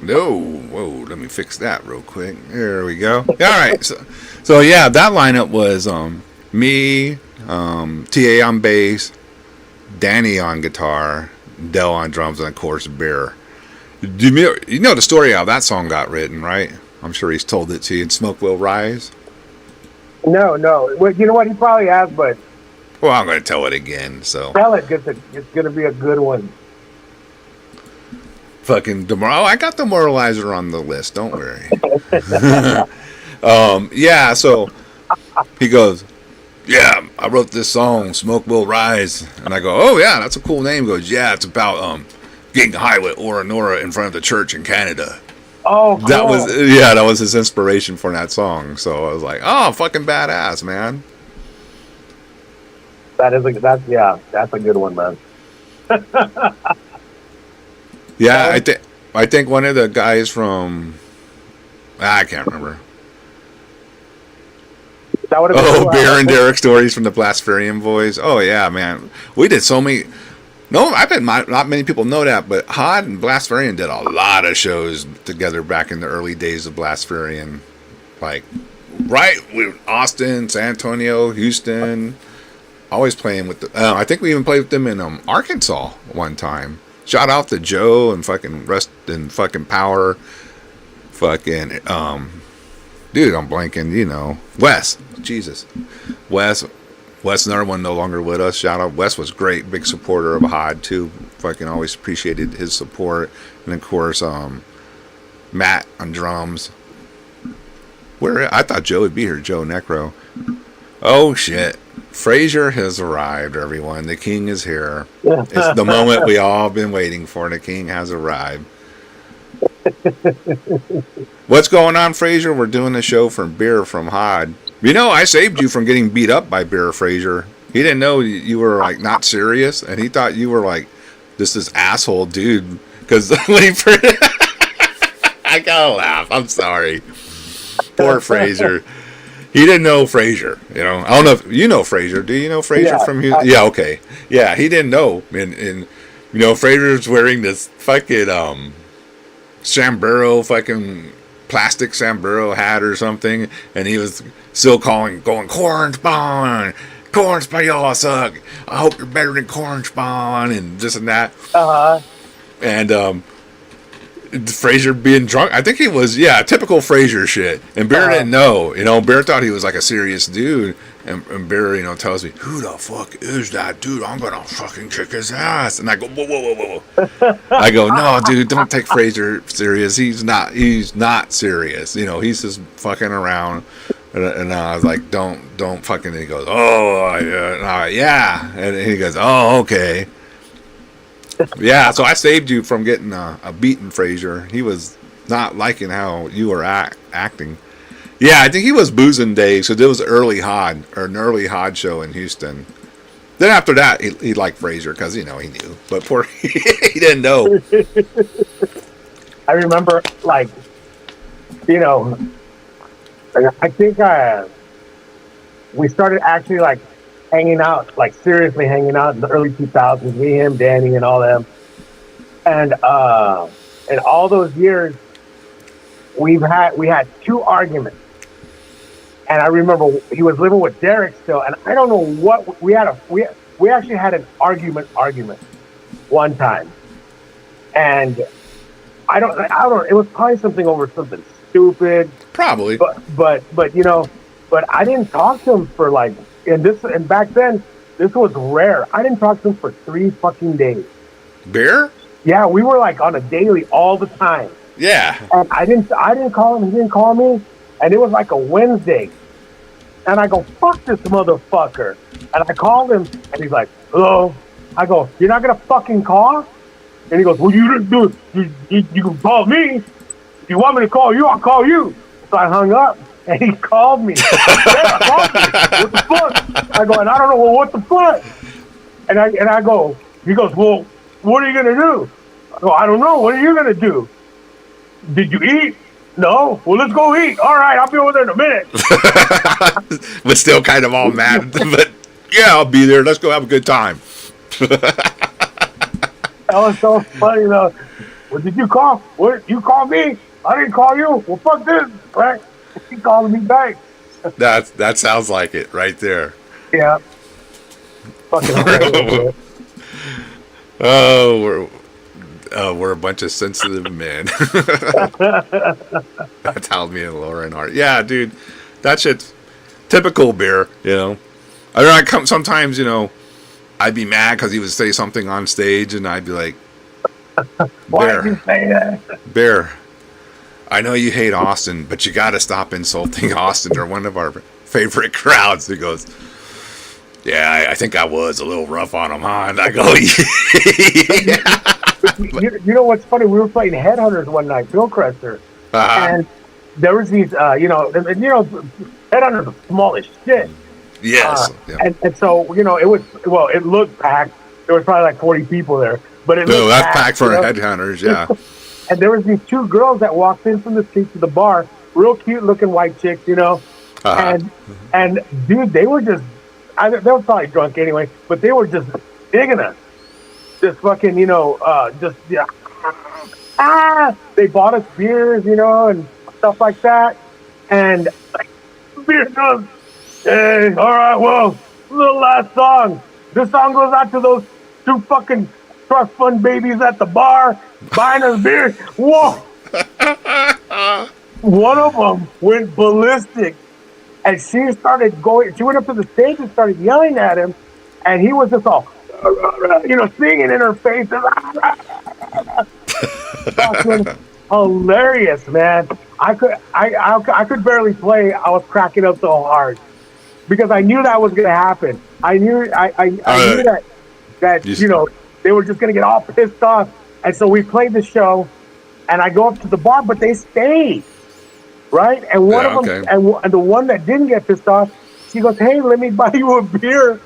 No, whoa, let me fix that real quick. There we go. All right, so yeah, that lineup was me, TA on bass, Danny on guitar, Dell on drums, and of course Bear. You know the story how that song got written, right? I'm sure he's told it to you. And Smoke Will Rise. No. Well, you know what? He probably has, but Well, I'm going to tell it again. So Tell it, it's going to be a good one. fucking tomorrow. I got Demoralizer on the list. Don't worry. Yeah. So he goes, yeah, I wrote this song, Smoke Will Rise. And I go, oh, yeah, that's a cool name. He goes, yeah, it's about getting high with Ora Nora in front of the church in Canada. Oh, cool. That was his inspiration for that song. So I was like, oh, fucking badass, man. That's a good one, man. Yeah, I think one of the guys from I can't remember. That would have been Bear and Derek stories from the Blaspherian Boys. Oh yeah, man, we did so many. No, I bet not many people know that, but Hod and Blaspherian did a lot of shows together back in the early days of Blaspherian, like right with Austin, San Antonio, Houston. Always playing with the. I think we even played with them in Arkansas one time. Shout out to Joe and fucking Rest and fucking Power, fucking dude, I'm blanking. You know, Wes. Jesus, Wes, another one no longer with us. Shout out, Wes was great, big supporter of Hod too. Fucking always appreciated his support, and of course, Matt on drums. Where I thought Joe would be here, Joe Necro. Oh shit. Frazier has arrived, everyone. The king is here. It's the moment we all been waiting for. The king has arrived. What's going on, Frazier? We're doing a show from Beer from Hod. You know, I saved you from getting beat up by Beer, Frazier. He didn't know you were like not serious, and he thought you were like this asshole dude. Because when he I gotta laugh. I'm sorry. Poor Frazier. He didn't know Frazier, you know. I don't know if you know Frazier. Do you know Frazier from Houston? Yeah, okay. Yeah, he didn't know. And you know, Frazier's wearing this fucking sombrero, fucking plastic sombrero hat or something, and he was still going, corn spawn, y'all suck. I hope you're better than corn spawn, and this and that. And Frazier being drunk. I think he was, typical Frazier shit. And Bear didn't know. You know, Bear thought he was like a serious dude. And Bear, you know, tells me, who the fuck is that dude? I'm going to fucking kick his ass. And I go, whoa. I go, no, dude, don't take Frazier serious. He's not serious. You know, he's just fucking around. And I was like, don't fucking. And he goes, oh, yeah. And he goes, oh, okay. Yeah, so I saved you from getting a beaten Frazier. He was not liking how you were acting. Yeah, I think he was boozing days, so there was an early Hod show in Houston. Then after that, he liked Frazier because, you know, he knew. But poor, he didn't know. I remember, like, you know, I think we started actually, like, hanging out, like seriously hanging out in the early 2000s, me, him, Danny, and all them. And in all those years, we had 2 arguments. And I remember he was living with Derek still, and I don't know what we actually had an argument one time. And I don't it was probably something over something stupid. Probably. But you know, but I didn't talk to him for like, and back then, this was rare. I didn't talk to him for 3 fucking days. Bear? Yeah, we were like on a daily all the time. Yeah. And I didn't call him, he didn't call me, and it was like a Wednesday. And I go, fuck this motherfucker. And I called him, and he's like, hello? I go, you're not gonna fucking call? And he goes, well, you didn't do it. You can call me. If you want me to call you, I'll call you. So I hung up. And he called me. What the fuck? I go, and I don't know, well, what the fuck? And I go, he goes, well, what are you gonna do? I go, I don't know. What are you gonna do? Did you eat? No. Well, let's go eat. All right, I'll be over there in a minute. But still kind of all mad. But yeah, I'll be there. Let's go have a good time. That was so funny though. Well, did you call? What? You called me? I didn't call you. Well, fuck this, right? He called me back. That sounds like it right there. Yeah. Fucking we're a bunch of sensitive men. That's how me and Lauren are. Yeah, dude, that shit's typical Bear, you know. I mean, I come sometimes, I'd be mad because he would say something on stage, and I'd be like, Why did you say that? Bear, I know you hate Austin, but you got to stop insulting Austin. They're one of our favorite crowds. He goes, yeah, I think I was a little rough on him, huh? And I go, yeah. You know what's funny? We were playing Headhunters one night, Bill Crusher, and there was these, Headhunters are small as shit. Yes. Yeah. And so, it looked packed. There was probably like 40 people there, but it looked that's packed for Headhunters, yeah. And there was these two girls that walked in from the street to the bar, real cute looking white chicks, and dude, they were just, they were probably drunk anyway, but they were just digging us. Just fucking, they bought us beers, and stuff like that. And beer goes, hey, all right, well, the last song. This song goes out to those two fucking trust fund babies at the bar buying us beer. Whoa! One of them went ballistic, and she went up to the stage and started yelling at him, and he was just all, singing in her face. Hilarious, man. I could barely play. I was cracking up so hard because I knew that was going to happen. I knew that they were just going to get all pissed off. And so we played the show, and I go up to the bar, but they stayed, right? And one of them, and the one that didn't get pissed off, she goes, "Hey, let me buy you a beer."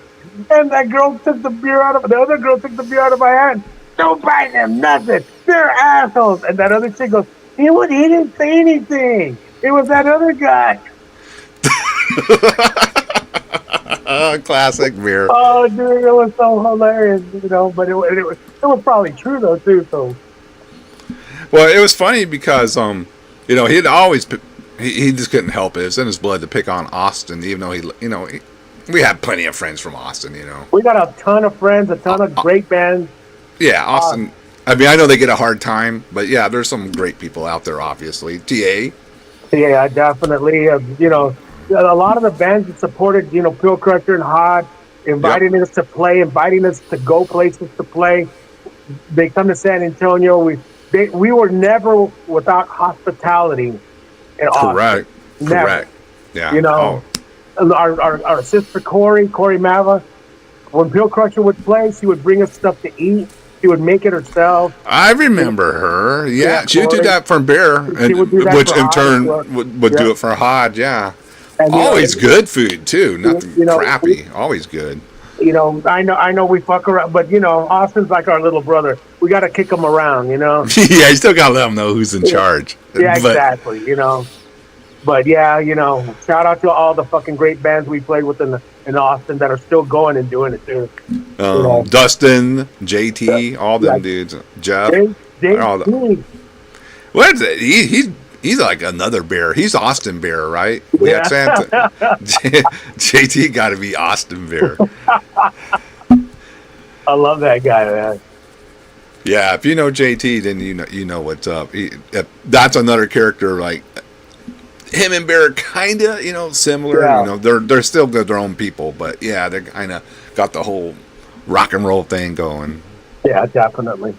And the other girl took the beer out of my hand. Don't buy them nothing. They're assholes. And that other chick goes, he didn't say anything. It was that other guy. Classic beer. Oh, dude, it was so hilarious, but it was probably true though too. So, well, it was funny because he'd always he just couldn't help it. It was in his blood to pick on Austin, even though we had plenty of friends from Austin. We got a ton of friends, a ton of great bands. Yeah, Austin. I mean, I know they get a hard time, but yeah, there's some great people out there. Obviously, TA. Yeah, definitely. A lot of the bands that supported, Pill Crusher and Hod, inviting us to play, inviting us to go places to play. They come to San Antonio. We were never without hospitality in Austin. Correct. Yeah. Our sister Corey Mava, when Pill Crusher would play, she would bring us stuff to eat. She would make it herself. I remember her. Yeah, she would do that for Bear, which in turn would do it for Hod. Yeah. And, always good food too, nothing crappy. Always good. I know we fuck around, but Austin's like our little brother. We got to kick him around, Yeah, you still got to let him know who's in charge. Yeah, exactly. But yeah, shout out to all the fucking great bands we played with in Austin that are still going and doing it too. Dustin, JT, all them dudes, Jeff. JT. What is it? He's like another bear. He's Austin Bear, right? We had Santa. JT got to be Austin Bear. I love that guy, man. Yeah, if you know JT, then you know what's up. That's another character like him and Bear, kind of similar. Yeah. They're still their own people, but yeah, they kind of got the whole rock and roll thing going. Yeah, definitely.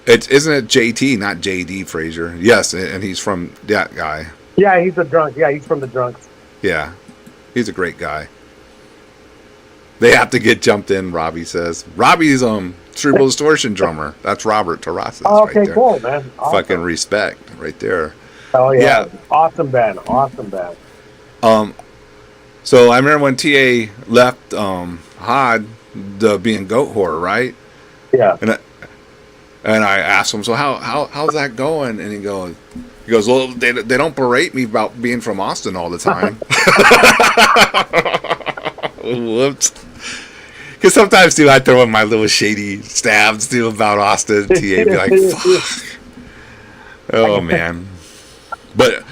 Isn't it JT, not JD Frazier? Yes, and he's from that guy. Yeah, he's a drunk. Yeah, he's from the Drunks. Yeah, he's a great guy. They have to get jumped in, Robbie says. Robbie's Cerebral Distortion drummer. That's Robert Terrazas. Oh, okay, right there. Cool, man. Awesome. Fucking respect right there. Oh yeah. Awesome band. So I remember when TA left Hod to be in Goat Whore, right? Yeah. And I asked him, so how's that going? And he goes, well, they don't berate me about being from Austin all the time. Whoops. Because sometimes, too, I throw in my little shady stabs, too, about Austin. TA be like, fuck. Oh, man. But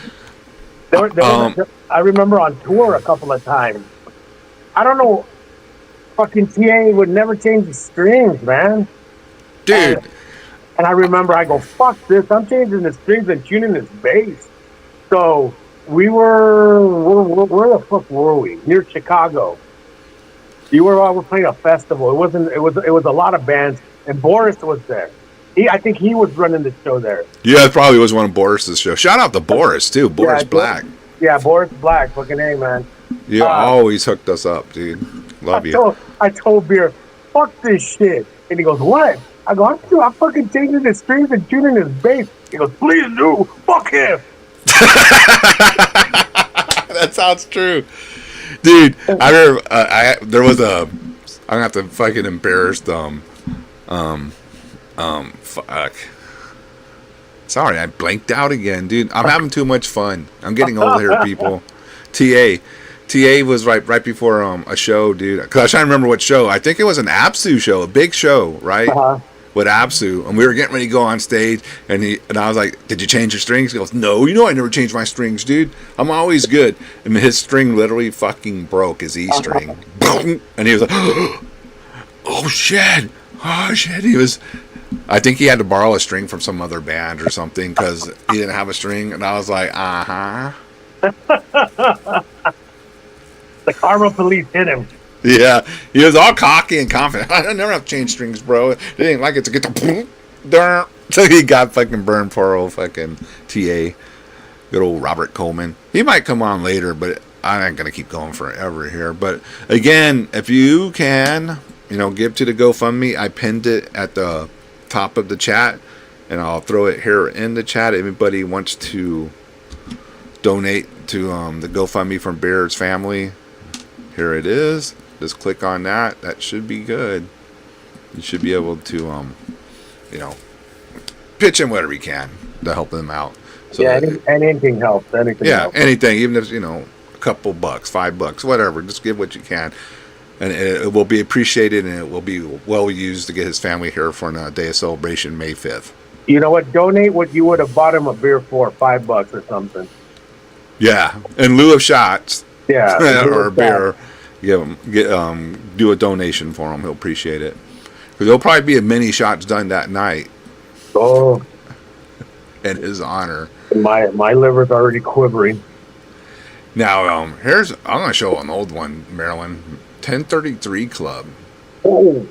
I remember on tour a couple of times. I don't know. Fucking TA would never change the strings, man. Dude. And I remember I go, fuck this. I'm changing the strings and tuning this bass. So we where the fuck were we? Near Chicago. We were playing a festival. It was a lot of bands, and Boris was there. I think he was running the show there. Yeah, it probably was one of Boris's shows. Shout out to Boris too. Boris Black. Yeah, Boris Black. Fucking A, man. You always hooked us up, dude. Love you. I told Beer, fuck this shit. And he goes, what? I go, I'm fucking changing the strings and tuning his bass. He goes, please do. Fuck him. That sounds true, dude. I remember there was I'm gonna have to fucking embarrass them. Fuck. Sorry, I blanked out again, dude. I'm having too much fun. I'm getting old here, people. TA was right before a show, dude. Cause I was trying to remember what show. I think it was an Absu show, a big show, right? With Absu, and we were getting ready to go on stage, and I was like, "Did you change your strings?" He goes, "No, I never changed my strings, dude. I'm always good." And his string literally fucking broke, his E string, and he was like, "Oh shit, oh shit." I think he had to borrow a string from some other band or something because he didn't have a string, and I was like, The Karma Police hit him. Yeah, he was all cocky and confident. I never have to change strings, bro. They didn't like it to get the so he got fucking burned. Poor old fucking TA, good old Robert Coleman. He might come on later, but I ain't gonna keep going forever here. But again, if you can, give to the GoFundMe. I pinned it at the top of the chat, and I'll throw it here in the chat. If anybody wants to donate to the GoFundMe from Bear's family, here it is. Just click on that. That should be good. You should be able to, pitch in whatever you can to help them out. So anything helps. Anything helps. Anything. Even if, a couple bucks, $5, whatever. Just give what you can. And it will be appreciated, and it will be well used to get his family here for a day of celebration May 5th. You know what? Donate what you would have bought him a beer for, $5 or something. Yeah. In lieu of shots. Yeah. or a beer. Do a donation for him. He'll appreciate it. Because there'll probably be many shots done that night. Oh. In his honor. My liver's already quivering. Now, I'm going to show an old one, Maryland. 1033 Club. Oh.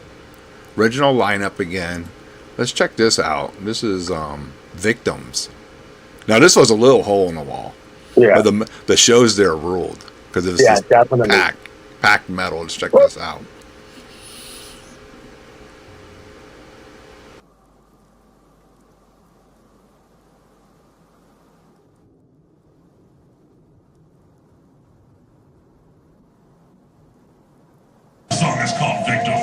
Original lineup again. Let's check this out. This is Victims. Now, this was a little hole in the wall. Yeah. But the shows there ruled. Because it was definitely. Packed metal. Let's check this out. The song is called Victims.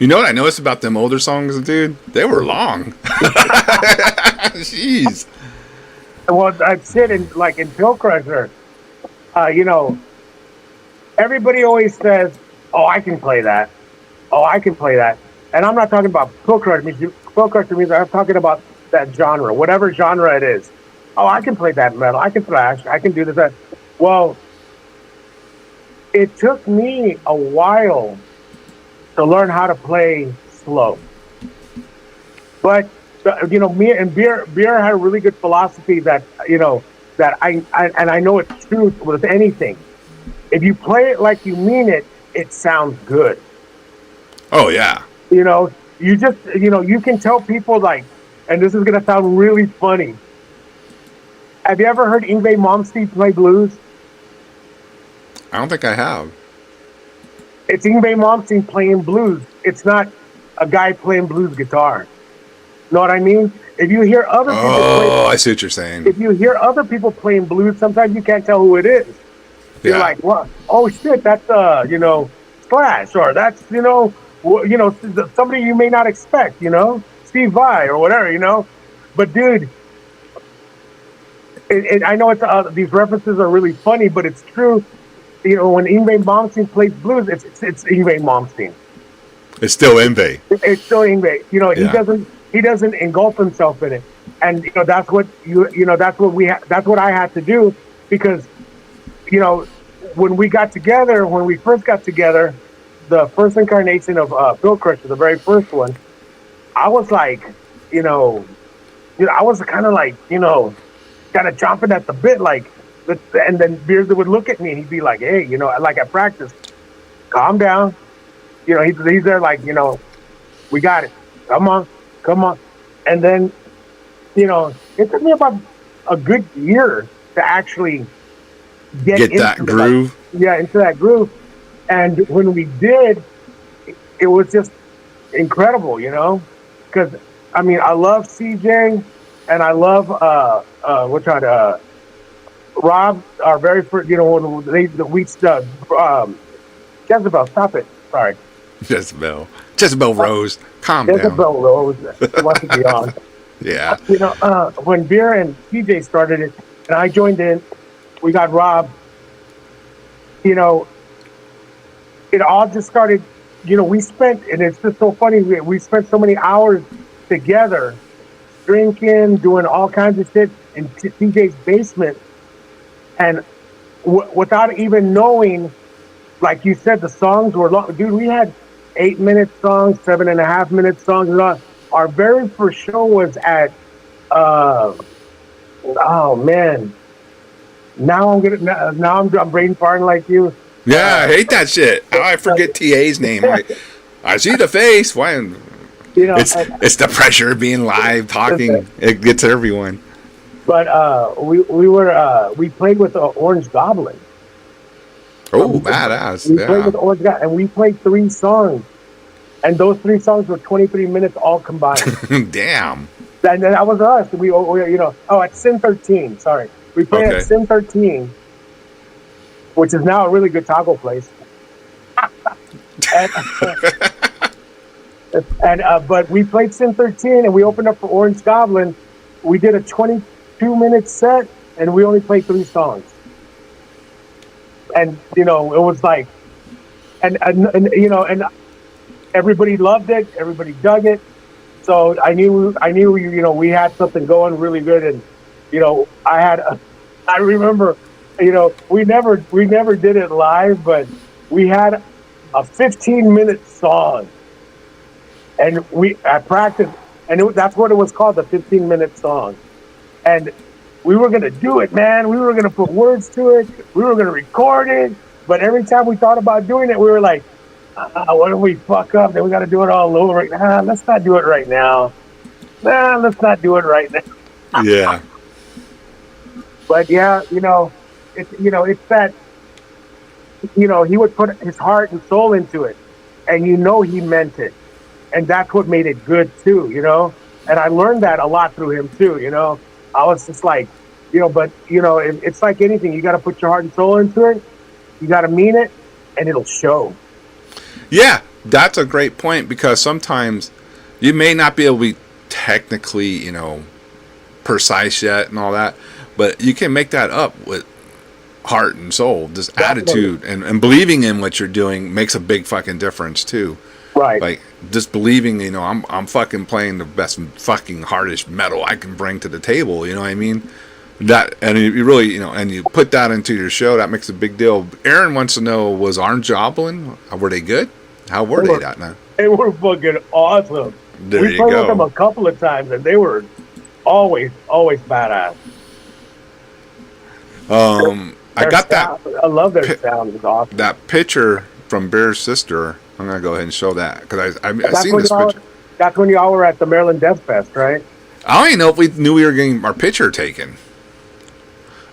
You know what I noticed about them older songs, dude? They were long. Jeez. Well, I'd sit in Pill Crusher. You know, everybody always says, "Oh, I can play that. Oh, I can play that." And I'm not talking about Pill Crusher music. Pill Crusher music. I'm talking about that genre, whatever genre it is. Oh, I can play that metal. I can thrash. I can do this. That. Well, it took me a while to learn how to play slow. But you know, me and Beer had a really good philosophy that that I know it's true with anything. If you play it like you mean it, it sounds good. Oh yeah. You know, you just you can tell people like, and this is gonna sound really funny. Have you ever heard Yngwie Malmsteen play blues? I don't think I have. It's Yngwie Malmsteen playing blues. It's not a guy playing blues guitar. Know what I mean? If you hear other people I see what you're saying. if you hear other people playing blues, sometimes you can't tell who it is. You're like, what? Oh shit, that's Slash, or that's somebody you may not expect. Steve Vai or whatever. But dude, I know it's these references are really funny, but it's true. When Yngwie Malmsteen plays blues, it's Yngwie Malmsteen. It's still Yngwie. It's still Yngwie. He doesn't engulf himself in it, and that's what that's what I had to do, because when we first got together, the first incarnation of Bill Crusher, the very first one, I was like, I was kind of like, kind of chomping at the bit, like, and then Beers would look at me and he'd be like, hey, like at practice, calm down. He's there like, we got it. Come on. And then, it took me about a good year to actually get into that groove. Into that groove. And when we did, it was just incredible, because I love CJ and I love Rob, our very first, Jezebel, stop it. Sorry. Jezebel Rose, calm down. Jezebel Rose wants to be on. Yeah. When Beer and TJ started it, and I joined in, we got Rob. It all just started. We spent, and it's just so funny. We spent so many hours together, drinking, doing all kinds of shit in TJ's basement, and without even knowing, like you said, the songs were long. Dude, we had 8-minute songs, 7.5-minute songs. Our very first show was at, oh man, now I'm brain farting like you. Yeah, I hate that shit. I forget TA's name. I see the face. Why? It's the pressure of being live, talking. It gets everyone. But we played with Orange Goblin. Oh, badass! We played with Orange Goblin, and we played 3 songs, and those 3 songs were 23 minutes all combined. Damn. And that was us. At Sin 13. Sorry, we played at Sin 13, which is now a really good taco place. But we played Sin 13, and we opened up for Orange Goblin. We did a 22-minute set, and we only played 3 songs. And it was like, and everybody loved it. Everybody dug it. So I knew we had something going really good. And I remember, we never did it live, but we had a 15-minute song, and I practiced, and that's what it was called, the 15-minute song. And we were going to do it, man. We were going to put words to it. We were going to record it. But every time we thought about doing it, we were like, what if we fuck up? Then we got to do it all over. Let's not do it right now. Let's not do it right now. Yeah. But yeah, it's that, he would put his heart and soul into it. And he meant it. And that's what made it good too, And I learned that a lot through him too, I was just like, but it's like anything. You got to put your heart and soul into it. You got to mean it, and it'll show. Yeah, That's a great point, because sometimes you may not be able to be technically, precise yet and all that, but you can make that up with heart and soul. This attitude and believing in what you're doing makes a big fucking difference too. Right. Like just believing, I'm fucking playing the best fucking hardest metal I can bring to the table. You know what I mean? That, and you really, and you put that into your show, that makes a big deal. Aaron wants to know, was Orange Goblin, were they good? How were they that night? They were fucking awesome. There We you played go. with them a couple of times, and they were always badass. I got that. I love their sound. It's awesome. That picture from Bear's sister. I'm gonna go ahead and show that, because I've seen when this y'all- picture. That's when y'all were at the Maryland Death Fest, right? I don't even know if we knew we were getting our picture taken.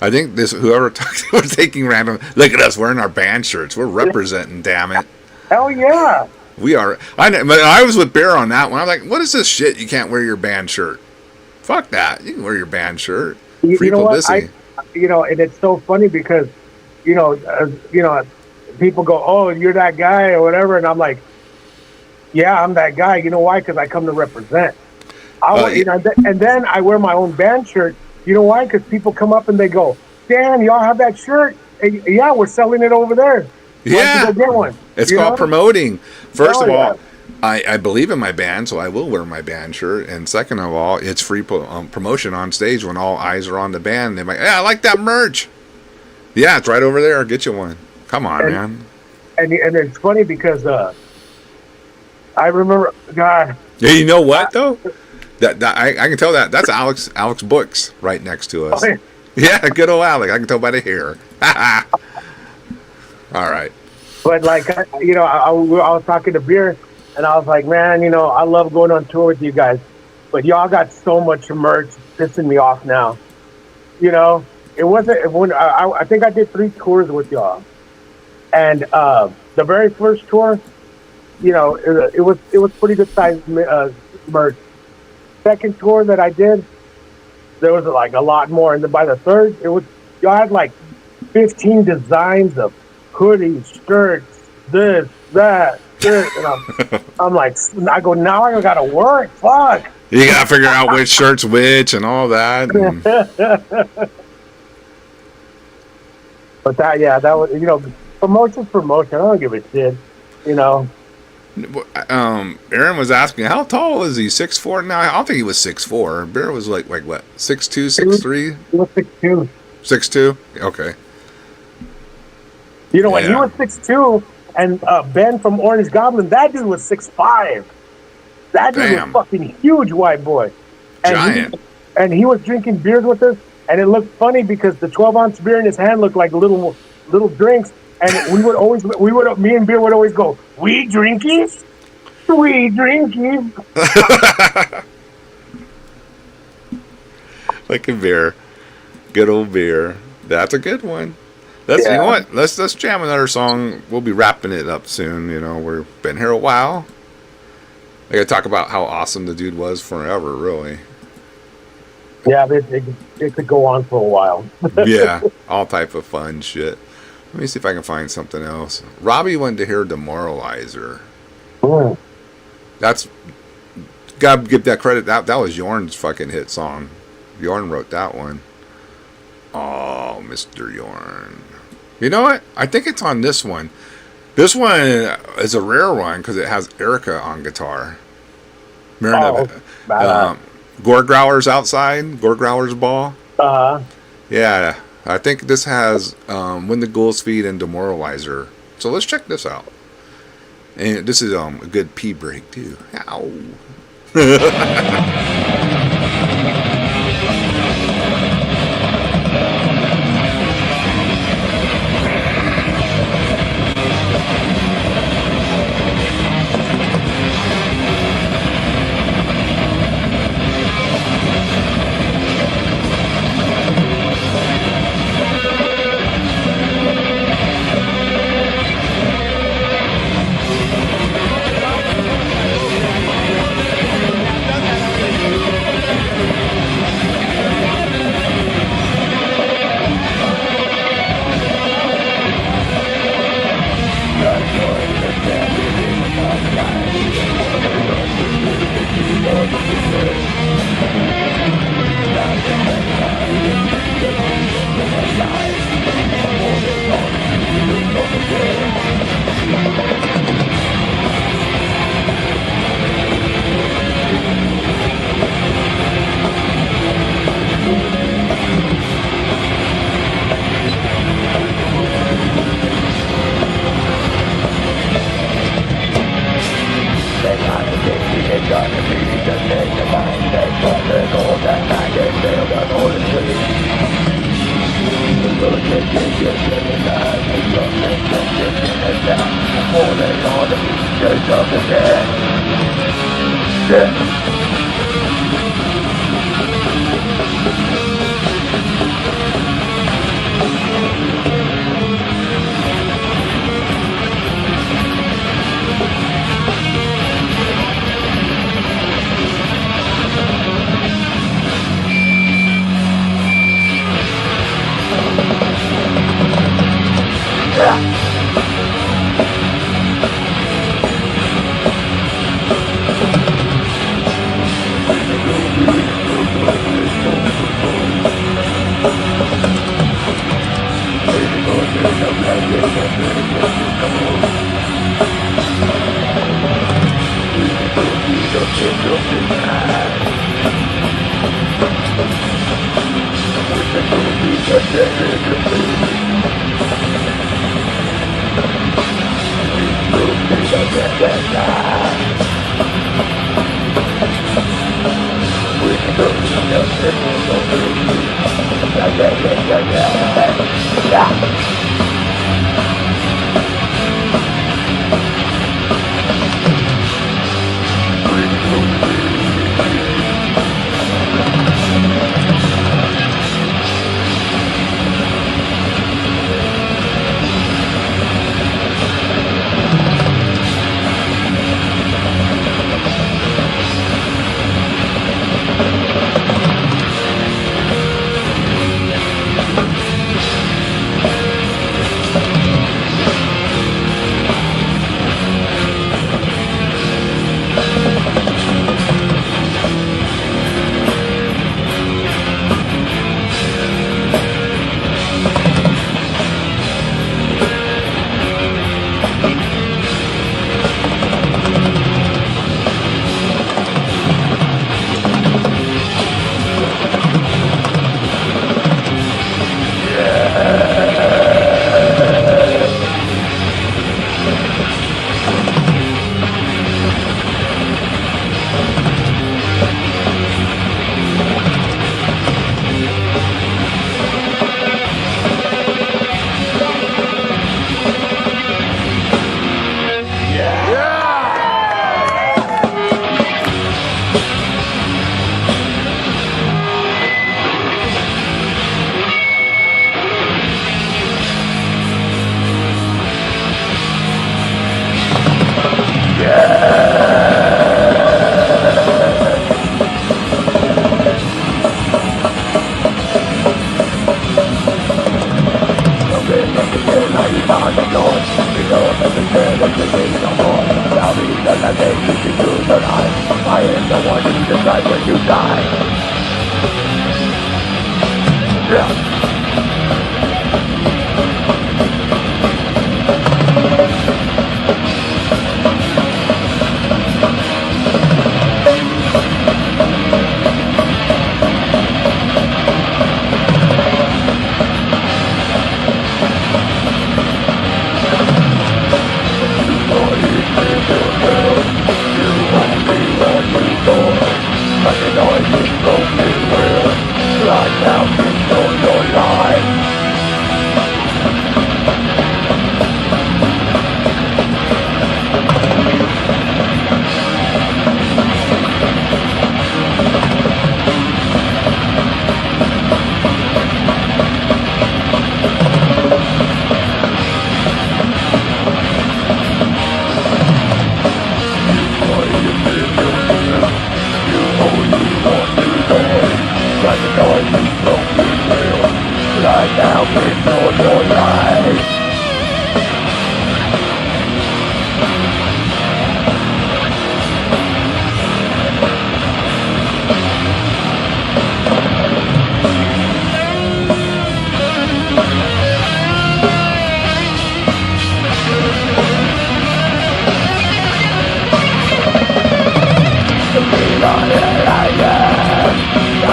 I think whoever was taking random. Look at us wearing our band shirts. We're representing. Damn it, Hell yeah! we are. But I was with Bear on that one. I was like, "What is this shit? You can't wear your band shirt. Fuck that. You can wear your band shirt. Free You know publicity." what? And it's so funny because, people go, "Oh, you're that guy" or whatever, and I'm like, "Yeah, I'm that guy." You know why? Because I come to represent. And then I wear my own band shirt. You know why? Because people come up and they go, "Dan, y'all have that shirt?" And, yeah, we're selling it over there. Why Yeah. don't you go get one? It's You called know? promoting. First Hell of all, yeah. I believe in my band, so I will wear my band shirt. And second of all, it's free promotion on stage when all eyes are on the band. They're like, "Yeah, I like that merch." Yeah, it's right over there. I'll get you one. Come on, man. And it's funny because I remember, God. Yeah, you know what though? That I can tell that's Alex Books right next to us. Oh, yeah. Yeah, good old Alex. I can tell by the hair. All right. But like, I was talking to Beer, and I was like, man, I love going on tour with you guys, but y'all got so much merch, it's pissing me off now. It wasn't when I think I did 3 tours with y'all, and the very first tour, it was pretty good size merch. Second tour that I did, there was like a lot more, and then by the third, y'all had like 15 designs of hoodies, shirts, this, that, this, and I'm like, I go, now I gotta work, fuck. You gotta figure out which shirt's which and all that. And But that was, promotion's promotion. I don't give a shit, Aaron was asking, how tall is he? 6'4"? No, I don't think he was 6'4". Bear was like what? 6'2", 6'3"? He was 6'2". 6'2"? Okay. When he was 6'2", and Ben from Orange Goblin, that dude was 6'5". That dude Damn. was fucking huge, white boy. And Giant. He was drinking beers with us, and it looked funny because the 12-ounce beer in his hand looked like little drinks. And me and Beer would always go, "We drinkies? We drinkies?" Like a beer. Good old beer. That's a good one. You know what? Let's jam another song. We'll be wrapping it up soon. We've been here a while. I gotta talk about how awesome the dude was forever, really. Yeah, it could go on for a while. Yeah, all type of fun shit. Let me see if I can find something else. Robbie wanted to hear Demoralizer. Mm. That's, gotta give that credit. That was Yorn's fucking hit song. Yorn wrote that one. Oh, Mr. Yorn. You know what? I think it's on this one. This one is a rare one because it has Erica on guitar. Gore Growler's Outside, Gore Growler's Ball. Yeah, I think this has When the Ghouls Feed and Demoralizer. So let's check this out. And this is a good pee break too. Ow.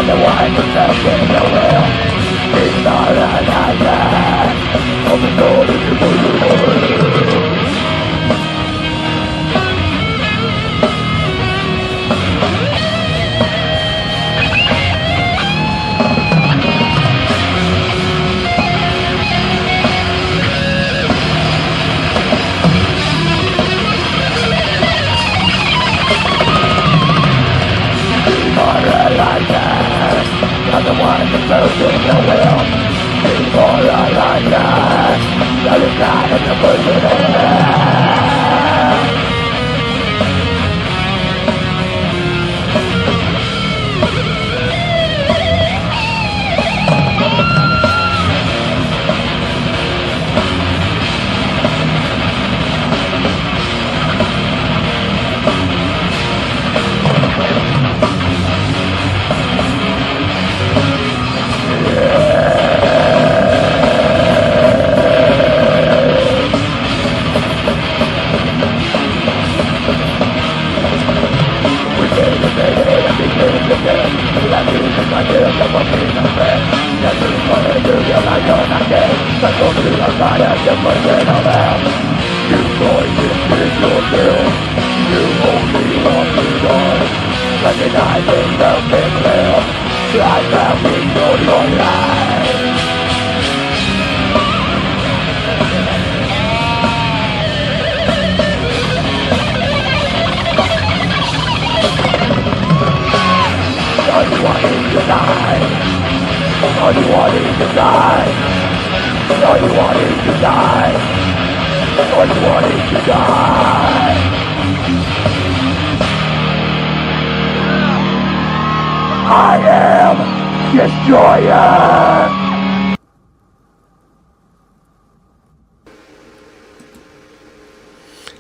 the one who's in the will. It's not an idea.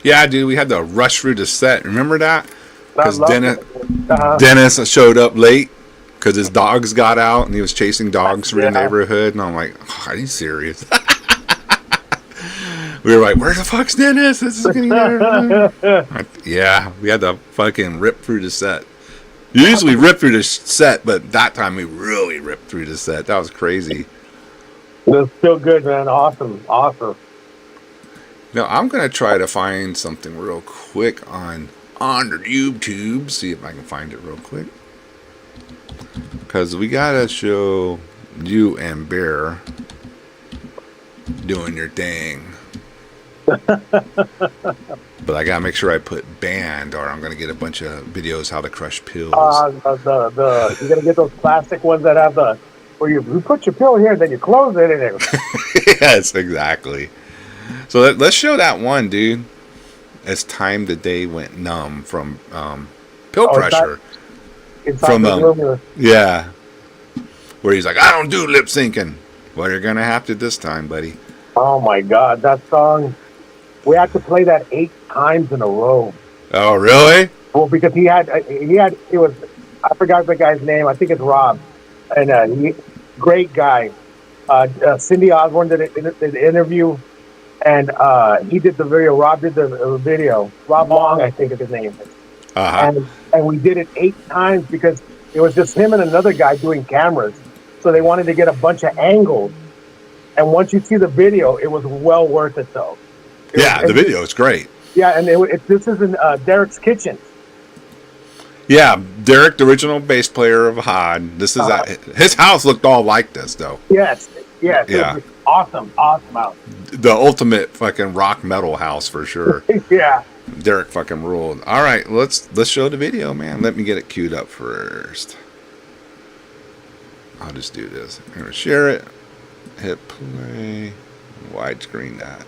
Yeah, dude, we had to rush through the set. Remember that? Because love Dennis, Uh-huh. Dennis showed up late because his dogs got out and he was chasing dogs through the Yeah. neighborhood. And I'm like, oh, are you serious? We were like, where the fuck's Dennis? This is gonna yeah, we had to fucking rip through the set. Usually rip through the set, but that time we really ripped through the set. That was crazy. That's still good, man. Awesome. Now I'm gonna try to find something real quick on YouTube. See if I can find it real quick. Because we gotta show you and Bear doing your thing. But I gotta make sure I put banned, or I'm gonna get a bunch of videos how to crush pills. You're gonna get those plastic ones that have the where you put your pill here, then you close it, and it. Yes, exactly. So let's show that one, dude. As time the day went numb from pill pressure. Inside the room. Yeah, where he's like, I don't do lip syncing. Well, you're gonna have to this time, buddy. Oh my God, that song! We had to play that 8 times in a row. Oh, really? Well, because it was, I forgot the guy's name. I think it's Rob, and great guy. Cindy Osborne did the interview, and he did the video. Rob did the video. Rob Long, I think is his name. Uh-huh. And we did it 8 times because it was just him and another guy doing cameras. So they wanted to get a bunch of angles. And once you see the video, it was well worth it, though. The video is great. Yeah, and this is in Derek's kitchen. Yeah, Derek, the original bass player of Hod. This is his house looked all like this, though. Yes. Yeah. It was awesome house. The ultimate fucking rock metal house for sure. Yeah. Derek fucking ruled. All right, let's show the video, man. Let me get it queued up first. I'll just do this. I'm gonna share it. Hit play. Widescreen that.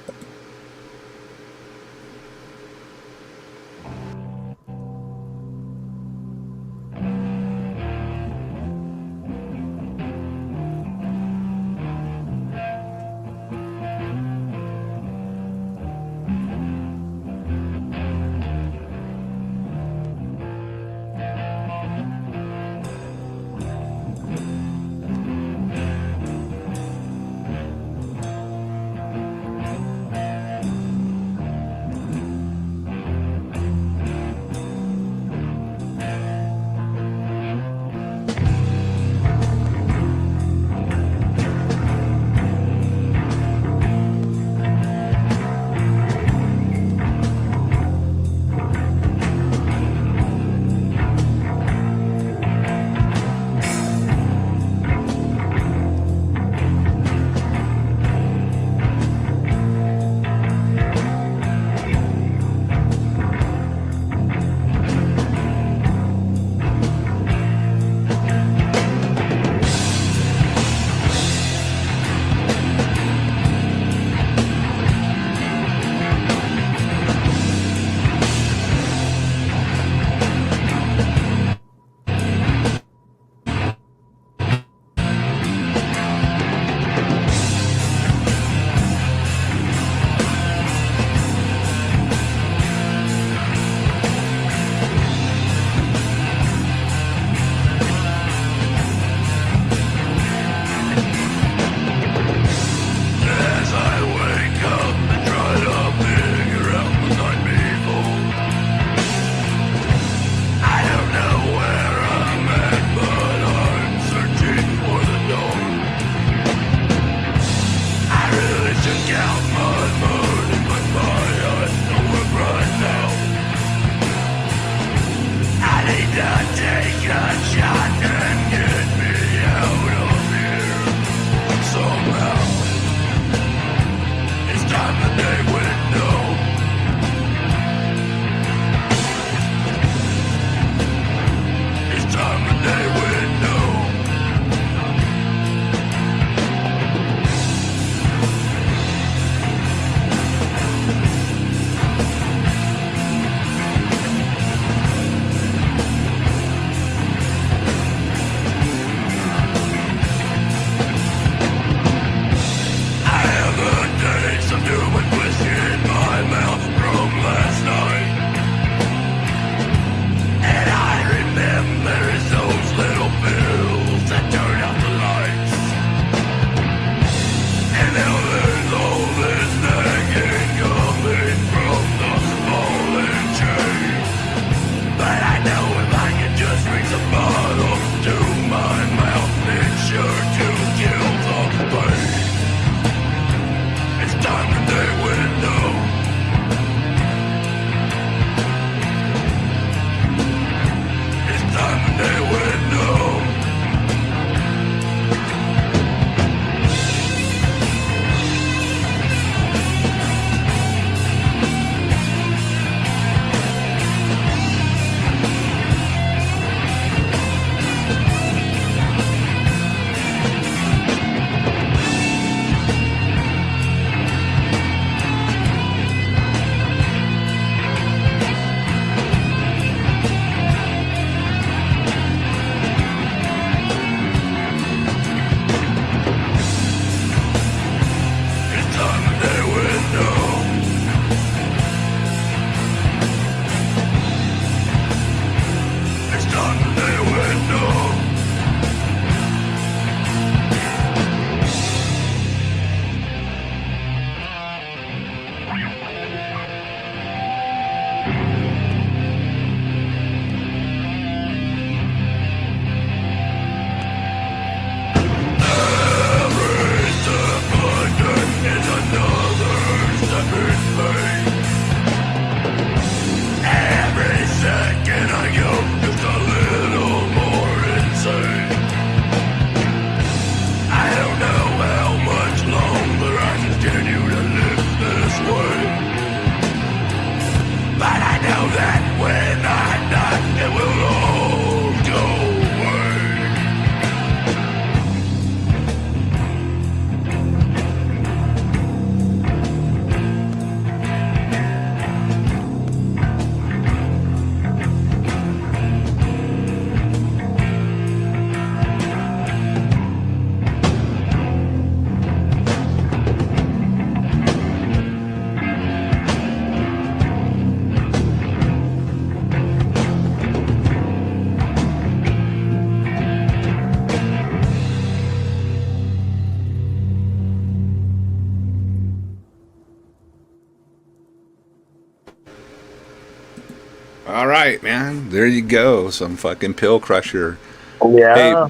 All right, man. There you go. Some fucking pill crusher. Yeah.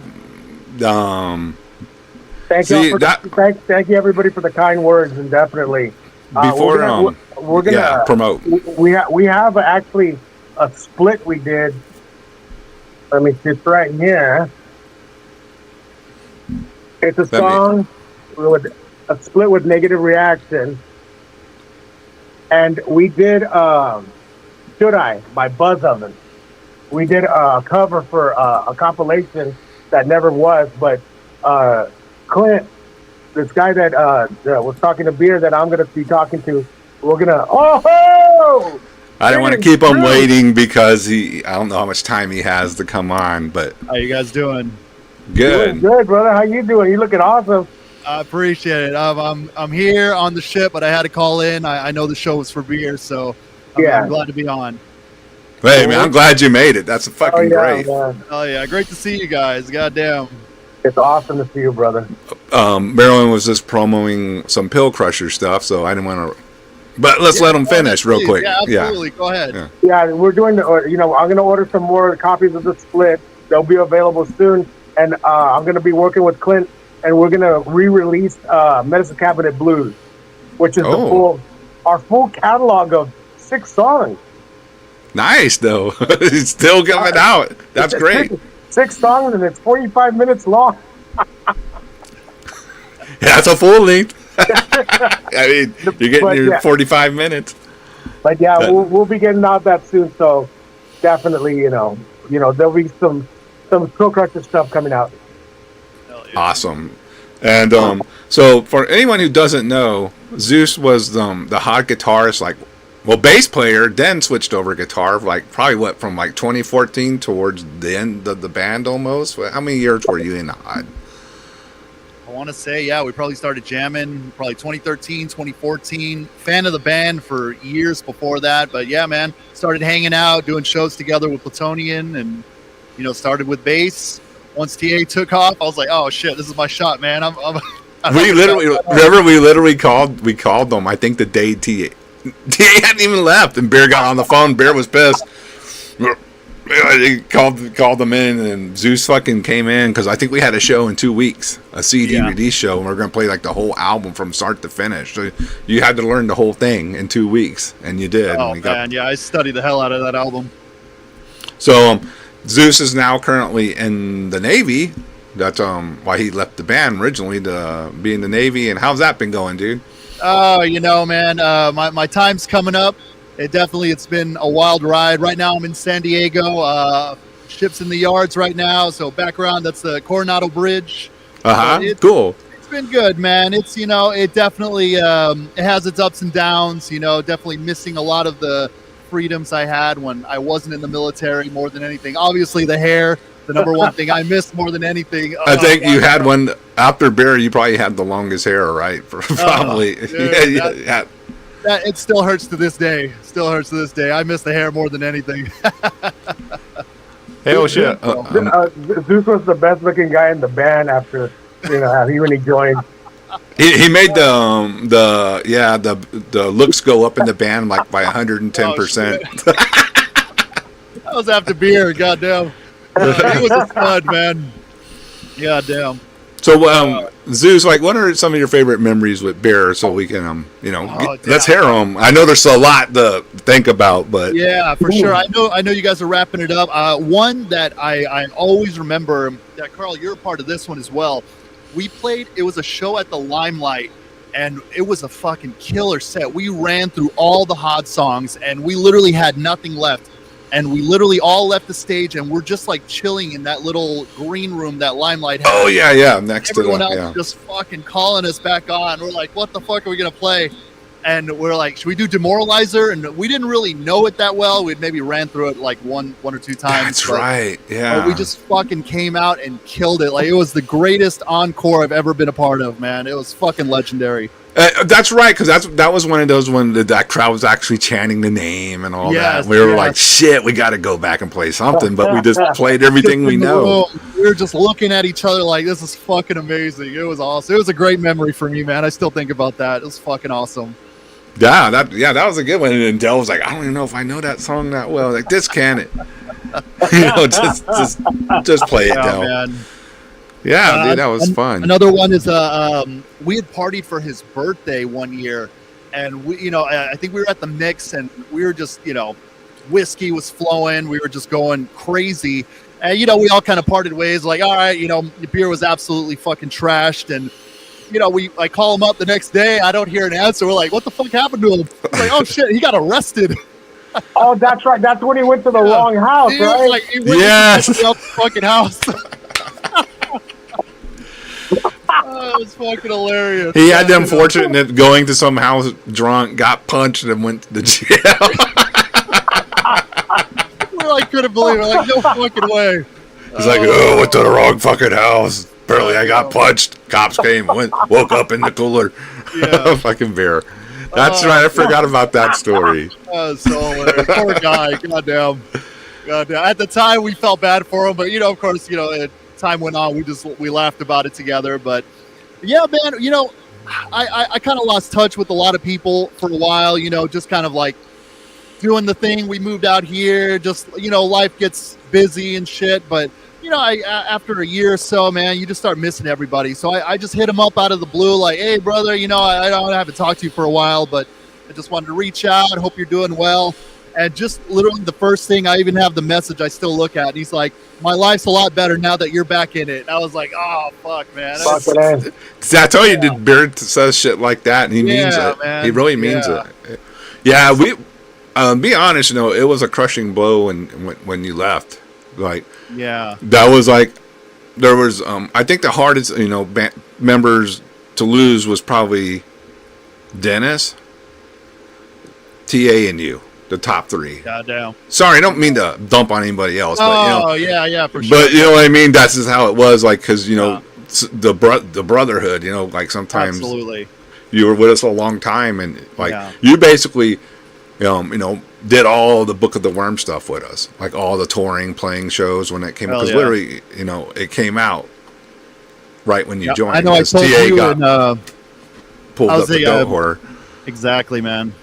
Hey, thank see, you for thank you everybody for the kind words, and definitely before we're gonna promote. We have actually a split we did. Let me see, it's right here. It's a song with a split with Negative Reaction, and we did Should I by Buzz Oven. We did a cover for a compilation that never was, but Clint, this guy that was talking to Beer that I'm going to be talking to, we're going to, I didn't want to keep him waiting because I don't know how much time he has to come on, but. How you guys doing? Good. Doing good, brother. How you doing? You looking awesome. I appreciate it. I'm here on the ship, but I had to call in. I know the show was for Beer, so I'm glad to be on. Hey, man, I'm glad you made it. That's fucking great. Man. Oh, yeah. Great to see you guys. Goddamn. It's awesome to see you, brother. Marilyn was just promoting some pill crusher stuff, so I didn't want to. But let's let him finish real quick. Yeah, absolutely. Go ahead. Yeah, we're doing I'm going to order some more copies of the split. They'll be available soon. And I'm going to be working with Clint, and we're going to re-release Medicine Cabinet Blues. which is our full catalog of 6 songs. Nice though. It's still coming out. That's great. 6 songs and it's 45 minutes long. That's a full length. I mean, you're getting your 45 minutes. But yeah, we'll be getting out that soon. So definitely, there'll be some Skull Crusher stuff coming out. Awesome. And so for anyone who doesn't know, Zeus was the Hod guitarist, bass player, then switched over guitar, probably from 2014 towards the end of the band almost. How many years were you in Hod? I want to say, we probably started jamming probably 2013, 2014. Fan of the band for years before that. But yeah, man, started hanging out, doing shows together with Plutonian and, started with bass. Once TA took off, I was like, oh shit, this is my shot, man. We literally called them, I think the day TA hadn't even left, and Bear got on the phone. Bear was pissed. He called them in, and Zeus fucking came in because I think we had a show in 2 weeks, a CD release show, and we are gonna play the whole album from start to finish. So you had to learn the whole thing in 2 weeks, and you did. Oh man, I studied the hell out of that album. So Zeus is now currently in the Navy. That's why he left the band originally to be in the Navy. And how's that been going, dude? Oh, man, my time's coming up. It's been a wild ride. Right now I'm in San Diego. Ship's in the yards right now. So background, that's the Coronado Bridge. Cool. It's been good, man. It's, it definitely it has its ups and downs, definitely missing a lot of the freedoms I had when I wasn't in the military more than anything. Obviously the hair, the number one thing I missed more than anything. I think you had one after Bear. You probably had the longest hair, right? Probably. Dude, it still hurts to this day. I miss the hair more than anything. Hell shit. Zeus was the best looking guy in the band after when he joined. He made the looks go up in the band by 110%. That was after Beer. Goddamn. He was a stud, man. Goddamn. So, Zeus, what are some of your favorite memories with Bear? So we can, let's hear them. I know there's a lot to think about, but yeah, for sure. I know you guys are wrapping it up. One that I always remember that, Carl, you're a part of this one as well. We played. It was a show at the Limelight, and it was a fucking killer set. We ran through all the Hod songs, and we literally had nothing left. And we literally all left the stage, and we're just chilling in that little green room that Limelight has. Oh yeah, next to everyone else just fucking calling us back on. We're like, what the fuck are we gonna play? And we're like, should we do Demoralizer? And we didn't really know it that well. We'd maybe ran through it one or two times. That's right. Yeah. But we just fucking came out and killed it. It was the greatest encore I've ever been a part of, man. It was fucking legendary. That's right, because that was one of those when that crowd was actually chanting the name and all that. We were like, shit, we got to go back and play something, but we just played everything we know. We were just looking at each other like, this is fucking amazing. It was awesome. It was a great memory for me, man. I still think about that. It was fucking awesome. Yeah, that was a good one. And Dell was like, I don't even know if I know that song that well. Just can it. Just play it, Dell. Man. Yeah, dude, that was fun. Another one is we had partied for his birthday one year, and we, I think we were at the Mix, and we were just, whiskey was flowing, we were just going crazy, and we all kind of parted ways. Like, all right, the beer was absolutely fucking trashed, and I call him up the next day, I don't hear an answer. We're like, what the fuck happened to him? We're like, oh shit, he got arrested. Oh, that's right. That's when he went to the wrong house, right? He went to the fucking house. Oh, it was fucking hilarious. He had the unfortunate going to some house drunk, got punched, and went to the jail. We couldn't believe it. No fucking way. He's like, went to the wrong fucking house. Apparently, I got punched. Cops came, woke up in the cooler. Yeah. Fucking Bear. That's right. I forgot about that story. So hilarious. Poor guy. Goddamn. At the time, we felt bad for him, but of course, time went on, we laughed about it together. But yeah, man, I kind of lost touch with a lot of people for a while, just kind of doing the thing. We moved out here, just life gets busy and shit, but you know, after a year or so, man, you just start missing everybody. So I just hit him up out of the blue, like, hey, brother, you know, I haven't talked to you for a while, but I just wanted to reach out. I hope you're doing well. And just literally the first thing, I even have the message I still look at. And he's like, my life's a lot better now that you're back in it. And I was like, oh, fuck, man. See, I told you, dude, Beard says shit like that, and he means it. Man. He really means it. Yeah, be honest, you know, it was a crushing blow when you left. Like, yeah, that was like, there was, I think the hardest, you know, members to lose was probably Dennis, TA, and you. The top three. Goddamn. Sorry, I don't mean to dump on anybody else. But, you know, yeah, for sure. But you know what I mean? That's just how it was. Like, because, you know, the brotherhood, you know, like sometimes absolutely you were with us a long time, and like you basically, you know, did all the Book of the Worm stuff with us, like all the touring, playing shows when it came out. Because literally, you know, it came out right when you joined. I know. I told TA you got and pulled up the goat horror. Exactly, man.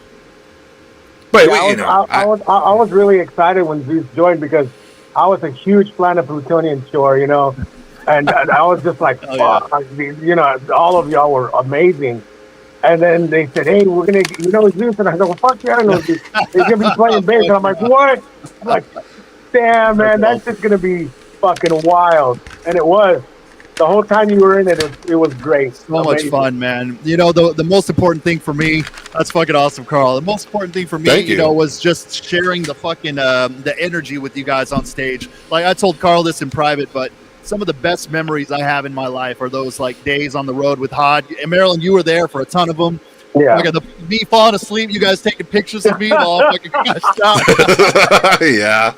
But yeah, you know, I was really excited when Zeus joined because I was a huge fan of Plutonian Shore, you know, and I was just like, you know, all of y'all were amazing. And then they said, hey, we're going to, you know, Zeus. And I go, well, fuck yeah, I know Zeus. They're going to be playing bass. And I'm like, what? I'm like, damn, man, that's just going to be fucking wild. And it was. The whole time you were in it, it was great. So much fun, man. You know, the most important thing for me, that's fucking awesome, Carl. The most important thing for me, you know, was just sharing the fucking, the energy with you guys on stage. Like, I told Carl this in private, but some of the best memories I have in my life are those, like, days on the road with Hod. And Marilyn, you were there for a ton of them. Yeah. Like, me falling asleep, you guys taking pictures of me while I'm fucking crashed out. Yeah.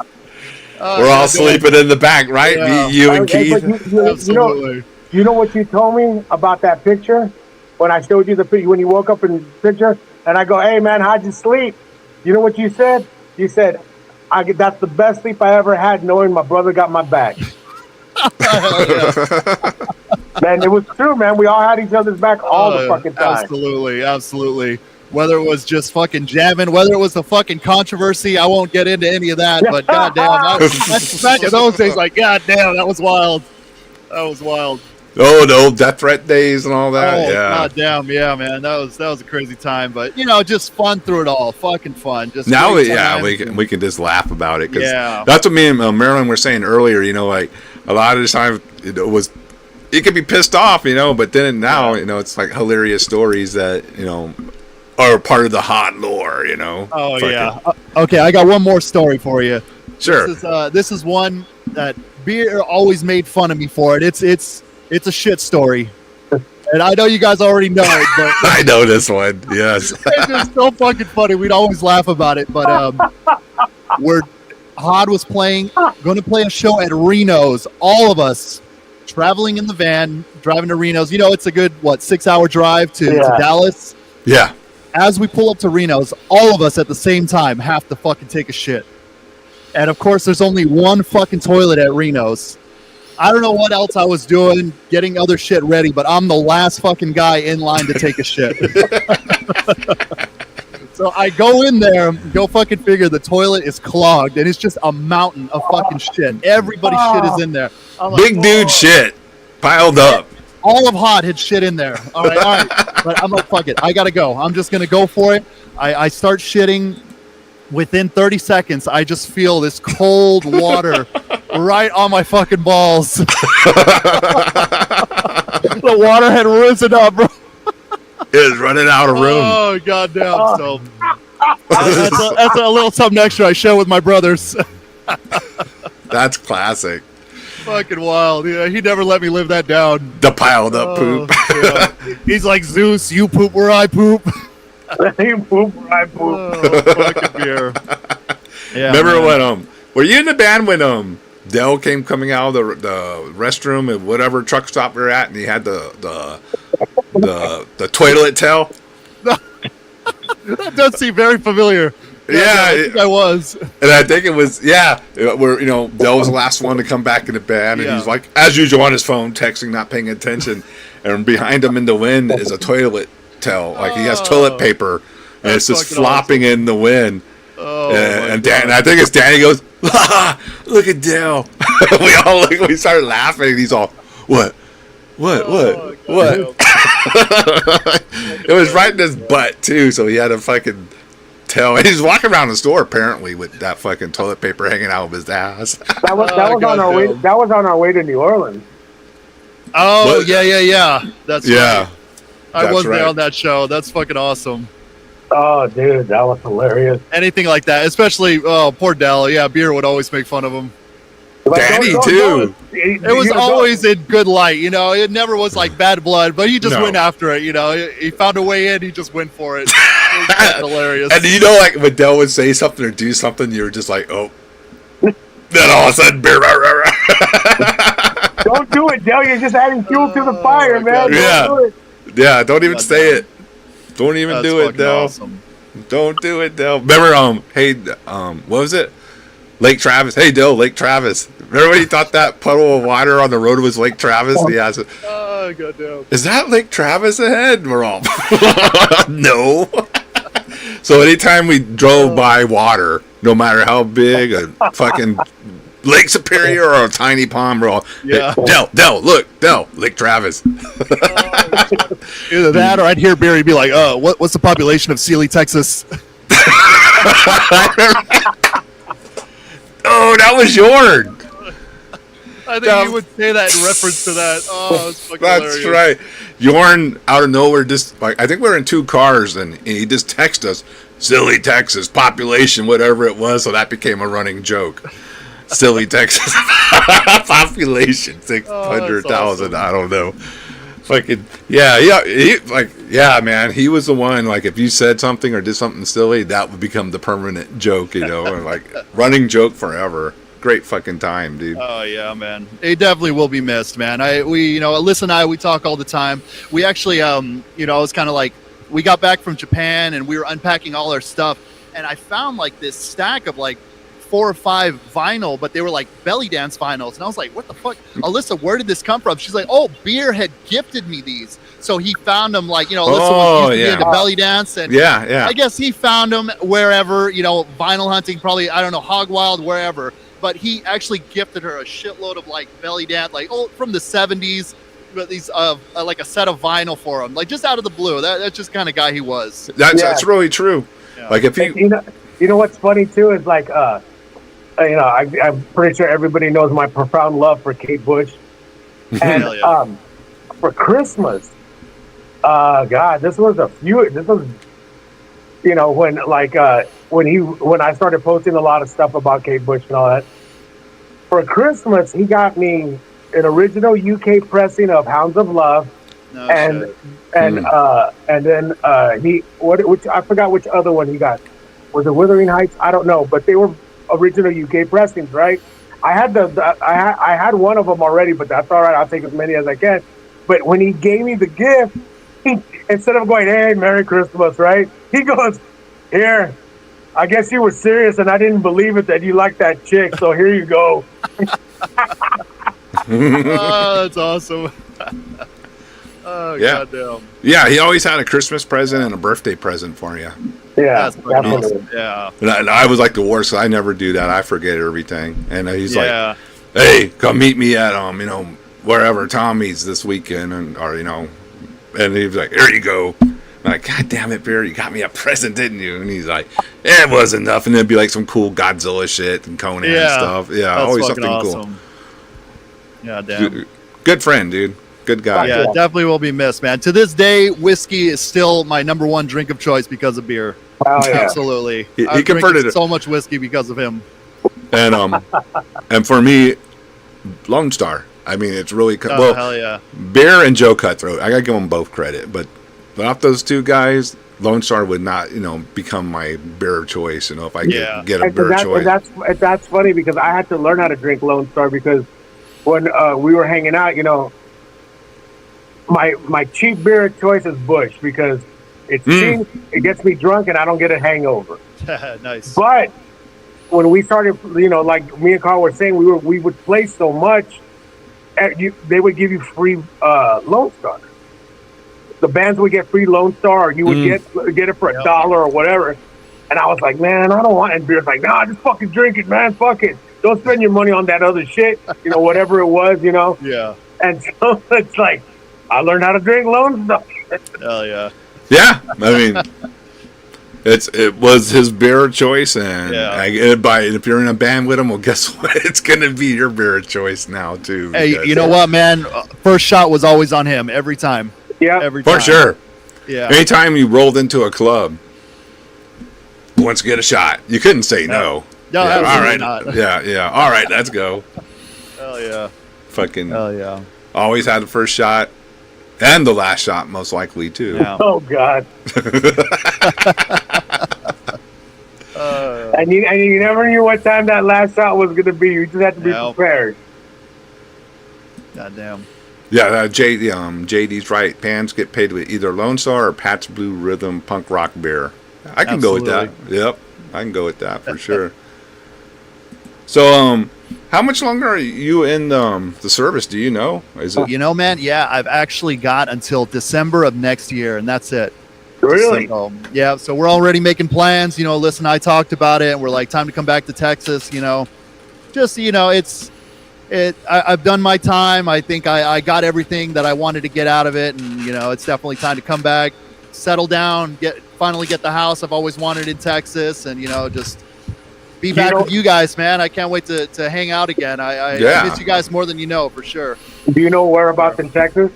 We're all sleeping in the back, right? Yeah. You and Keith. You know what you told me about that picture? When I showed you the picture, when you woke up in the picture, and I go, hey, man, how'd you sleep? You know what you said? You said, that's the best sleep I ever had, knowing my brother got my back. Man, it was true, man. We all had each other's back all the fucking time. Absolutely, absolutely. Whether it was just fucking jamming, whether it was the fucking controversy, I won't get into any of that. But goddamn, that's back in those days, like goddamn, that was wild. That was wild. Oh, the old death threat days and all that. Oh, yeah. Goddamn, yeah, man, that was a crazy time. But you know, just fun through it all, fucking fun. Just now, we can just laugh about it because Yeah. that's what me and Marilyn were saying earlier. You know, like a lot of the time it could be pissed off, you know, but then now, you know, it's like hilarious stories that, you know, are part of the hot lore, you know. Oh yeah. Okay, I got one more story for you. Sure. This is one that Beer always made fun of me for it. It's a shit story, and I know you guys already know it, but I know this one. Yes. It's just so fucking funny. We'd always laugh about it, but where Hod was going to play a show at Reno's, all of us traveling in the van, driving to Reno's. You know, it's a good 6-hour drive to Dallas. Yeah. As we pull up to Reno's, all of us at the same time have to fucking take a shit. And of course, there's only one fucking toilet at Reno's. I don't know what else I was doing, getting other shit ready, but I'm the last fucking guy in line to take a shit. So I go in there, go fucking figure the toilet is clogged, and it's just a mountain of fucking shit. Everybody's shit is in there. I'm like, Big dude shit piled up. All of Hod had shit in there. All right. But I'm like, fuck it. I got to go. I'm just going to go for it. I start shitting. Within 30 seconds, I just feel this cold water right on my fucking balls. The water had risen up, bro. It was running out of room. Oh, goddamn. So that's a little something extra I share with my brothers. That's classic. Fucking wild. Yeah, he never let me live that down. The piled up poop. Yeah. He's like, Zeus, you poop where I poop. You poop where I poop. Oh, fucking beer. Yeah, remember when were you in the band when Dell came coming out of the restroom at whatever truck stop we were at, and he had the toilet tail? That does seem very familiar. Yeah, I think I was. And I think it was, where, you know, Dell was the last one to come back in the band, and he's like, as usual, on his phone, texting, not paying attention, and behind him in the wind is a toilet tail. Like, he has toilet paper, and it's just flopping in the wind. Oh, and Dan, I think it's Danny goes, look at Dale. We started laughing. And he's all, what? It was right in his butt too, so he had a fucking tail. And he's walking around the store apparently with that fucking toilet paper hanging out of his ass. That was on our way. That was on our way to New Orleans. Oh, What? yeah. That's Yeah, right. I that's was there right. on that show. That's fucking awesome. Oh, dude, that was hilarious. Anything like that, especially poor Dell. Yeah, beer would always make fun of him. Danny too. It was always in good light, you know. It never was like bad blood, but he just No. went after it, you know. He found a way in. He just went for it. It was hilarious. And you know, like when Dell would say something or do something, you were just like, oh. Then all of a sudden, beer. Don't do it, Dale. You're just adding fuel to the fire, man. Yeah. Don't do it. Yeah, don't even say it. Don't even That's do it, fucking Dell. awesome. Don't do it, Dell. Remember, hey, what was it? Lake Travis. Hey, Dell, Lake Travis. Remember when he thought that puddle of water on the road was Lake Travis? And he asked, Oh, goddamn. is that Lake Travis ahead? And we're all, no. So anytime we drove by water, no matter how big a fucking Lake Superior or a tiny pond, we're all, Yeah. hey, Dell, look, Dell, Lake Travis. Either that or I'd hear Barry be like, what's the population of Sealy, Texas? Oh, that was yours. I think he would say that in reference to that. Oh, it's fucking That's hilarious. right. Yorn out of nowhere just like I think we were in two cars and he just texted us, Silly Texas population, whatever it was, so that became a running joke. Silly Texas population 600,000. awesome. I don't know. Fucking yeah, man. He was the one. Like if you said something or did something silly, that would become the permanent joke, you know, and like running joke forever. Great fucking time, dude. Oh yeah, man. It definitely will be missed, man. Alyssa and I, we talk all the time. We actually, it was kind of like we got back from Japan and we were unpacking all our stuff, and I found like this stack of like 4 or 5 vinyl, but they were like belly dance vinyls, and I was like, "What the fuck, Alyssa? Where did this come from?" She's like, "Oh, Beer had gifted me these." So he found them, like, Alyssa was used to be into belly dance, and yeah. I guess he found them wherever, vinyl hunting, probably, I don't know, Hog Wild, wherever. But he actually gifted her a shitload of like belly dance, like from the 70s, but these like a set of vinyl for him, like just out of the blue. That's just kind of guy he was. That's really true. Yeah. Like if You know what's funny too is like I'm pretty sure everybody knows my profound love for Kate Bush, and Hell yeah. for Christmas, God, this was when I started posting a lot of stuff about Kate Bush and all that. For Christmas, he got me an original UK pressing of Hounds of Love, No and shit. and then which I forgot which other one he got. Was it Wuthering Heights? I don't know, but they were original UK pressings, right? I had I had one of them already, but that's all right. I'll take as many as I can. But when he gave me the gift, instead of going, "Hey, Merry Christmas," right? He goes, "Here, I guess you were serious, and I didn't believe it that you liked that chick. So here you go." Oh, that's awesome. Oh, Yeah. goddamn. Yeah, he always had a Christmas present and a birthday present for you. Yeah, That's fucking definitely. awesome. Yeah. And I was like the worst. I never do that. I forget everything. And he's Yeah. like, "Hey, come meet me at wherever Tommy's this weekend," and he was like, "Here you go." I'm like, "God damn it, Bear, you got me a present, didn't you?" And he's like, "It wasn't enough." And it'd be like some cool Godzilla shit and Conan and stuff. Yeah, That's always fucking something awesome. Yeah, damn. Good friend, dude. Good guy. Yeah, definitely will be missed, man. To this day, whiskey is still my number one drink of choice because of beer. Oh, yeah. Absolutely. He I've converted drinking it. so much whiskey because of him. And and for me, Lone Star. I mean, it's really Oh, hell yeah. Bear and Joe Cutthroat. I gotta give them both credit, but without those two guys, Lone Star would not, become my beer choice. If I get a And beer choice. that's funny because I had to learn how to drink Lone Star because when we were hanging out, my cheap beer of choice is Bush because it's cheap, it gets me drunk, and I don't get a hangover. Nice. But when we started, like me and Carl were saying, we would play so much, they would give you free Lone Star. The bands would get free Lone Star, or you would get it for $1 or whatever. And I was like, man, I don't want. And Beer's like, nah, just fucking drink it, man. Fuck it. Don't spend your money on that other shit. Whatever it was, Yeah. And so it's like, I learned how to drink Lone Star. Hell yeah. Yeah, I mean, it was his beer of choice, and if you're in a band with him, well, guess what? It's gonna be your beer of choice now too. Hey, you know what, man? First shot was always on him every time. Yeah, every time. For sure. Yeah. Anytime you rolled into a club, who wants to get a shot? You couldn't say no. No, yeah, absolutely all right. not. Yeah. All right, let's go. Hell yeah. Fucking. Hell yeah. Always had the first shot. And the last shot, most likely, too. Yeah. Oh, God. And you never knew what time that last shot was going to be. You just had to be prepared. Goddamn. Yeah, JD's right. Pans get paid with either Lone Star or Pat's Blue Rhythm Punk Rock Beer. I can go with that. Yep, I can go with that for sure. So, how much longer are you in the service? Do you know? Is it? Man, yeah, I've actually got until December of next year, and that's it. Really? So, yeah, so we're already making plans. Alyssa and I talked about it, and we're like, time to come back to Texas. I've done my time. I think I got everything that I wanted to get out of it, and it's definitely time to come back, settle down, finally get the house I've always wanted in Texas, and just be back with you guys, man. I can't wait to hang out again. I miss you guys more than you know, for sure. Do you know whereabouts in Texas?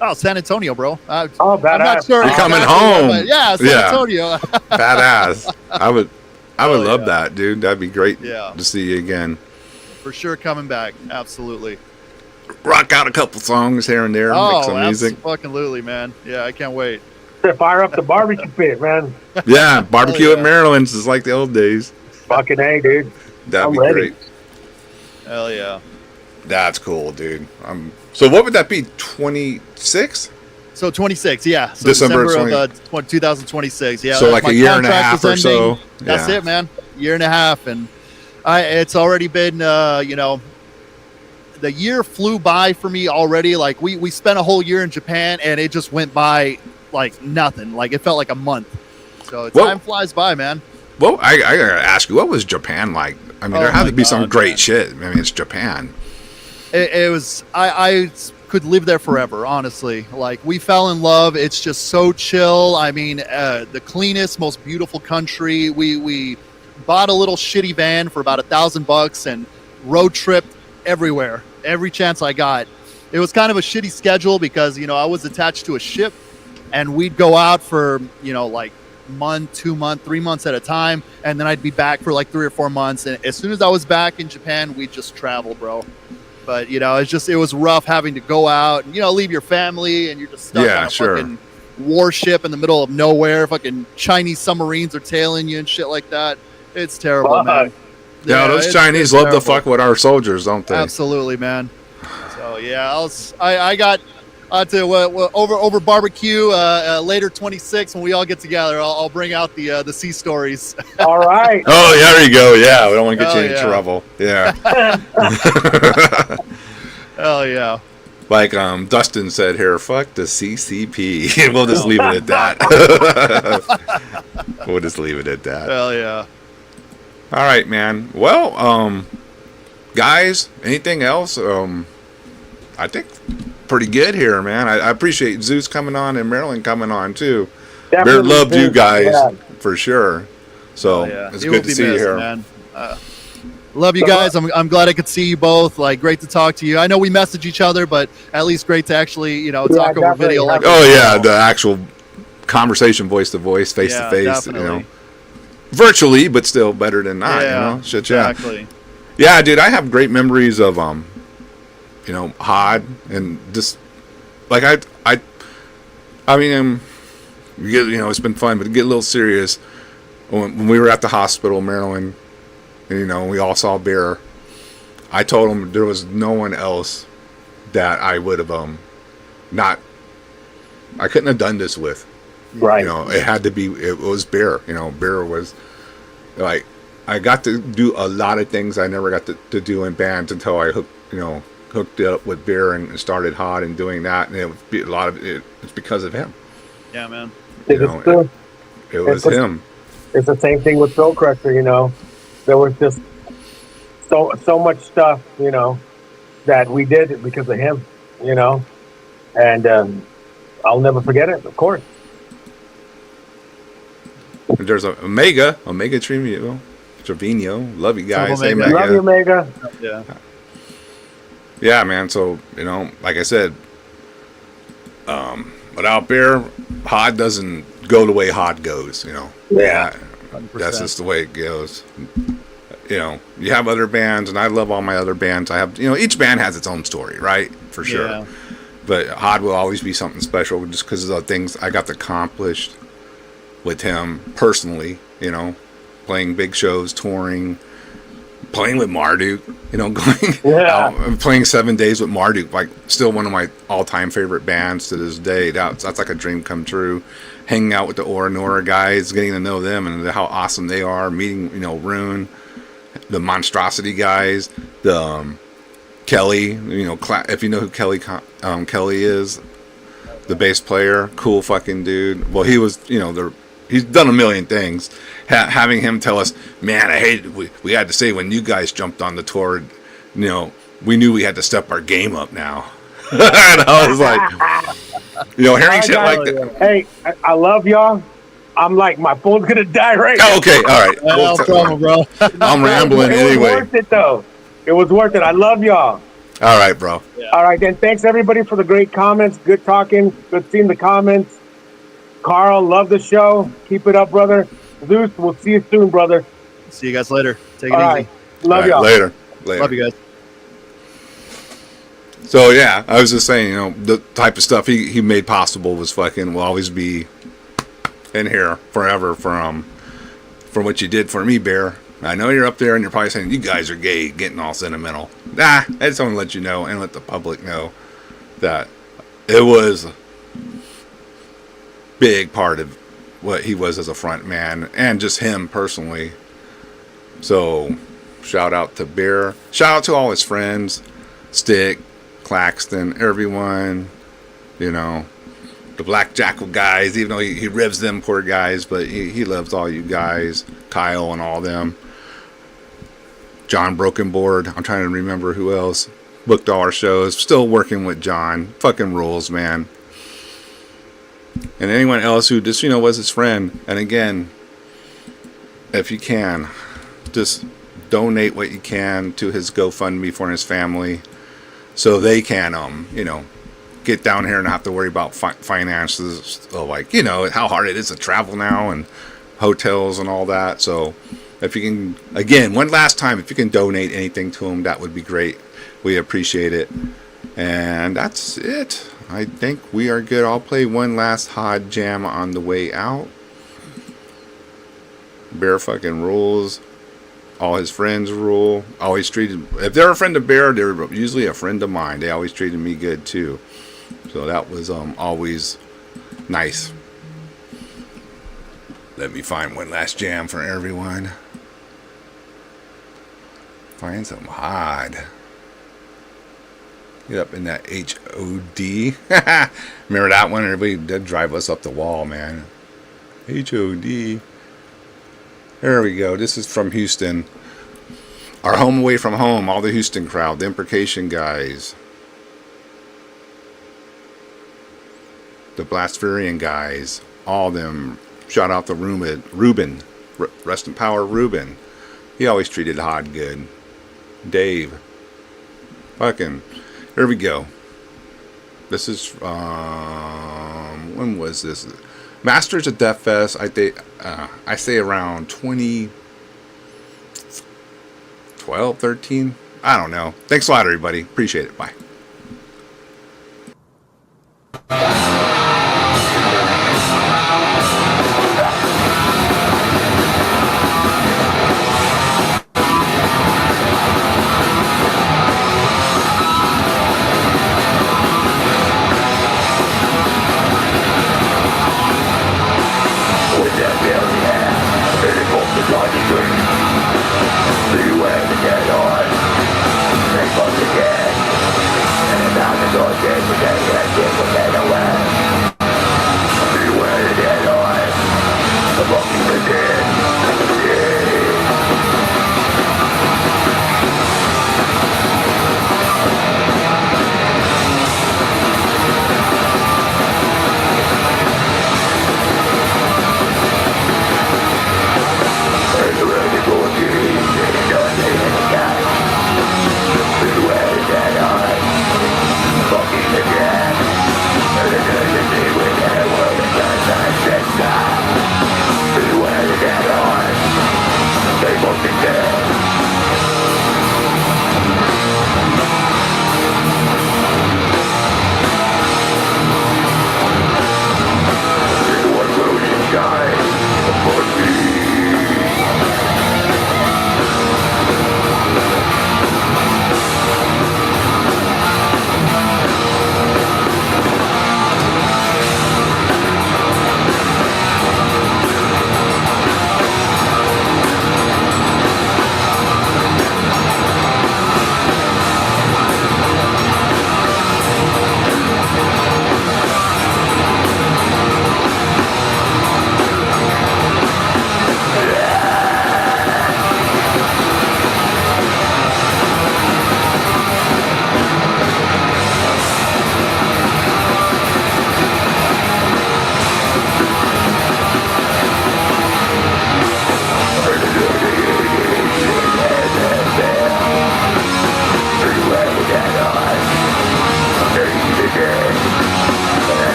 Oh, San Antonio, bro. Badass. I'm not sure. You're coming home. Yeah, San Antonio. Badass. I would love that, dude. That'd be great to see you again. For sure, coming back. Absolutely. Rock out a couple songs here and there. Make some music. Absolutely, man. Yeah, I can't wait. Fire up the barbecue pit, man. Yeah, barbecue at Maryland's is like the old days. Fucking A, dude. That'd be great. Hell yeah. That's cool, dude. So what would that be? 26? So 26, yeah. So December of 2026, yeah. So like a year and a half or so. That's it, man. Year and a half, and it's already been, the year flew by for me already. Like we spent a whole year in Japan, and it just went by like nothing. Like it felt like a month. So time flies by, man. Well, I gotta ask you, what was Japan like? I mean, there had to be some great shit. I mean, it's Japan. It was. I could live there forever, honestly. Like we fell in love. It's just so chill. I mean, the cleanest, most beautiful country. We bought a little shitty van for about $1,000 and road tripped everywhere, every chance I got. It was kind of a shitty schedule because I was attached to a ship, and we'd go out for like month, 2 month, 3 months at a time, and then I'd be back for like 3 or 4 months. And as soon as I was back in Japan, we'd just travel, bro. But it was rough having to go out and leave your family, and you're just stuck on a fucking warship in the middle of nowhere. Fucking Chinese submarines are tailing you and shit like that. It's terrible, man. Yeah, those Chinese love to fuck with our soldiers, don't they? Absolutely, man. So yeah, I got to over barbecue later 26 when we all get together. I'll bring out the sea stories. All right. Oh, there you go. Yeah, we don't want to get you in trouble. Yeah. Hell yeah. Like Dustin said here, fuck the CCP. We'll just leave it at that. We'll just leave it at that. Hell yeah. All right, man. Well, guys, anything else? I think pretty good here, man. I appreciate Zeus coming on and Marilyn coming on too. Bear loved you guys for sure. So it's good to see you here, man. Love you guys. I'm glad I could see you both. Like, great to talk to you. I know we message each other, but at least great to actually talk over video. Like the actual conversation, voice to voice, face to face. Virtually, but still better than not. Shit, exactly. Yeah, dude, I have great memories of Hod, and just like I mean, it's been fun, but to get a little serious, when we were at the hospital, Maryland, and we all saw beer, I told him there was no one else that I would have I couldn't have done this with. Right. It had to be. It was beer. Beer was like I got to do a lot of things I never got to do in bands until I hooked it up with beer and started Hod and doing that, and it would be a lot of it. It's because of him. Yeah, man. It was him. it's the same thing with Soul Crusher. There was just so much stuff, that we did because of him. And I'll never forget it. Of course. There's a Omega Trevino. Love you guys. Hey, Omega. Love you, Omega. Yeah. Yeah, man. So, like I said, without beer, Hod doesn't go the way Hod goes, Yeah. 100%. That's just the way it goes. You have other bands, and I love all my other bands. I have, each band has its own story, right? For sure. Yeah. But Hod will always be something special just because of the things I got accomplished with him personally, playing big shows, touring, playing with Marduk, going out, playing 7 days with Marduk, like still one of my all-time favorite bands to this day. That's like a dream come true. Hanging out with the Oranora guys, getting to know them and how awesome they are, meeting, Rune, the Monstrosity guys, the Kelly, if you know who Kelly is, the bass player, cool fucking dude. Well, he was, he's done a million things. Having him tell us, man, I hate it. We had to say when you guys jumped on the tour, we knew we had to step our game up now. And I was like, hearing shit like that. Hey, I love y'all. I'm like, my phone's gonna die right now. Oh, okay, all right. No problem, bro. I'm rambling It anyway. was worth it, though. It was worth it. I love y'all. All right, bro. All right, then. Thanks, everybody, for the great comments. Good talking. Good seeing the comments. Carl, love the show. Keep it up, brother. Zeus, we'll see you soon, brother. See you guys later. Take it All easy. right. Love All y'all. right, later. Love you guys. So yeah, I was just saying, the type of stuff he made possible was fucking will always be in here forever from what you did for me, Bear. I know you're up there and you're probably saying you guys are gay, getting all sentimental. Nah, I just want to let you know and let the public know that it was a big part of what he was as a front man and just him personally. So shout out to Bear. Shout out to all his friends, Stick, Claxton, everyone, the Black Jackal guys, even though he ribs them poor guys, but he loves all you guys, Kyle and all them. John Brokenboard, I'm trying to remember who else booked all our shows. Still working with John. Fucking rules, man. And anyone else who just, was his friend. And again, if you can, just donate what you can to his GoFundMe for his family so they can, get down here and not have to worry about finances, how hard it is to travel now and hotels and all that. So if you can, again, one last time, if you can donate anything to him, that would be great. We appreciate it. And that's it. I think we are good. I'll play one last Hod jam on the way out. Bear fucking rules. All his friends rule. Always treated, if they're a friend of Bear, they're usually a friend of mine. They always treated me good too. So that was always nice. Let me find one last jam for everyone. Find some Hod. Get up in that HOD. Remember that one? Everybody did drive us up the wall, man. HOD. There we go. This is from Houston. Our home away from home. All the Houston crowd. The Imprecation guys. The Blaspherian guys. All of them. Shout out to Ruben. Rest in power, Ruben. He always treated Hod good. Dave. Fucking. Here we go. This is when was this? Masters of Death Fest. I say around 2012, 13. I don't know. Thanks a lot, everybody. Appreciate it. Bye.